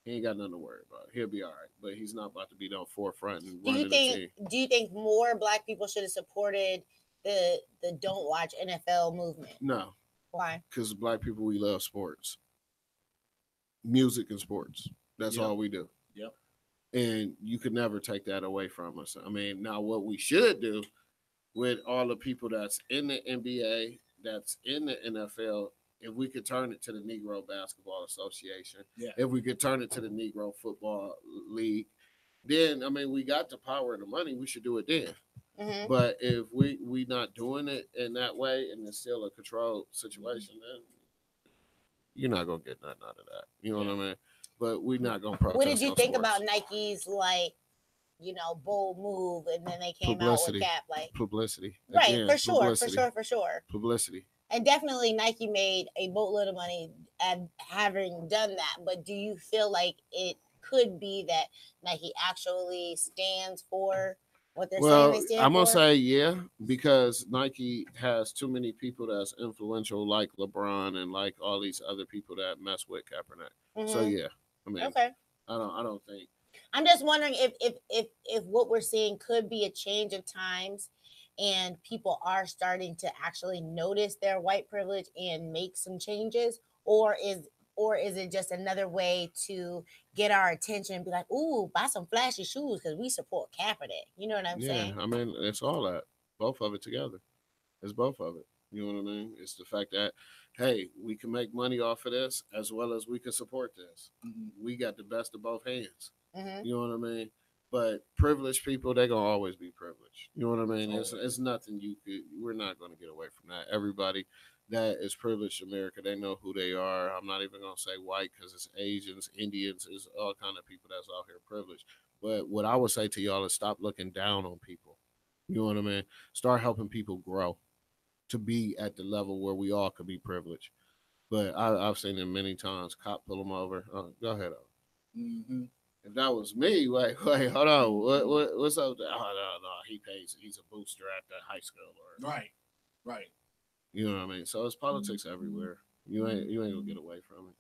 He ain't got nothing to worry about. He'll be all right, but he's not about to be on forefront and running the team. Do you think more Black people should have supported the Don't Watch NFL movement? No. Why? Because Black people, we love sports, music and sports. That's all we do. Yep. And you could never take that away from us. I mean, now what we should do with all the people that's in the NBA, that's in the NFL, if we could turn it to the Negro Basketball Association, if we could turn it to the Negro Football League, then, I mean, we got the power and the money, we should do it then. Mm-hmm. But if we not doing it in that way and it's still a controlled situation, then you're not going to get nothing out of that. You know what I mean? But we're not going to protest. What did you think about Nike's, like, bold move, and then they came out with Cap? Like, publicity. Right, Again, for sure. Publicity. And definitely Nike made a boatload of money at having done that. But do you feel like it could be that Nike actually stands for what they're saying they stand for? I'm going to say yeah, because Nike has too many people that's influential, like LeBron and like all these other people that mess with Kaepernick. Mm-hmm. So yeah, I mean, okay. I don't think. I'm just wondering if what we're seeing could be a change of times, and people are starting to actually notice their white privilege and make some changes, or is it just another way to get our attention and be like, ooh, buy some flashy shoes because we support Kaepernick? You know what I'm saying? I mean, it's all that. Both of it together. It's both of it. You know what I mean? It's the fact that, hey, we can make money off of this as well as we can support this. Mm-hmm. We got the best of both hands. Mm-hmm. You know what I mean? But privileged people, they're going to always be privileged. You know what I mean? It's nothing we're not going to get away from that. Everybody that is privileged in America, they know who they are. I'm not even going to say white because it's Asians, Indians, it's all kind of people that's out here privileged. But what I would say to y'all is stop looking down on people. You know what I mean? Start helping people grow to be at the level where we all could be privileged. But I've seen it many times. Cop pull them over. Go ahead. Mm-hmm. If that was me, wait, hold on. What's up there? Oh, no, he pays. He's a booster at the high school. Right. You know what I mean? So it's politics everywhere. You ain't gonna get away from it.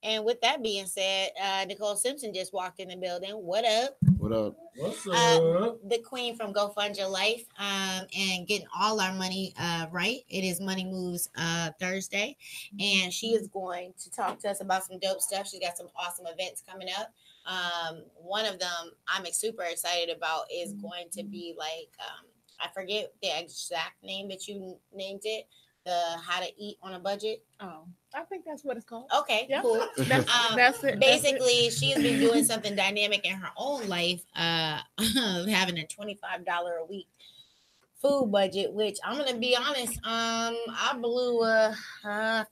And with that being said, Nicole Simpson just walked in the building. What up? What up? What's up? The queen from Go Fund Your Life, and getting all our money right. It is Money Moves Thursday, and she is going to talk to us about some dope stuff. She's got some awesome events coming up. One of them I'm super excited about is going to be like, I forget the exact name that you named it. The How to Eat on a Budget. Oh, I think that's what it's called. Okay, yeah. Cool. That's it. Basically, she has been doing something dynamic in her own life, having a $25 a week food budget, which I'm gonna be honest, I blew a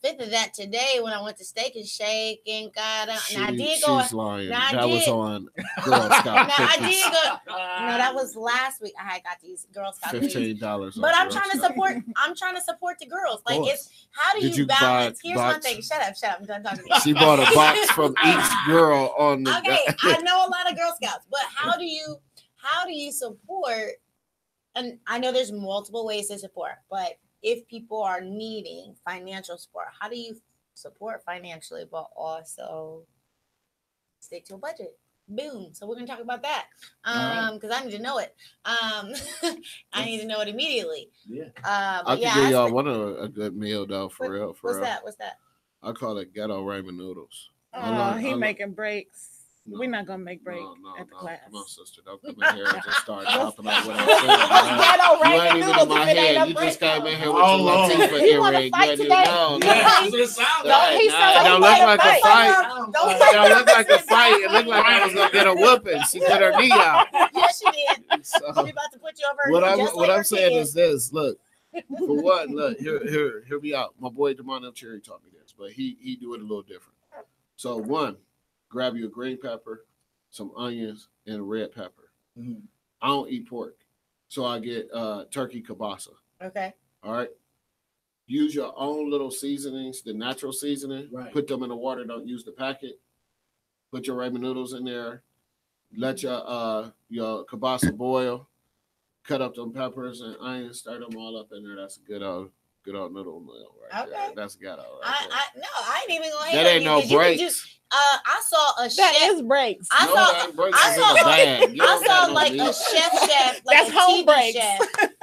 fifth of that today when I went to Steak and Shake and got she's lying. That was on Girl Scout. I did go. No, that was last week. I got these Girl Scout $15. But I'm trying to support. I'm trying to support the girls. Like, it's how do you balance? Here's my thing. Shut up. I'm done talking to you. She bought a box from each girl on the. Okay, I know a lot of Girl Scouts, but how do you support? And I know there's multiple ways to support, but if people are needing financial support, how do you support financially, but also stick to a budget? Boom. So we're going to talk about that because I need to know it. I need to know it immediately. Yeah. I can give y'all one of a good meal, though, for real. What's that? I call it ghetto ramen noodles. Making breaks. No, we're not gonna make break at the class. Come on, sister. Don't come in here and just start talking about what I'm saying. You ain't even in my head. You just came in here with your Latifah earring. No. Don't look like a fight. Don't look like a fight. It looked like I was gonna get a whooping. She put her knee out. Yes, she did. She about to put you over. What I'm saying is this. Look, for what? Look, hear me out. My boy Demond Cherry taught me this. is, but he do it a little different. So one, grab you a green pepper, some onions, and a red pepper. Mhm. I don't eat pork, so I get turkey kielbasa. Okay. All right. Use your own little seasonings, the natural seasoning. Right. Put them in the water. Don't use the packet. Put your ramen noodles in there. Let your kielbasa boil. Cut up them peppers and onions. Stir them all up in there. That's a good old noodle meal right there. Okay. That's ghetto right I ain't even gonna there. hate That ain't no breaks. I saw a That chef. is breaks. I saw like a chef, like That's a home TV breaks. chef,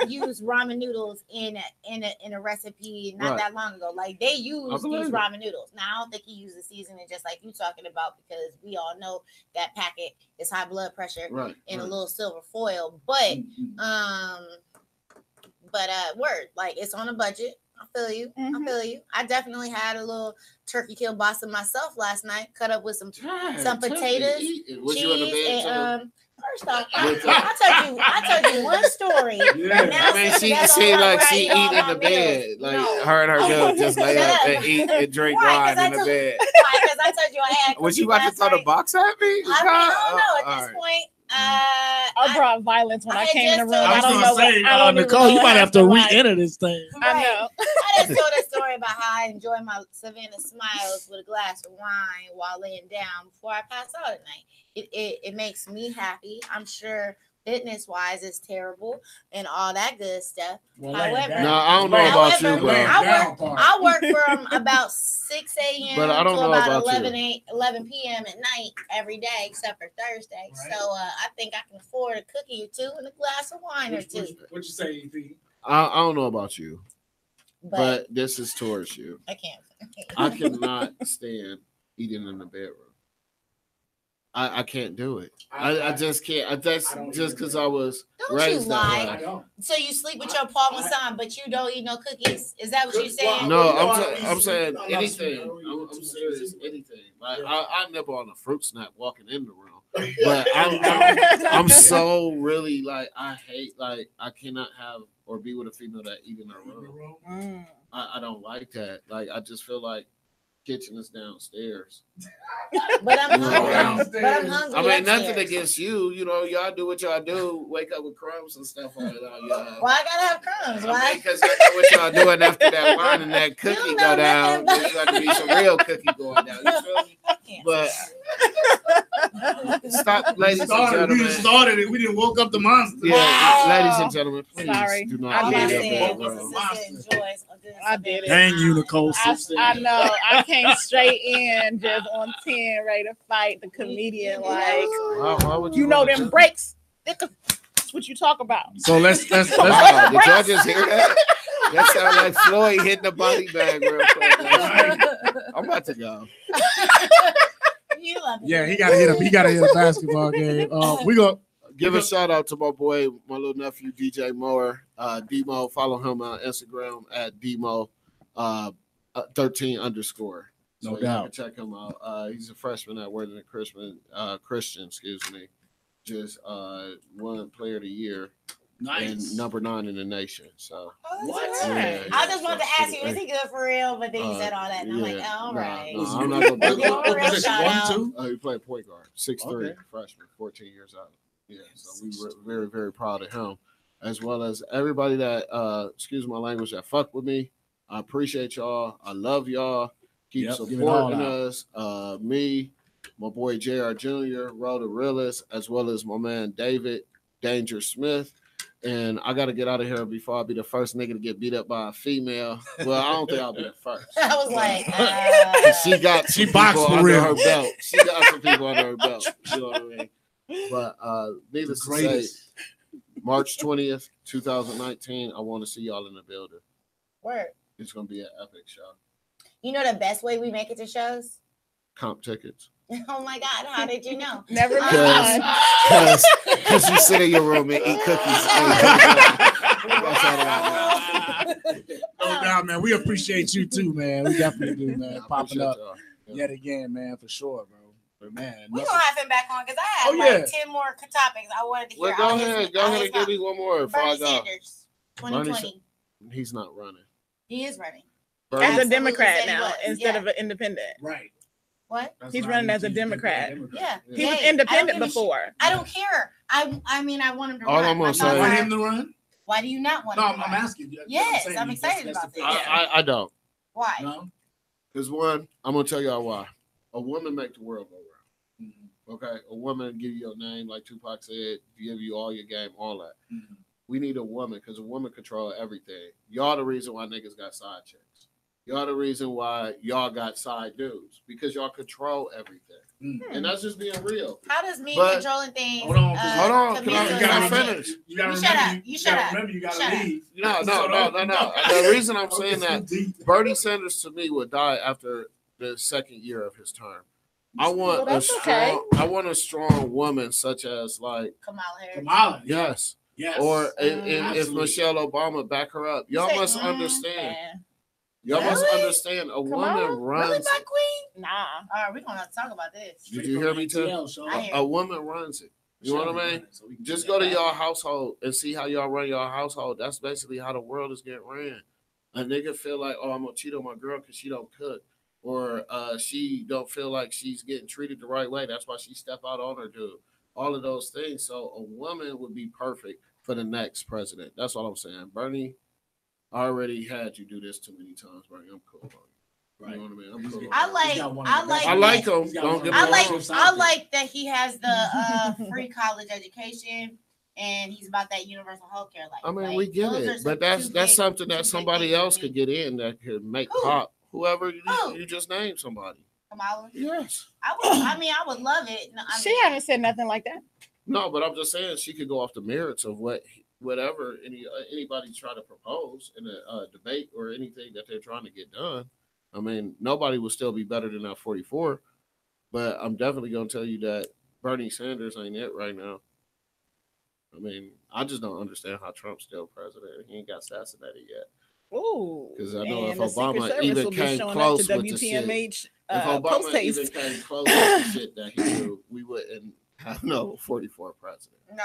use ramen noodles in a recipe not that long ago. Like they use these ramen noodles. Now I don't think he used the seasoning just like you talking about because we all know that packet is high blood pressure in a little silver foil. But word, like it's on a budget. I feel you. I feel you. I definitely had a little turkey kielbasa myself last night, cut up with some potatoes, cheese, and first off, I told you one story. I mean, she seemed like she eat in the bed, like her and her girl just lay up and eat and drink wine in the bed. Because I told you I had. Was you about to throw the box at me? I don't know at this point. I brought violence when I came in the room. I was don't gonna know say, I don't Nicole, even you know might what have to happened, like- re-enter this thing. I know. I just told a story about how I enjoy my Savannah Smiles with a glass of wine while laying down before I pass out at night. It makes me happy. I'm sure fitness wise it's terrible and all that good stuff. Well, however, no, I don't know about you, bro. I work from about 6 a.m. But I don't to know about about 11 p.m. at night every day except for Thursday. Right. So I think I can afford a cookie or two and a glass of wine or two. What you say, EP? I don't know about you, But this is towards you. I can't. I cannot stand eating in the bedroom. I can't do it. I just can't. That's just because I was Don't you raised that lie. way. So you sleep with your Parmesan, but you don't eat no cookies? Is that what you're saying? No, I'm saying anything. I'm serious. Anything. Like I nibble on a fruit snack walking in the room, but I'm so really like I hate like I cannot have or be with a female that eat in her room. I don't like that. Like I just feel like kitchen is downstairs. But I'm hungry. I mean, nothing against you. You know, y'all do what y'all do. Wake up with crumbs and stuff like that. Y'all. Why I gotta have crumbs? Why? Because I know what y'all doing after that wine and that cookie go down. There's got to be some real cookie going down. You feel me? But stop, ladies and gentlemen. We started it. We didn't woke up the monster. Yeah, ladies and gentlemen, please do not I eat did in it. your bedroom. I did it. Dang you, Nicole. I know. I came straight in just on 10, ready to fight the comedian. Like, Why would you know them breaks. That's what you talk about. So let's Wow, did y'all just hear that? That sounds like Floyd hitting the body bag real quick. I'm about to go. Yeah, he gotta hit him. He gotta hit a basketball game. We go give a shout out to my boy, my little nephew DJ Moore. Demo, follow him on Instagram at Demo 13_. No So doubt. you can check him out. He's a freshman at Worthington Christian, just won Player of the Year. Nice. And number 9 in the nation. So What? Yeah, I just wanted to ask you, is he good for real? But then you said all that, and I'm like, oh, all right. No, I'm not gonna Give him a real shout out. he played point guard, 6'3", Okay. freshman, 14 years out. Yeah, so we were very, very proud of him, as well as everybody that, excuse my language, that fuck with me. I appreciate y'all. I love y'all. Keep Yep, give it all supporting out. us. Me, my boy JR Jr., Rhoda Realist, as well as my man David Danger Smith. And I got to get out of here before I be the first nigga to get beat up by a female. Well, I don't think I'll be the first. I was like, she boxed people for under real. her belt. She got some people under her belt. You know what I mean? But needless to say, Greatest. March 20th, 2019, I want to see y'all in the building. word. It's going to be an epic show. You know the best way we make it to shows? Comp tickets. Oh my God, how did you know? Never Because you sit in your room and eat cookies. No doubt, man. We appreciate you too, man. We definitely do, man. Popping up yet again, man, for sure, bro. But man, We're gonna have him back on because I had like 10 more topics I wanted to hear. Well, go ahead and give me one more. Bernie Sanders, 2020. He's not running. He is running. As a Absolutely Democrat said he now was. instead Yeah. of an independent. Right. What? He's running as a Democrat. Yeah. He was Hey, independent I don't give a before. I don't care. I mean, I want him to All run. I'm gonna My say- thoughts You want are, him to run? why do you not want No, him to I'm run? asking you. Yes, saying I'm you. excited That's about the this. thing. I don't. Why? No. Because one, I'm gonna tell y'all why. A woman make the world go round. Mhm. Okay, a woman give you your name, like Tupac said, give you all your game, all that. Mhm. We need a woman because a woman control everything. Y'all the reason why niggas got side chicks. Y'all the reason why y'all got side dudes because y'all control everything, and that's just being real. How does me But- controlling things? Hold on, Hold on, commit can to I a gotta side chick? finish? You gotta You remember. shut up. You shut up. Remember, you gotta Shut up. leave. No. The reason I'm saying that Bernie Sanders to me would die after the second year of his term. I want Well, a that's strong. I want a strong woman such as like Kamala Harris. Kamala. yes. Yes. Or if Absolutely. Michelle Obama back her up, y'all say, must understand. Yeah. Y'all must Really? understand. A woman Kamala? runs. Really, Black Queen? Nah. All right, we're gonna have to talk about this. Did you hear me too? I hear A woman runs it. You know what I mean? Just go to y'all household and see how y'all run your household. That's basically how the world is getting ran. A nigga feel like, oh, I'm gonna cheat on my girl because she don't cook, or she don't feel like she's getting treated the right way. That's why she step out on her dude. All of those things. So a woman would be perfect for the next president. That's all I'm saying. Bernie, I already had you do this too many times, Bernie. I'm cool on you. You know what I mean? I'm cool. I like him. Don't get me wrong. I like that he has the free college education and he's about that universal health care. I mean, we get it, but that's something that somebody else could get in that could make pop. Whoever you just named somebody. Kamala. Yes. I would love it. No, She haven't said nothing like that. No, but I'm just saying she could go off the merits of whatever anybody try to propose in a debate or anything that they're trying to get done. I mean, nobody will still be better than that 44, but I'm definitely going to tell you that Bernie Sanders ain't it right now. I mean, I just don't understand how Trump's still president. He ain't got assassinated yet. Ooh. Because I know if And the Secret Obama Service even will be came showing up close to with the shit, WTMH if Obama post-haste. even came close with the shit that he do, we wouldn't have no 44 president. Nah.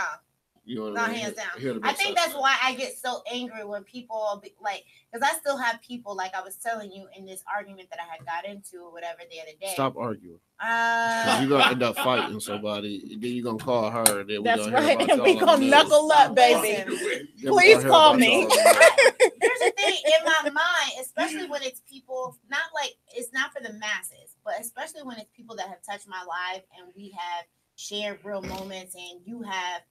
You know what Not I mean? hands down. He'd have been I think that's suspect. why I get so angry when people be like, because I still have people like I was telling you in this argument that I had got into or whatever the other day. Stop arguing. You're gonna end up fighting somebody. Then you're gonna call her. And then That's we gonna right. Hear And about we y'all on gonna the news. knuckle up, baby. Then we Please gonna hear call about me. y'all on the news. Here's the thing in my mind, especially when it's people, not like it's not for the masses, but especially when it's people that have touched my life and we have shared real moments and you have,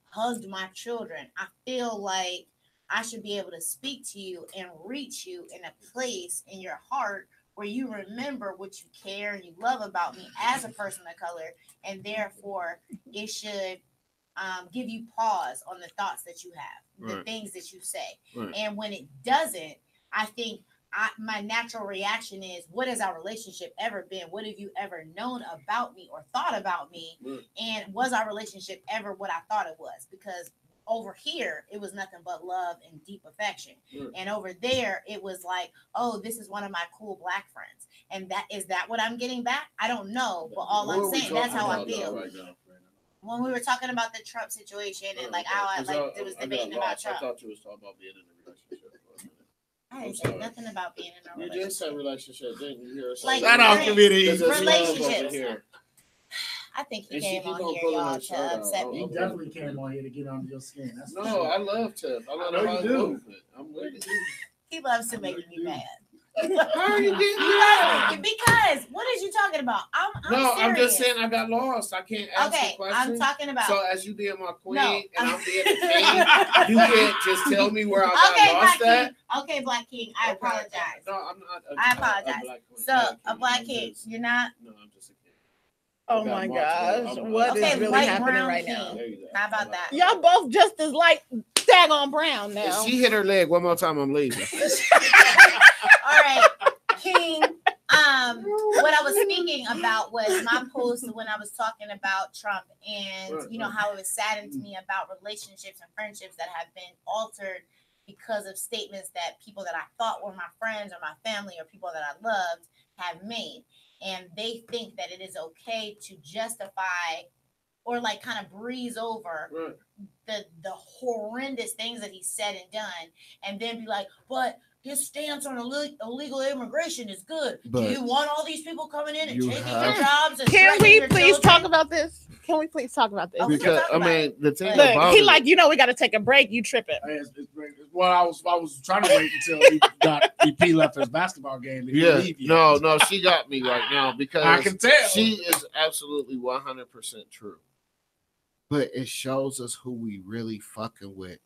hugged my children. I feel like I should be able to speak to you and reach you in a place in your heart where you remember what you care and you love about me as a person of color, and therefore it should give you pause on the thoughts that you have, the Right. things that you say. Right. And when it doesn't, I think my natural reaction is, what has our relationship ever been? What have you ever known about me or thought about me? Right. And was our relationship ever what I thought it was? Because over here, it was nothing but love and deep affection. Right. And over there, it was like, oh, this is one of my cool Black friends. And is that what I'm getting back? I don't know. But all What I'm are we saying, that's how I talking feel. about right now? When we were talking about the Trump situation and like how there was debating about Trump. I thought you was talking about being in a relationship for a minute. I didn't say nothing about being in a You relationship. just said relationship, didn't you? Hear Like, Shout out, committee. Because there's love over relationships. here. I think he And she came keep on on here, pulling y'all, her to shirt out. upset He me. definitely came on here to get under your skin. That's for No, sure. I love Tiff. I love know the you whole do. movement. I'm with it. He loves to make me mad. How are you getting mad? Because what is you talking about? I'm No, I'm just serious. saying I got lost. I can't ask Okay, the question. I'm talking about. So as you being my queen No, and I'm I'm- being the king, you can't just tell me where I got Okay, lost Black at. King. Okay, Black King. I Okay. apologize. No, I'm not. I apologize. Black queen. So a Black I'm King, just- you're not. No, I'm just a king. Oh Okay, my March, gosh. I'm- What is Okay, really white, happening brown right king. now? There you go. How about that? Y'all both just as like daggone brown now. If she hit her leg one more time, I'm leaving. All right, King. What I was speaking about was my post when I was talking about Trump and Right. how it was saddened to me about relationships and friendships that have been altered because of statements that people that I thought were my friends or my family or people that I loved have made. And they think that it is okay to justify or like kind of breeze over Right. the horrendous things that he said and done, and then be like, but his stance on illegal immigration is good. Do But you want all these people coming in and you taking have- your jobs? And Can we threatening your please talk children? about this? Can we please talk about this? Oh, we can because talk I about mean it. the thing Look, about he it, like, we got to take a break. You tripping. Well, I was trying to wait until he got EP left his basketball game. He yeah, leave yet. no, she got me right now because I can tell. she is absolutely 100% true. But it shows us who we really fucking with.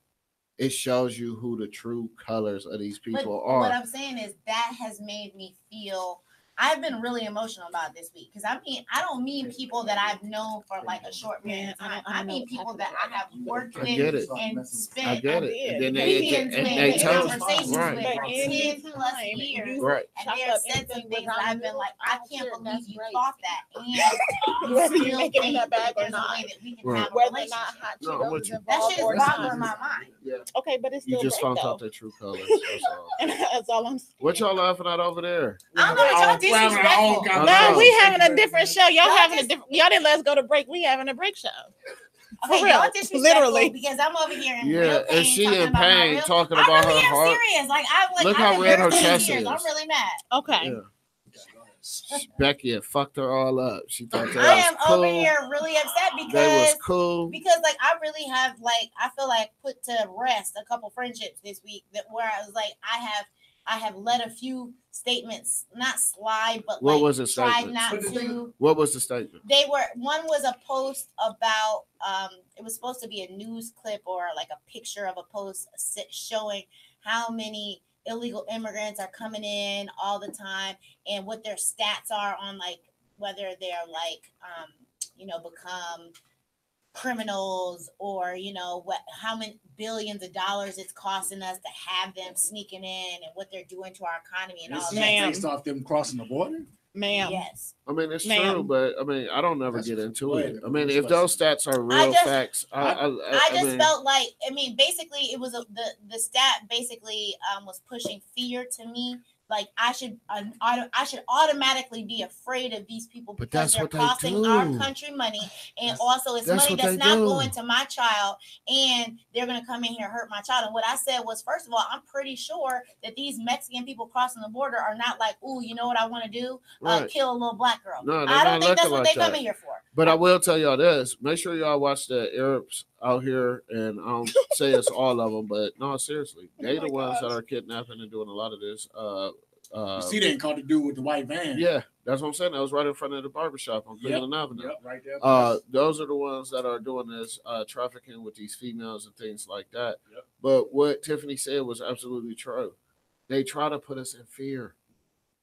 It shows you who the true colors of these But people what are. I'm saying is that has made me feel. I've been really emotional about this week because I don't mean people that I've known for like a short period of time. I mean people that I have worked I get with it. and I spent get it. And then they weekends with, and they tell us conversations right, with for 10 plus years. right. And they have said some things that I've been like, I can't believe you thought that. And you Whether you still make it in think that bag that or there's a not. way that we can Right. have a Whether or relationship. not hot No, I'm Cheetos with is you. That involved shit or is not. boggling my mind. Yeah. Okay, but it's You still just great, found though. out their true colors. That's all. And that's all I'm saying. What y'all laughing at over there? I don't know, but y'all disrespectful. I No, know. we having a different show. Y'all Y'all having a just- different. Y'all didn't let us go to break. We having a break show. Okay, For real, y'all disrespectful literally. because I'm over here in Yeah, real pain. and she talking in about my pain real- talking I about really her am heart. serious. Like I'm Look how I've red her been chest tears. is. I'm really mad. Okay. Yeah. Becky had fucked her all up. She thought that I was am cool. over here really upset They was because cool. like I really have I feel like put to rest a couple friendships this week that where I was like I have let a few statements not slide but What like was the tried statement? not to. What was the statement? They were one was a post about it was supposed to be a news clip or like a picture of a post showing how many illegal immigrants are coming in all the time and what their stats are on like whether they're like become criminals or how many billions of dollars it's costing us to have them sneaking in and what they're doing to our economy and all This is that. based off them crossing the border. Ma'am. Yes. I mean, it's Ma'am. true, but I mean, I don't never That's get into go it. ahead. I mean, if those stats are real facts, I just mean, felt like basically it was the stat basically was pushing fear to me. Like I should automatically be afraid of these people But because that's they're what they costing do. our country money, and also it's That's money what that's they not do. going to my child, and they're gonna come in here and hurt my child. And what I said was, first of all, I'm pretty sure that these Mexican people crossing the border are not like, ooh, you know what I want to do? Right. Kill a little black girl. No, they're I don't not think that's looking what like they come that. in here for. But I will tell y'all this: make sure y'all watch the Arabs out here, and I don't say it's all of them, but no, seriously, they the ones that are kidnapping and doing a lot of this. You see, they ain't caught the dude with the white van. Yeah, that's what I'm saying. That was right in front of the barbershop on Cleveland Avenue. Yep, right there. Those are the ones that are doing this trafficking with these females and things like that. Yep. But what Tiffany said was absolutely true. They try to put us in fear.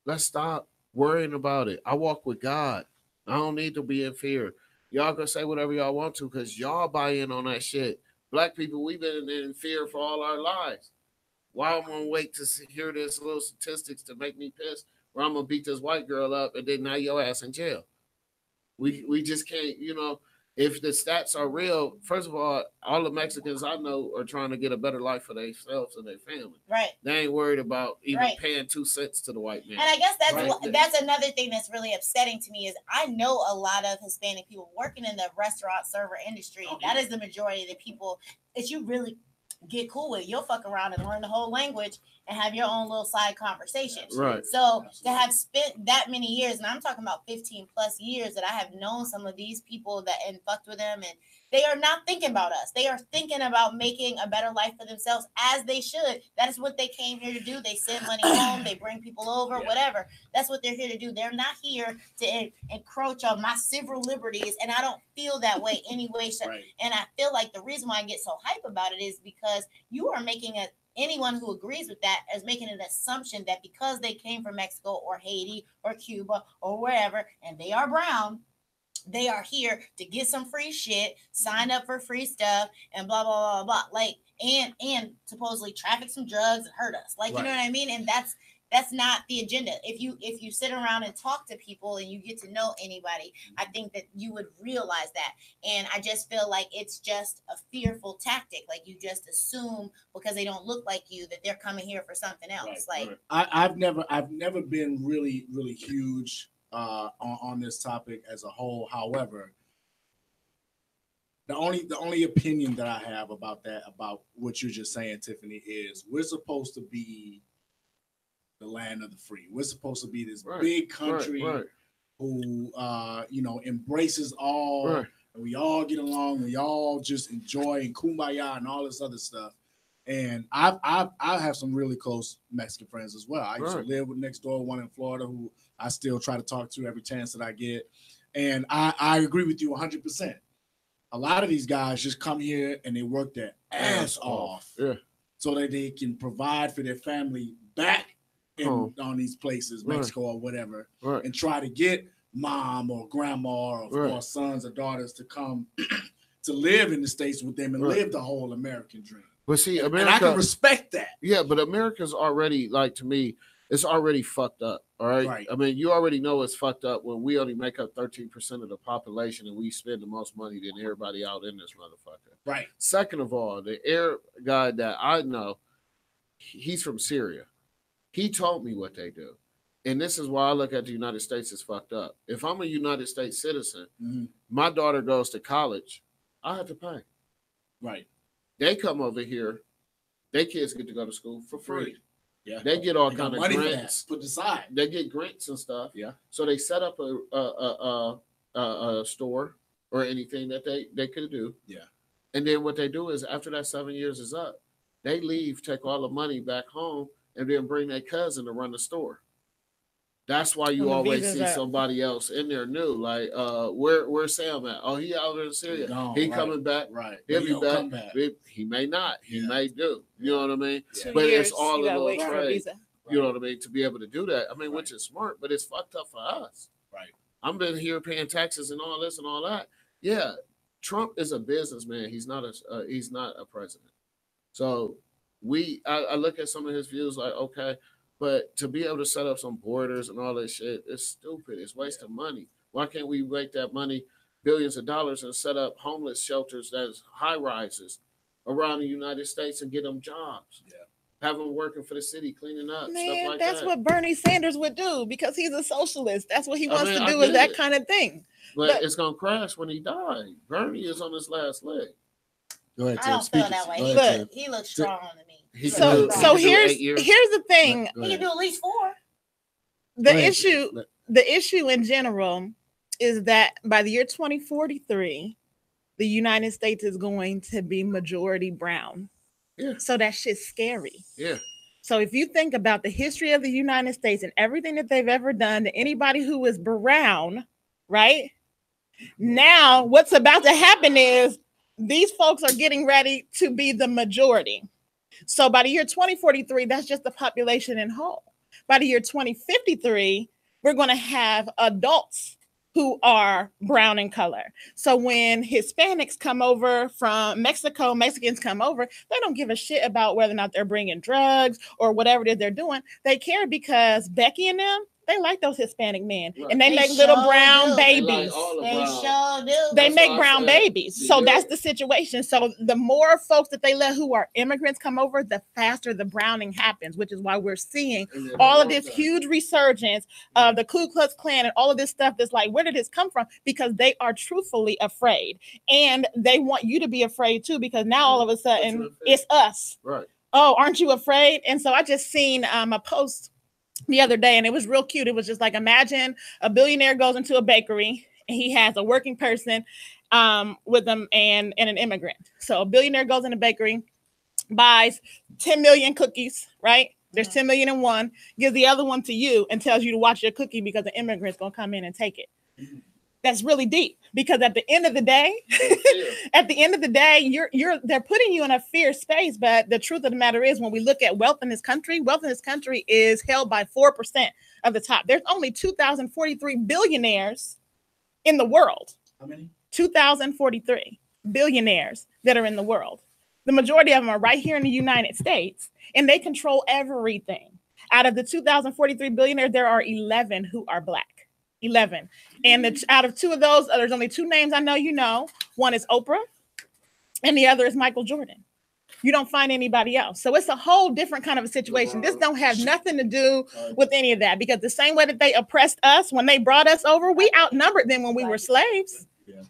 Let's stop worrying about it. I walk with God. I don't need to be in fear. Y'all can say whatever y'all want to because y'all buy in on that shit. Black people, we've been in fear for all our lives. Why am I gonna wait to hear this little statistics to make me pissed? Where I'm gonna beat this white girl up and then now your ass in jail. We just can't, if the stats are real. First of all the Mexicans I know are trying to get a better life for themselves and their family. Right. They ain't worried about even Right. paying 2 cents to the white man. And I guess Right. that's another thing that's really upsetting to me is I know a lot of Hispanic people working in the restaurant server industry. That is the majority of the people that you really get cool with. You'll fuck around and learn the whole language and have your own little side conversations. Right. So to have spent that many years, and I'm talking about 15 plus years that I have known some of these people that and fucked with them, and they are not thinking about us. They are thinking about making a better life for themselves as they should. That is what they came here to do. They send money home, they bring people over, whatever. That's what they're here to do. They're not here to encroach on my civil liberties, and I don't feel that way anyway. Right. And I feel like the reason why I get so hype about it is because you are making anyone who agrees with that is making an assumption that because they came from Mexico or Haiti or Cuba or wherever, and they are brown, they are here to get some free shit, sign up for free stuff, and blah blah blah blah. Like and supposedly traffic some drugs and hurt us. Like, you know what I mean? And that's not the agenda. If you sit around and talk to people and you get to know anybody, I think that you would realize that. And I just feel like it's just a fearful tactic. Like you just assume because they don't look like you that they're coming here for something else. I've never been really huge on this topic as a whole. However, the only opinion that I have about what you're just saying, Tiffany, is we're supposed to be the land of the free. We're supposed to be this Right, big country right. who, embraces all, Right. and we all get along. We all just enjoy and kumbaya and all this other stuff. And I have some really close Mexican friends as well. I used to live with next door, one in Florida, who I still try to talk to every chance that I get. And I agree with you 100%. A lot of these guys just come here and they work their ass off so that they can provide for their family back on these places, Mexico or whatever, and try to get mom or grandma or sons or daughters to come to live in the States with them and live the whole American dream. But see, America, and I can respect that. Yeah, but America's already, like, to me, it's already fucked up. All right. I mean, you already know it's fucked up when we only make up 13% of the population and we spend the most money than everybody out in this motherfucker. Right. Second of all, the air guy that I know, he's from Syria. He told me what they do. And this is why I look at the United States as fucked up. If I'm a United States citizen, my daughter goes to college, I have to pay. Right. They come over here, their kids get to go to school for free. Yeah. They get all kind of grants put aside. They get grants and stuff. Yeah. So they set up a store or anything that they could do. Yeah. And then what they do is after that 7 years is up, they leave, take all the money back home, and then bring their cousin to run the store. That's why you always see somebody else in there new. Like, where's Sam at? Oh, he out there in Syria. He coming back. Right. He'll be back. He may not. He may do. You know what I mean? But it's all a little trade. You know what I mean? To be able to do that. I mean, which is smart, but it's fucked up for us. Right. I'm been here paying taxes and all this and all that. Yeah. Trump is a businessman. He's not a president. So I look at some of his views like, okay, but to be able to set up some borders and all that shit, it's stupid. It's wasting money. Why can't we make that money, billions of dollars, and set up homeless shelters that's high rises around the United States and get them jobs? Yeah. Have them working for the city, cleaning up, Man, stuff like that's that. what Bernie Sanders would do because he's a socialist. That's what he wants to do is that kind of thing. But it's going to crash when he dies. Bernie is on his last leg. Go ahead, I don't feel that way. He looks strong to me. So here's the thing. He can do at least 4. The issue in general is that by the year 2043, the United States is going to be majority brown. Yeah. So that shit's scary. Yeah. So if you think about the history of the United States and everything that they've ever done to anybody who is brown, right? Now what's about to happen is these folks are getting ready to be the majority. So by the year 2043, that's just the population in whole. By the year 2053, we're going to have adults who are brown in color. So when Hispanics come over from Mexico, Mexicans come over, they don't give a shit about whether or not they're bringing drugs or whatever it is they're doing. They care because Becky and them, they like those Hispanic men, and they make little brown babies. They make brown babies. So that's the situation. So the more folks that they let who are immigrants come over, the faster the browning happens, which is why we're seeing all of this huge resurgence of the Ku Klux Klan and all of this stuff that's like, where did this come from? Because they are truthfully afraid. And they want you to be afraid too, because now all of a sudden it's us. Right. Oh, aren't you afraid? And so I just seen a post the other day, and it was real cute. It was just like, imagine a billionaire goes into a bakery and he has a working person with them and an immigrant. So a billionaire goes in a bakery, buys 10 million cookies, right? There's 10 million in one, gives the other one to you and tells you to watch your cookie because the immigrant's gonna come in and take it. That's really deep, because at the end of the day, they're putting you in a fear space. But the truth of the matter is, when we look at wealth in this country is held by 4% of the top. There's only 2,043 billionaires in the world. How many? 2,043 billionaires that are in the world. The majority of them are right here in the United States, and they control everything. Out of the 2,043 billionaires, there are 11 who are Black. 11. And out of 2 of those, there's only 2 names I know you know. One is Oprah, and the other is Michael Jordan. You don't find anybody else. So it's a whole different kind of a situation. This don't have nothing to do with any of that, because the same way that they oppressed us when they brought us over, we outnumbered them when we were slaves. Yeah.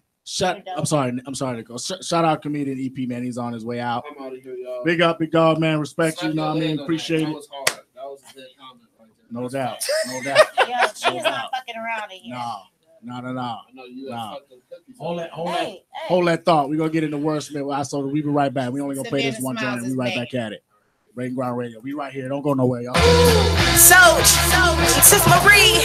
I'm sorry, Nicole. Shout out comedian EP, man. He's on his way out. I'm out of here, y'all. Big up, big dog, man. Respect you, know what I mean? Appreciate it. That was hard. That was a big comment right No doubt. No doubt. Yo, she's not fucking around in here. No. I know you Nah. have fucking cookies. Hold that thought. We're gonna get into wordsmith. I saw we be right back. We only gonna play this Savannah one joint and we Smiles right is back at it. Breaking Ground Radio. We right here. Don't go nowhere, y'all. So, Sis Marie,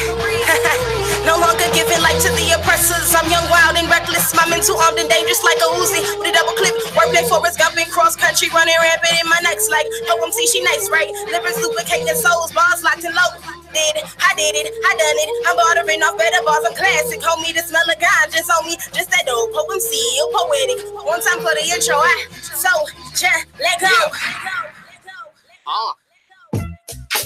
no longer giving life to the oppressors. I'm young, wild, and reckless. My mental armed and dangerous like a Uzi with a double clip. Wordplay Forrest Gump in cross country, running rampant in my next like OMC. She nice, right? Livers lubricating souls, bars locked and low. I did it, I done it. I'm bordering off better bars. I'm classic, homie. The smell of God just on me. Just that dope, OMC, poetic. One time for the intro, let go.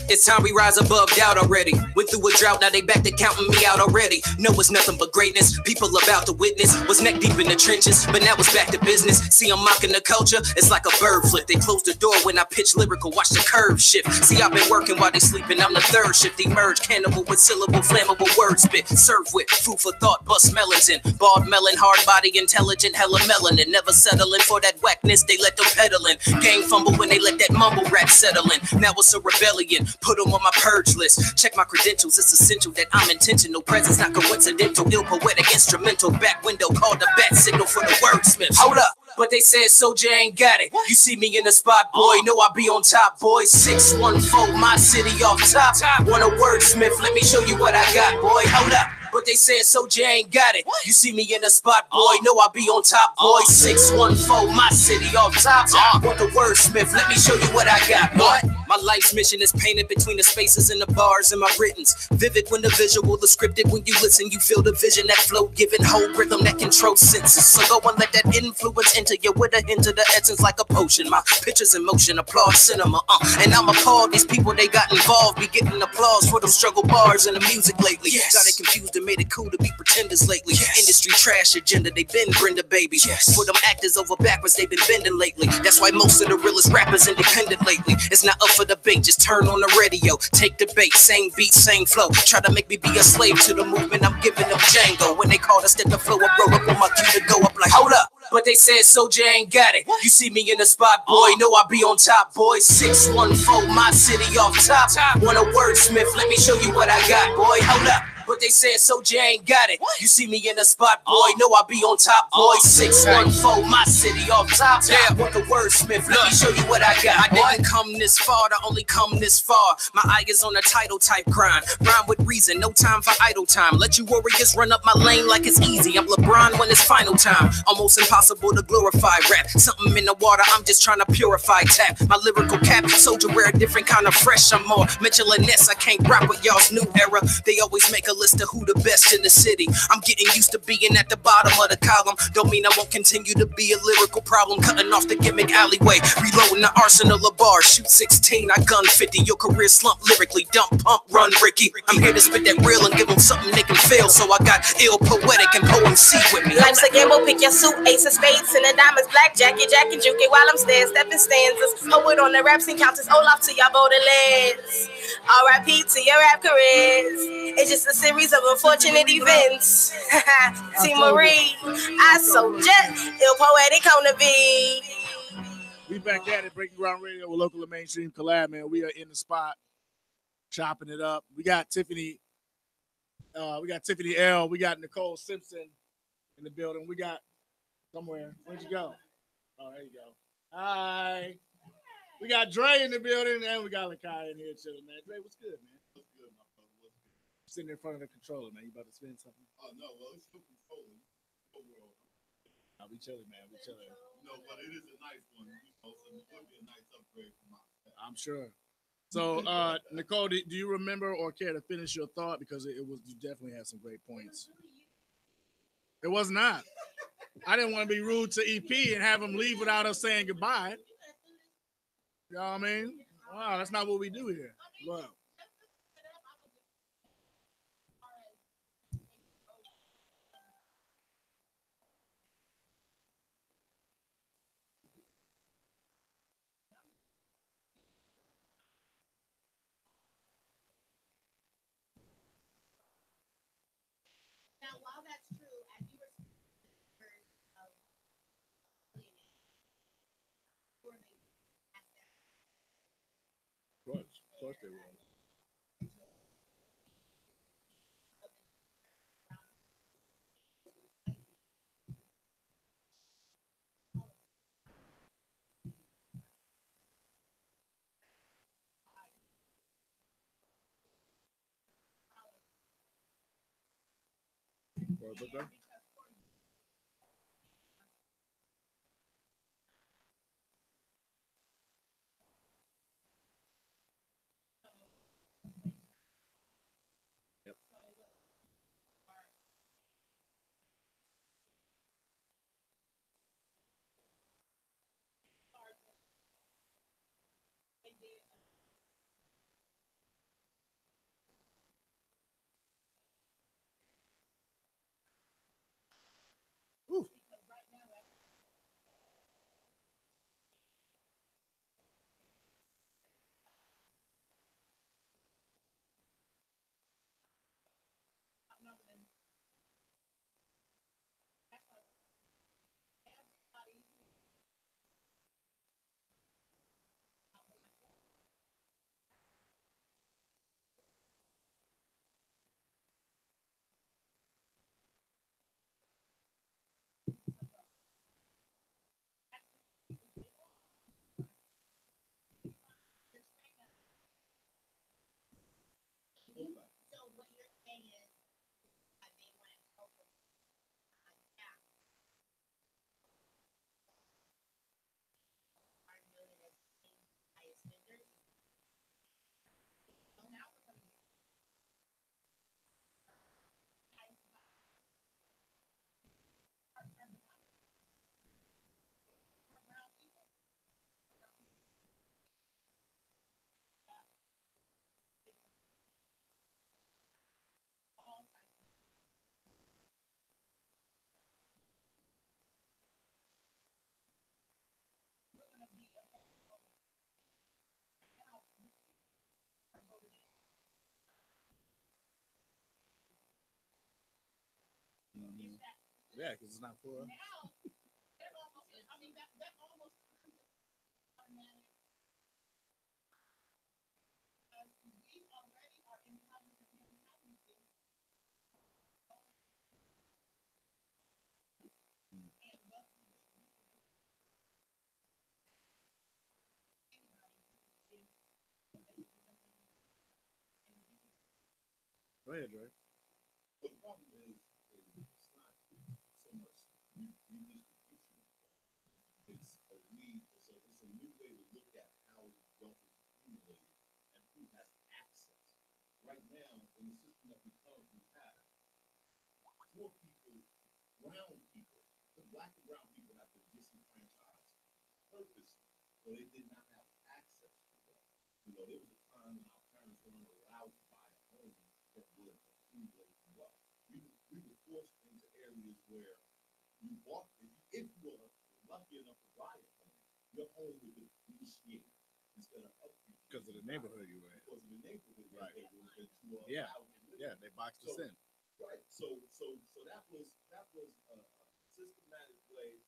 It's time we rise above doubt already. Went through a drought, now they back to counting me out already. No, it's nothing but greatness. People about to witness. Was neck deep in the trenches, but now it's back to business. See, I'm mocking the culture. It's like a bird flip. They close the door when I pitch lyrical. Watch the curve shift. See, I've been working while they sleeping. I'm the third shift. Emerge cannibal with syllable, flammable word spit. Serve with food for thought. Bust melons in. Bald melon, hard body, intelligent, hella melanin. Never settling for that whackness. They let them peddling. Gang fumble when they let that mumble rap settle in. Now it's a rebellion. Put them on my purge list. Check my credentials. It's essential that I'm intentional. Presence not coincidental. Ill poetic instrumental. Back window called the bat signal for the wordsmith. Hold up. But they said Soulja ain't got it. You see me in the spot, boy. Know I be on top, boy. 614, my city off top. Want a wordsmith? Let me show you what I got, boy. Hold up. But they said Soulja ain't got it. You see me in the spot, boy. Know I be on top, boy. 614, my city off top. Want the wordsmith? Let me show you what I got, boy. My life's mission is painted between the spaces and the bars in my writtens. Vivid when the visual is scripted. When you listen, you feel the vision, that flow, giving whole rhythm that controls senses. So go and let that influence enter you with a hint of the essence like a potion. My pictures in motion, applaud cinema. And I'm appalled. These people they got involved be getting applause for them struggle bars in the music lately. Got it confused and made it cool to be pretenders lately. Industry trash agenda, they been Brenda baby. For them actors over backwards, they been bending lately. That's why most of the realest rappers independent lately. It's not up for debate, just turn on the radio. Take the bait, same beat, same flow. Try to make me be a slave to the movement, I'm giving them Django. When they called us at the flow, I broke up on my cue to go up like, hold up. But they said Soulja ain't got it. You see me in the spot, boy. Know I be on top, boy. 614, my city off top. Want a wordsmith? Let me show you what I got, boy. Hold up. But they said Soulja ain't got it. You see me in the spot, boy. Know I be on top, boy. 614, my city off top. Want the wordsmith? Let me show you what I got. I didn't come this far to only come this far. My eye is on a title type grind. Rhyme with reason, no time for idle time. Let you warriors run up my lane like it's easy. I'm LeBron when it's final time. Almost impossible to glorify rap. Something in the water, I'm just trying to purify. Tap my lyrical cap. Soulja wear a different kind of fresh. I'm more Mitchell and Ness. I can't rap with y'all's new era. They always make a list of who the best in the city. I'm getting used to being at the bottom of the column. Don't mean I won't continue to be a lyrical problem. Cutting off the gimmick alleyway. Reloading the arsenal of bars. Shoot 16, I gun 50. Your career slump lyrically. Dump, pump, run, Ricky. I'm here to spit that real and give them something they can feel. So I got ill, poetic, and OMC with me. Life's a gamble, pick your suit, ace of spades, and a diamonds, black jacket, Jack and Juke it while I'm stepping stanzas. Poet on the raps and counters, Olaf to y'all Baudelaires. R.I.P. to your rap careers. It's just a series of unfortunate events. T. Marie, I so jet, ill poetic on the beat. We back at it, Breaking Ground Radio with local and mainstream collab, man. We are in the spot, chopping it up. We got Tiffany L. We got Nicole Simpson in the building. We got somewhere. Where'd you go? Oh, there you go. Hi. We got Dre in the building, and we got Lakai in here chilling, man. Dre, what's good, man? What's good, my brother? What's good? Sitting in front of the controller, man. You about to spin something? Oh, no. Well, it's still controlling. Nah, we chilling, man. We chilling. No, but it is a nice one. You know, so it would be a nice upgrade for my family. I'm sure. So, Nicole, do you remember or care to finish your thought? Because you definitely had some great points. It was not. I didn't want to be rude to EP and have him leave without us saying goodbye. You know what I mean? Wow, that's not what we do here. Wow. Of course they will. Okay. Yep. Ooh. Yeah, because it's not for. Go ahead, Dre. But the problem is it's not so much redistribution. It's a it's a new way to look at how wealth is accumulated and who has access. Right now, in the system that we currently have, poor people, brown people, the black and brown people have been disenfranchised purposely, so they did not have access to wealth. You know, there was a time when our parents weren't allowed to buy a home that would accumulate wealth. We were forced into areas where you bought, if you were lucky enough to buy a home, your home would depreciate instead of upgrade. Because of the neighborhood you were in. Because of the neighborhood, Right. That you Yeah. allowed to live Yeah, in. they boxed us in. Right. So that was a systematic way,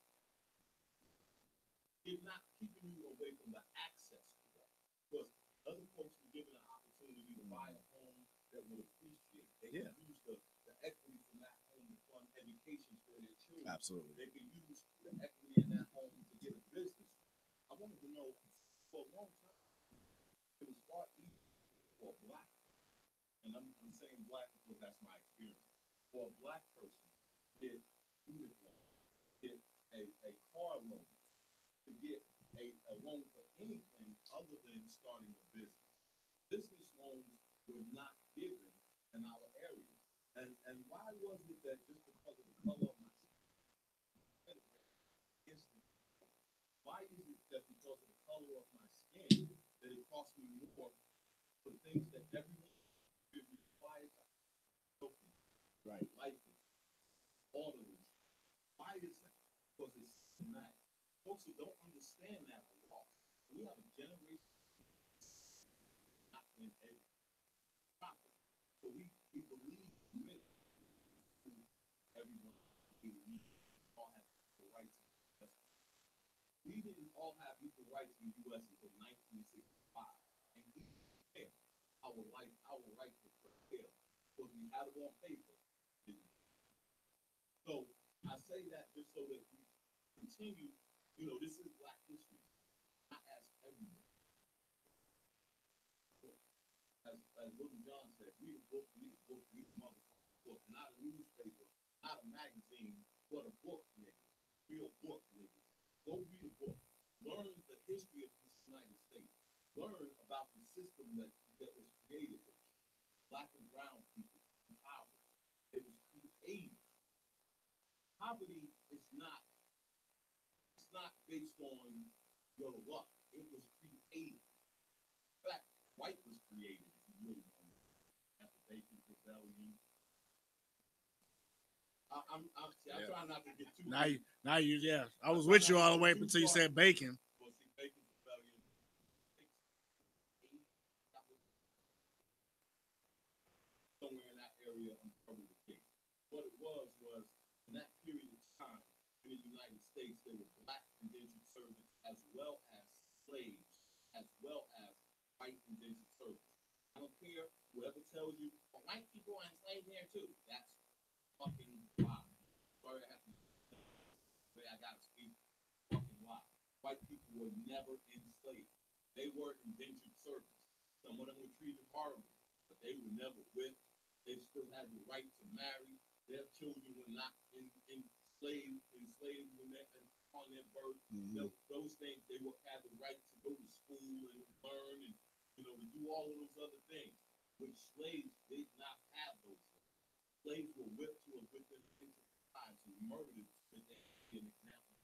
if not keeping you away from the access to that. Because other folks were given an opportunity to buy a home that would appreciate. They Yeah. could use the equity from that home to fund education for their children. Absolutely. They could use the equity in that home to get a business. I wanted to know, for a long time, it was far easier for a black, and I'm saying black because that's my experience, for a black person to get student loan, get a car loan, to get a loan for anything other than starting a business. Business loans were not given in our area. And why was it that just because of the color of my skin, why is it that because of the color of my skin that it costs me more for things that everyone is required to help me? Right. Life auto insurance. Why is that? Because it's systematic. Folks who don't understand that are lost. We have a generation not in every profit. So we believe myth to everyone. We all have equal rights in the U.S. We didn't all have equal rights in the U.S. until 1965. And we failed. Our rights were curtailed. Because we had them on paper. So I say that just so that we continue, this is Black history. Not as everyone. As William John said, read a book, read a motherfucker book, not a newspaper, not based on your luck. It was created. In fact, white was created. If you really want to know. After Bacon's Rebellion. I'm trying not to get too. Now you, yeah. I was with you all the way up until you said bacon. Well, see, Bacon's Rebellion. Somewhere in that area, I'm probably the case. What it was in that period of time in the United States, there were black indentured servants as well as slaves, as well as white indentured servants. I don't care whoever tells you, well, white people are enslaved there too. That's fucking lie. Sorry, I gotta speak fucking lie. White people were never enslaved. They were indentured servants. Some of them were treated horribly, but they were never whipped. They still had the right to marry. Their children were not enslaved when they on their birth. Those things, they would have the right to go to school and learn and to do all of those other things, which slaves did not have those things. Slaves were whipped to a within lives and murdered with an example.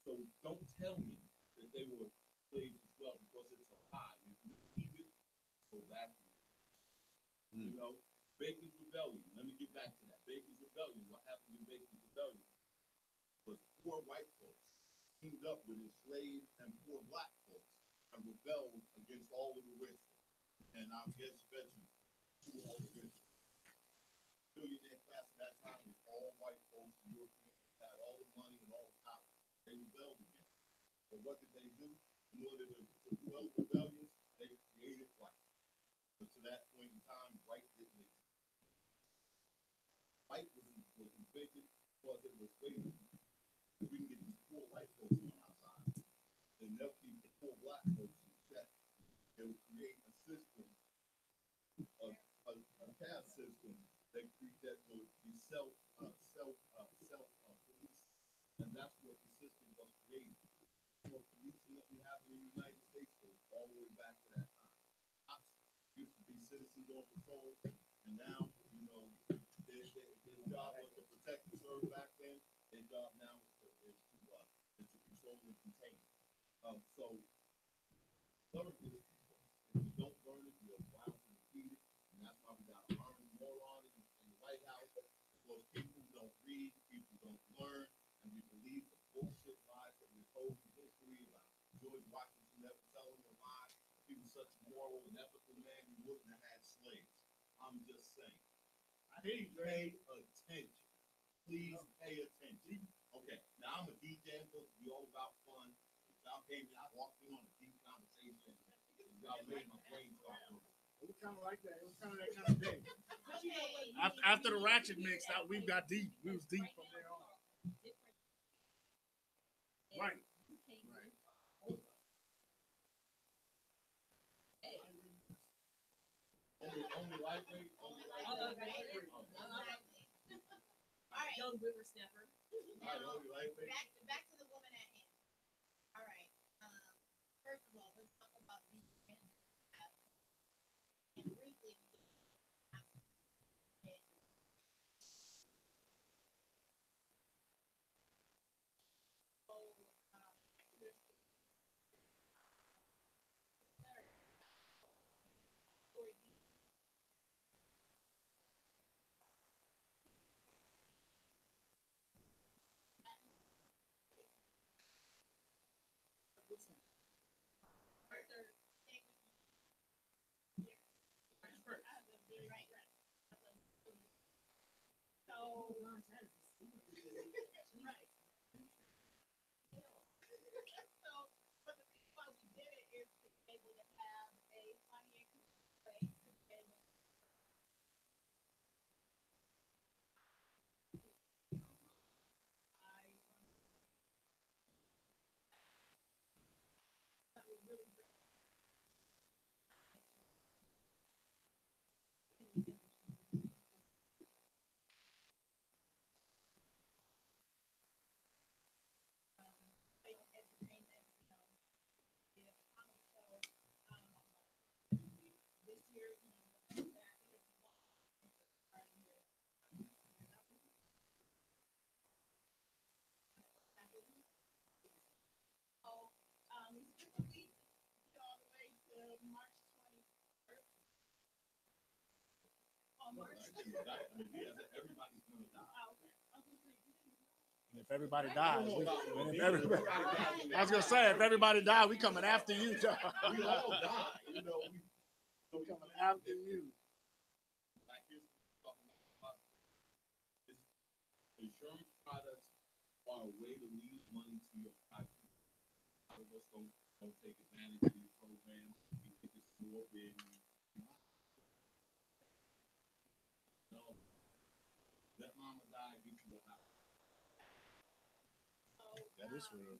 So don't tell me that they were slaves as well, because it's a lie. If you believe it, so that's Bacon's Rebellion. Let me get back to that. Bacon's Rebellion. What happened in Bacon's Rebellion was poor white folks teamed up with enslaved and poor black folks and rebelled against all of the rich. And I guess bet you to all the rich. Billionaire class at that time was all white folks. The Europeans had all the money and all the power. They rebelled against it. But what did they do? In order to quell rebellions, they created white. But to that point in time, white didn't exist. White was invented because it was slavery. We can get these poor white folks on our side. And they'll keep the poor black folks in check. They would create a system, a caste system that would be self-police. And that's what the system was created. So policing that we have in the United States goes all the way back to that time. Cops used to be citizens on patrol, and now, their job was to protect and serve back then. Their job now is to control and contain. So learn this. If you don't learn it, you're bound to repeat it, and that's why we got to learn more on it in the White House. Because people don't read, people don't learn, and we believe the bullshit lies that we're told in history about George Washington never telling a lie. He was such a moral and ethical man, he wouldn't have had slaves. I'm just saying. Pay attention. Please pay attention. Okay, now I'm a DJ, supposed to be all about fun. Y'all came in, I walked in on a deep conversation. Y'all made my brain start moving. It was kind of like that. It was kind of that kind of day. After the ratchet mix, we got deep. We was deep from there on. Right. Only lightweight. All right. Young whippersnapper. Back to the woman at hand. All right. First of all, let's talk about the and briefly. If everybody dies, I was gonna say, if everybody dies, we coming after you. We all die. You know, we coming after you. Insurance products are a way to leave money to your pocket. A lot of us don't take advantage of these programs. We think it's more than no. Let mama die, get you a house. That is real.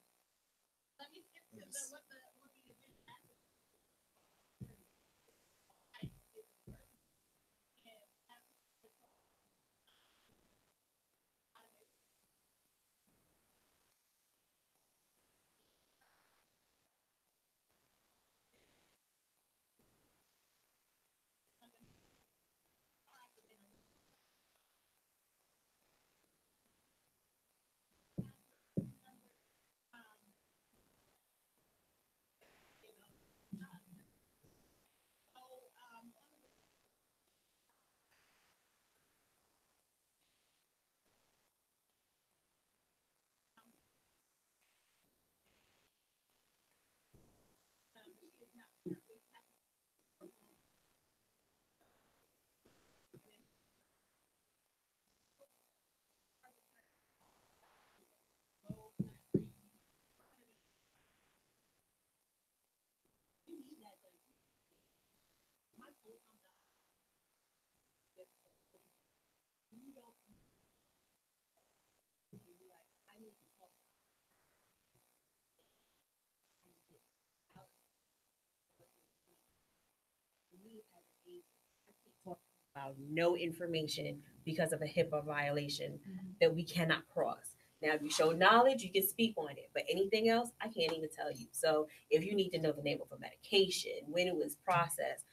About no information because of a HIPAA violation that we cannot cross. Now, if you show knowledge, you can speak on it, but anything else, I can't even tell you. So if you need to know the name of a medication, when it was processed,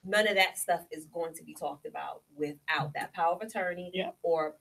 none of that stuff is going to be talked about without that power of attorney or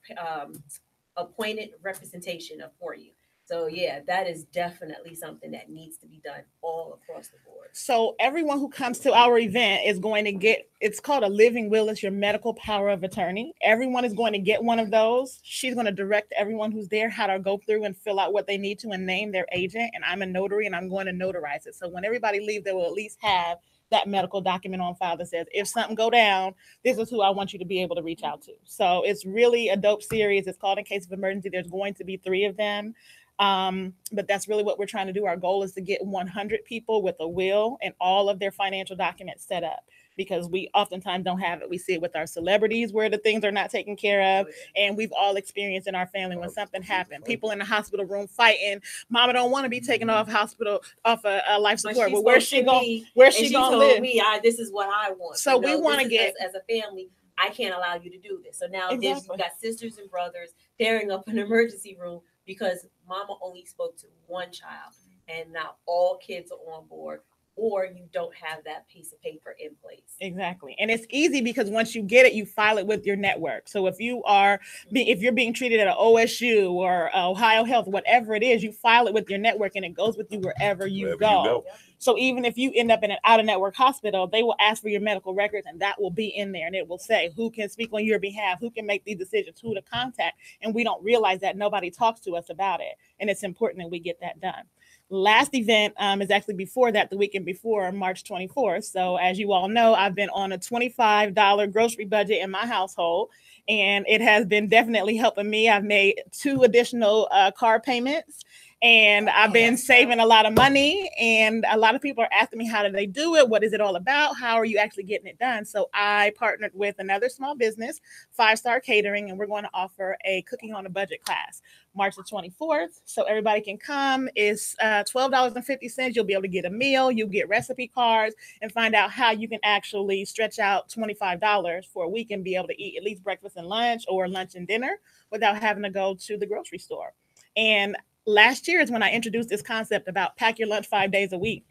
appointed representation for you. So yeah, that is definitely something that needs to be done all across the board. So everyone who comes to our event is going to get, it's called a living will. It's your medical power of attorney. Everyone is going to get one of those. She's going to direct everyone who's there how to go through and fill out what they need to and name their agent. And I'm a notary and I'm going to notarize it. So when everybody leaves, they will at least have that medical document on file that says, if something go down, this is who I want you to be able to reach out to. So it's really a dope series. It's called In Case of Emergency. There's going to be 3 of them. But that's really what we're trying to do. Our goal is to get 100 people with a will and all of their financial documents set up, because we oftentimes don't have it. We see it with our celebrities where the things are not taken care of. And we've all experienced in our family when something happened, people in the hospital room fighting. Mama don't want to be taken off a life support. But where's she going? Where's she going to live? Me, this is what I want. So we want to get, as a family, I can't allow you to do this. So now you got sisters and brothers tearing up an emergency room because mama only spoke to one child and now all kids are on board, or you don't have that piece of paper in place. Exactly. And it's easy because once you get it, you file it with your network. So if you're being treated at an OSU or Ohio Health, whatever it is, you file it with your network and it goes with you wherever you go. So even if you end up in an out-of-network hospital, they will ask for your medical records and that will be in there. And it will say who can speak on your behalf, who can make these decisions, who to contact. And we don't realize that nobody talks to us about it. And it's important that we get that done. Last event is actually before that, the weekend before, March 24th. So as you all know, I've been on a $25 grocery budget in my household, and it has been definitely helping me. I've made 2 additional car payments, and I've been saving a lot of money. And a lot of people are asking me, how do they do it? What is it all about? How are you actually getting it done? So I partnered with another small business, 5 Star Catering, and we're going to offer a cooking on a budget class March the 24th. So everybody can come. It's $12.50. You'll be able to get a meal. You'll get recipe cards and find out how you can actually stretch out $25 for a week and be able to eat at least breakfast and lunch, or lunch and dinner, without having to go to the grocery store. And last year is when I introduced this concept about pack your lunch 5 days a week.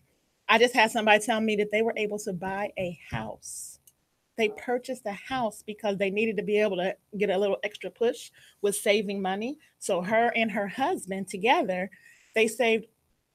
I just had somebody tell me that they were able to buy a house. They purchased a house because they needed to be able to get a little extra push with saving money. So her and her husband together, they saved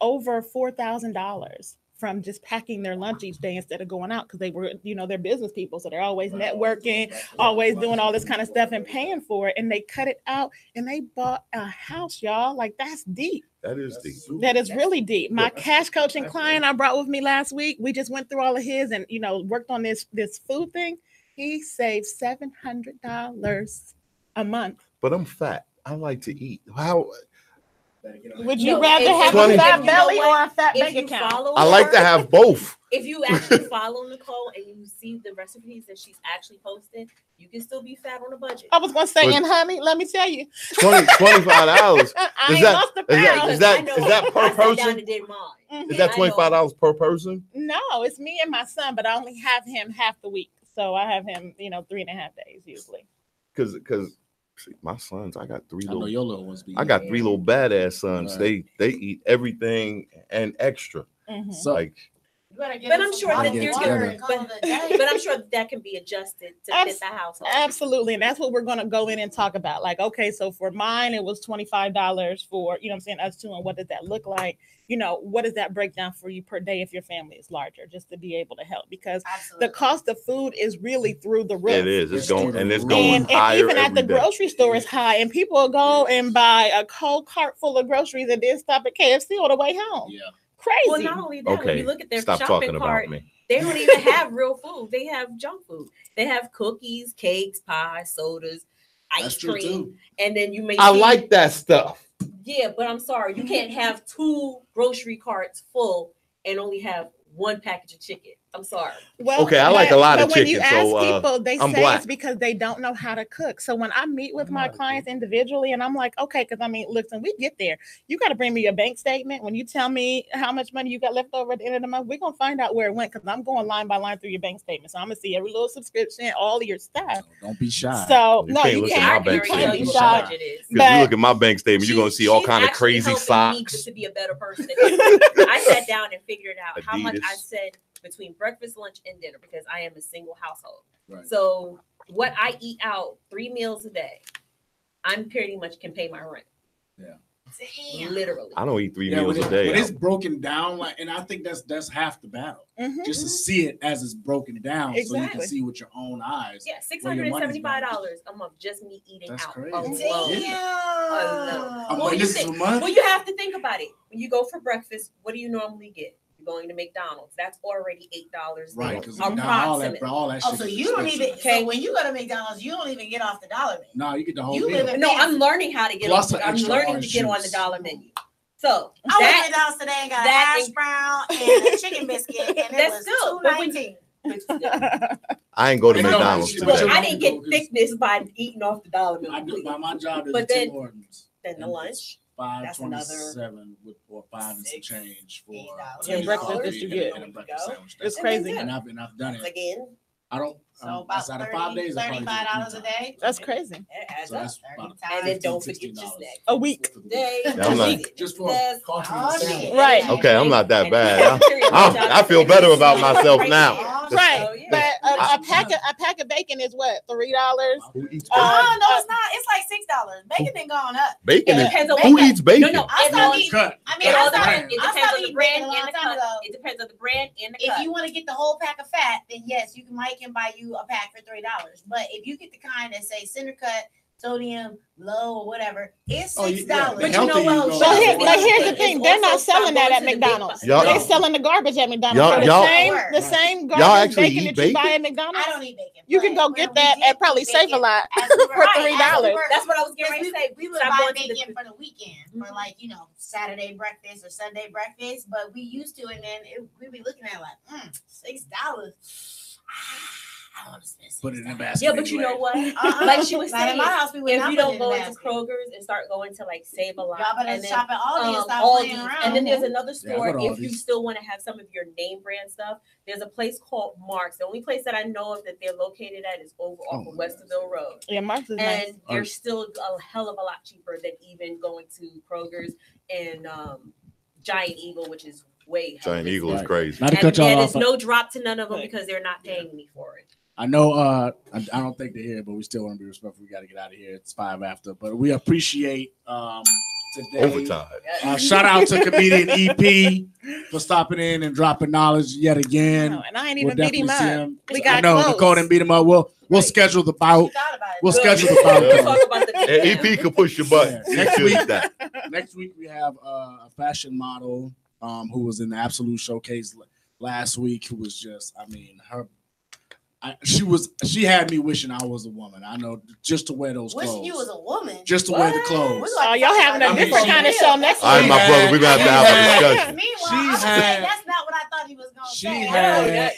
over $4,000 from just packing their lunch each day instead of going out because they were, they're business people. So they're always networking, always doing all this kind of stuff and paying for it. And they cut it out and they bought a house, y'all. Like, that's deep. That is deep. That is really deep. My cash coaching client I brought with me last week, we just went through all of his and, worked on this food thing. He saved $700 a month. But I'm fat. I like to eat. How would you rather have a fat belly or a fat bank account? I like to have both. If you actually follow Nicole and you see the recipes that she's actually posted, you can still be fat on a budget. I was gonna say, and honey, let me tell you, $25. Is Is that per person? Is that $25 per person? No, it's me and my son, but I only have him half the week, so I have him, 3.5 days usually. Because my sons, I got three. I know your little ones. I got three little badass sons. Right. They eat everything and extra. Mm-hmm. So like. But I'm sure that but I'm sure that can be adjusted to fit the household. Absolutely. And that's what we're going to go in and talk about. Like, okay, so for mine, it was $25 for, us two. And what does that look like? What does that break down for you per day if your family is larger, just to be able to help? Because the cost of food is really through the roof. It is. It's going higher. And even at the grocery store, it's high. And people go and buy a whole cart full of groceries and then stop at KFC on the way home. Yeah. Crazy. Well, not only that, when you look at their Stop shopping talking cart, about me. they don't even have real food. They have junk food. They have cookies, cakes, pies, sodas, ice cream, and then you may. I like that stuff. Yeah, but I'm sorry, you can't have 2 grocery carts full and only have 1 package of chicken. I'm sorry. Well, okay, I like a lot of chicken. When you ask people, they I'm say black. it's because they don't know how to cook. So when I meet with my clients individually, and I'm like, okay, because listen, we get there. You got to bring me your bank statement. When you tell me how much money you got left over at the end of the month, we're gonna find out where it went because I'm going line by line through your bank statement. So I'm gonna see every little subscription, all of your stuff. Don't be shy. So you no, can't you look can't. at my bank statement. Be shy. Because you look at my bank statement, you're gonna see all kind of crazy socks. To be a better person. I sat down and figured out how much I said between breakfast, lunch, and dinner because I am a single household. Right. So what I eat out 3 meals a day, I'm pretty much can pay my rent. Yeah. Damn. Literally. I don't eat 3 meals a day. But it's broken down, and I think that's half the battle. Mm-hmm. Just to see it as it's broken down, so you can see with your own eyes. Yeah, $675 a month, just me eating that's out. Crazy. Well, you have to think about it. When you go for breakfast, what do you normally get? You're going to McDonald's. That's already $8. Right, because all that shit. So you don't even. So when you go to McDonald's, you don't even get off the dollar menu. No, you get the whole meal. No, I'm learning how to get Plus on. I'm learning to get on the dollar menu. So I went to McDonald's today and got a hash brown and a chicken biscuit, and it was $2.19. I ain't go to McDonald's today. I didn't get thickness by eating off the dollar menu. I do by my job. But then the lunch. $5.27 or 5 and some change for breakfast that you get. It's crazy. And I've done it again. I don't. So about 30, $5 a day. That's crazy. So that's about and then don't forget your snack. A week. Just for coffee. Right. Okay, I'm not that bad. I feel better about myself now. Right, but a pack of bacon is what, $3? Who eats bacon? No, it's not. It's like $6. Bacon been going up. Bacon. Who eats bacon? No, I stopped eating. It depends on the brand and the cut. It depends on the brand and the cut. If you want to get the whole pack of fat, then yes, Mike can buy you a pack for $3. But if you get the kind that say center cut, sodium, low, or whatever, it's $6. But you know what? But here's the thing: they're not selling that at McDonald's. They're selling the garbage at McDonald's. The same garbage bacon that you buy at McDonald's. I don't eat bacon. You can go get that and probably save a lot for $3. That's what I was getting ready to say. We would buy bacon for the weekend, for Saturday breakfast or Sunday breakfast. But we used to, and then we'd be looking at like $6. I want to spend $6. Put it in the basket. Yeah, but you know what? Like she was saying, in my house, we would if not you put it don't in go the into basket. Kroger's and start going to like Save a Lot, y'all better and then, shop at Aldi and stop playing around. And then there's another store go to if you Aldi's. still want to have some of your name brand stuff. There's a place called Mark's. The only place that I know of that they're located at is over off of Westerville Road. Yeah, Mark's is And nice. they're still a hell of a lot cheaper than even going to Kroger's and Giant Eagle, which is way Giant Eagle is crazy. Not to cut y'all and off. there's no drop to none of them because they're not paying me for it. I know. I don't think they're here, but we still want to be respectful. We got to get out of here. It's 5 after, but we appreciate today. Overtime. Shout out to comedian EP for stopping in and dropping knowledge yet again. And I ain't even beat him up. We I got know close. Nicole didn't beat him up. We'll schedule the bout. We'll schedule the bout. We'll talk about the EP can push your button. Next week we have a fashion model who was in the Absolute Showcase last week. Who was just, I mean, she had me wishing I was a woman. I know, just to wear those clothes. Wishing you was a woman. Just to wear the clothes. Oh, y'all having a different kind of show next week. All right, my brother, we're gonna have to have a discussion. Meanwhile, I was saying, that's not what I thought he was gonna say.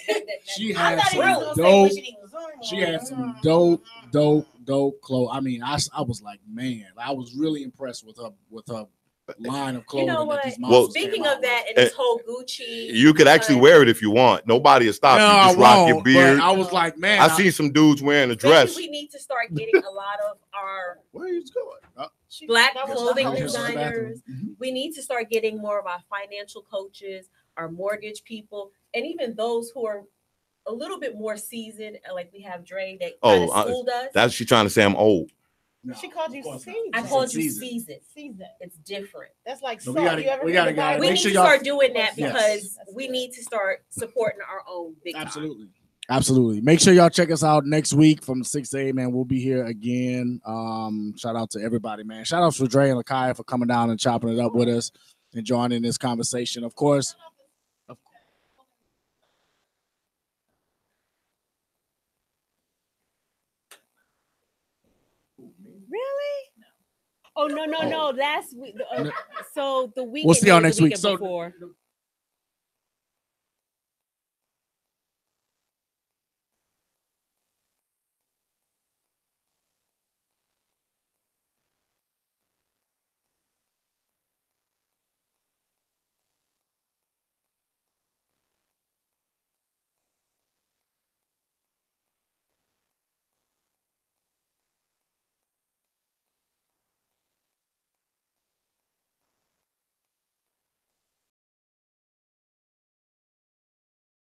She I had thought he was gonna some say dope. wishing he was a woman. She had some dope clothes. I mean, I was like, man, I was really impressed with her line of clothing. You know what? That these models Speaking came of out that, with. and this whole Gucci, You could actually wear it if you want. Nobody will stop No, you. Just I rock won't, your beard. but I was like, man, I seen some dudes wearing a dress. maybe we need to start getting a lot of our Where are you going? black That was clothing not- designers. We need to start getting more of our financial coaches, our mortgage people, and even those who are a little bit more seasoned, like we have Dre that kind of schooled us. That's she trying to say I'm old. She called you seasoned. I called you seasoned. seasoned. It's different. That's like So salt. we gotta- You ever we heard gotta- the Bible? We Make need sure to y'all- start doing that Yes. because we need to start supporting our own big time. Absolutely. Make sure y'all check us out next week from 6 to 8, man. We'll be here again. Shout out to everybody, man. Shout out to Dre and Lakaya for coming down and chopping it up with us and joining this conversation. Of course. Really? Oh no. Last week. So the week. We'll see y'all next week. So before.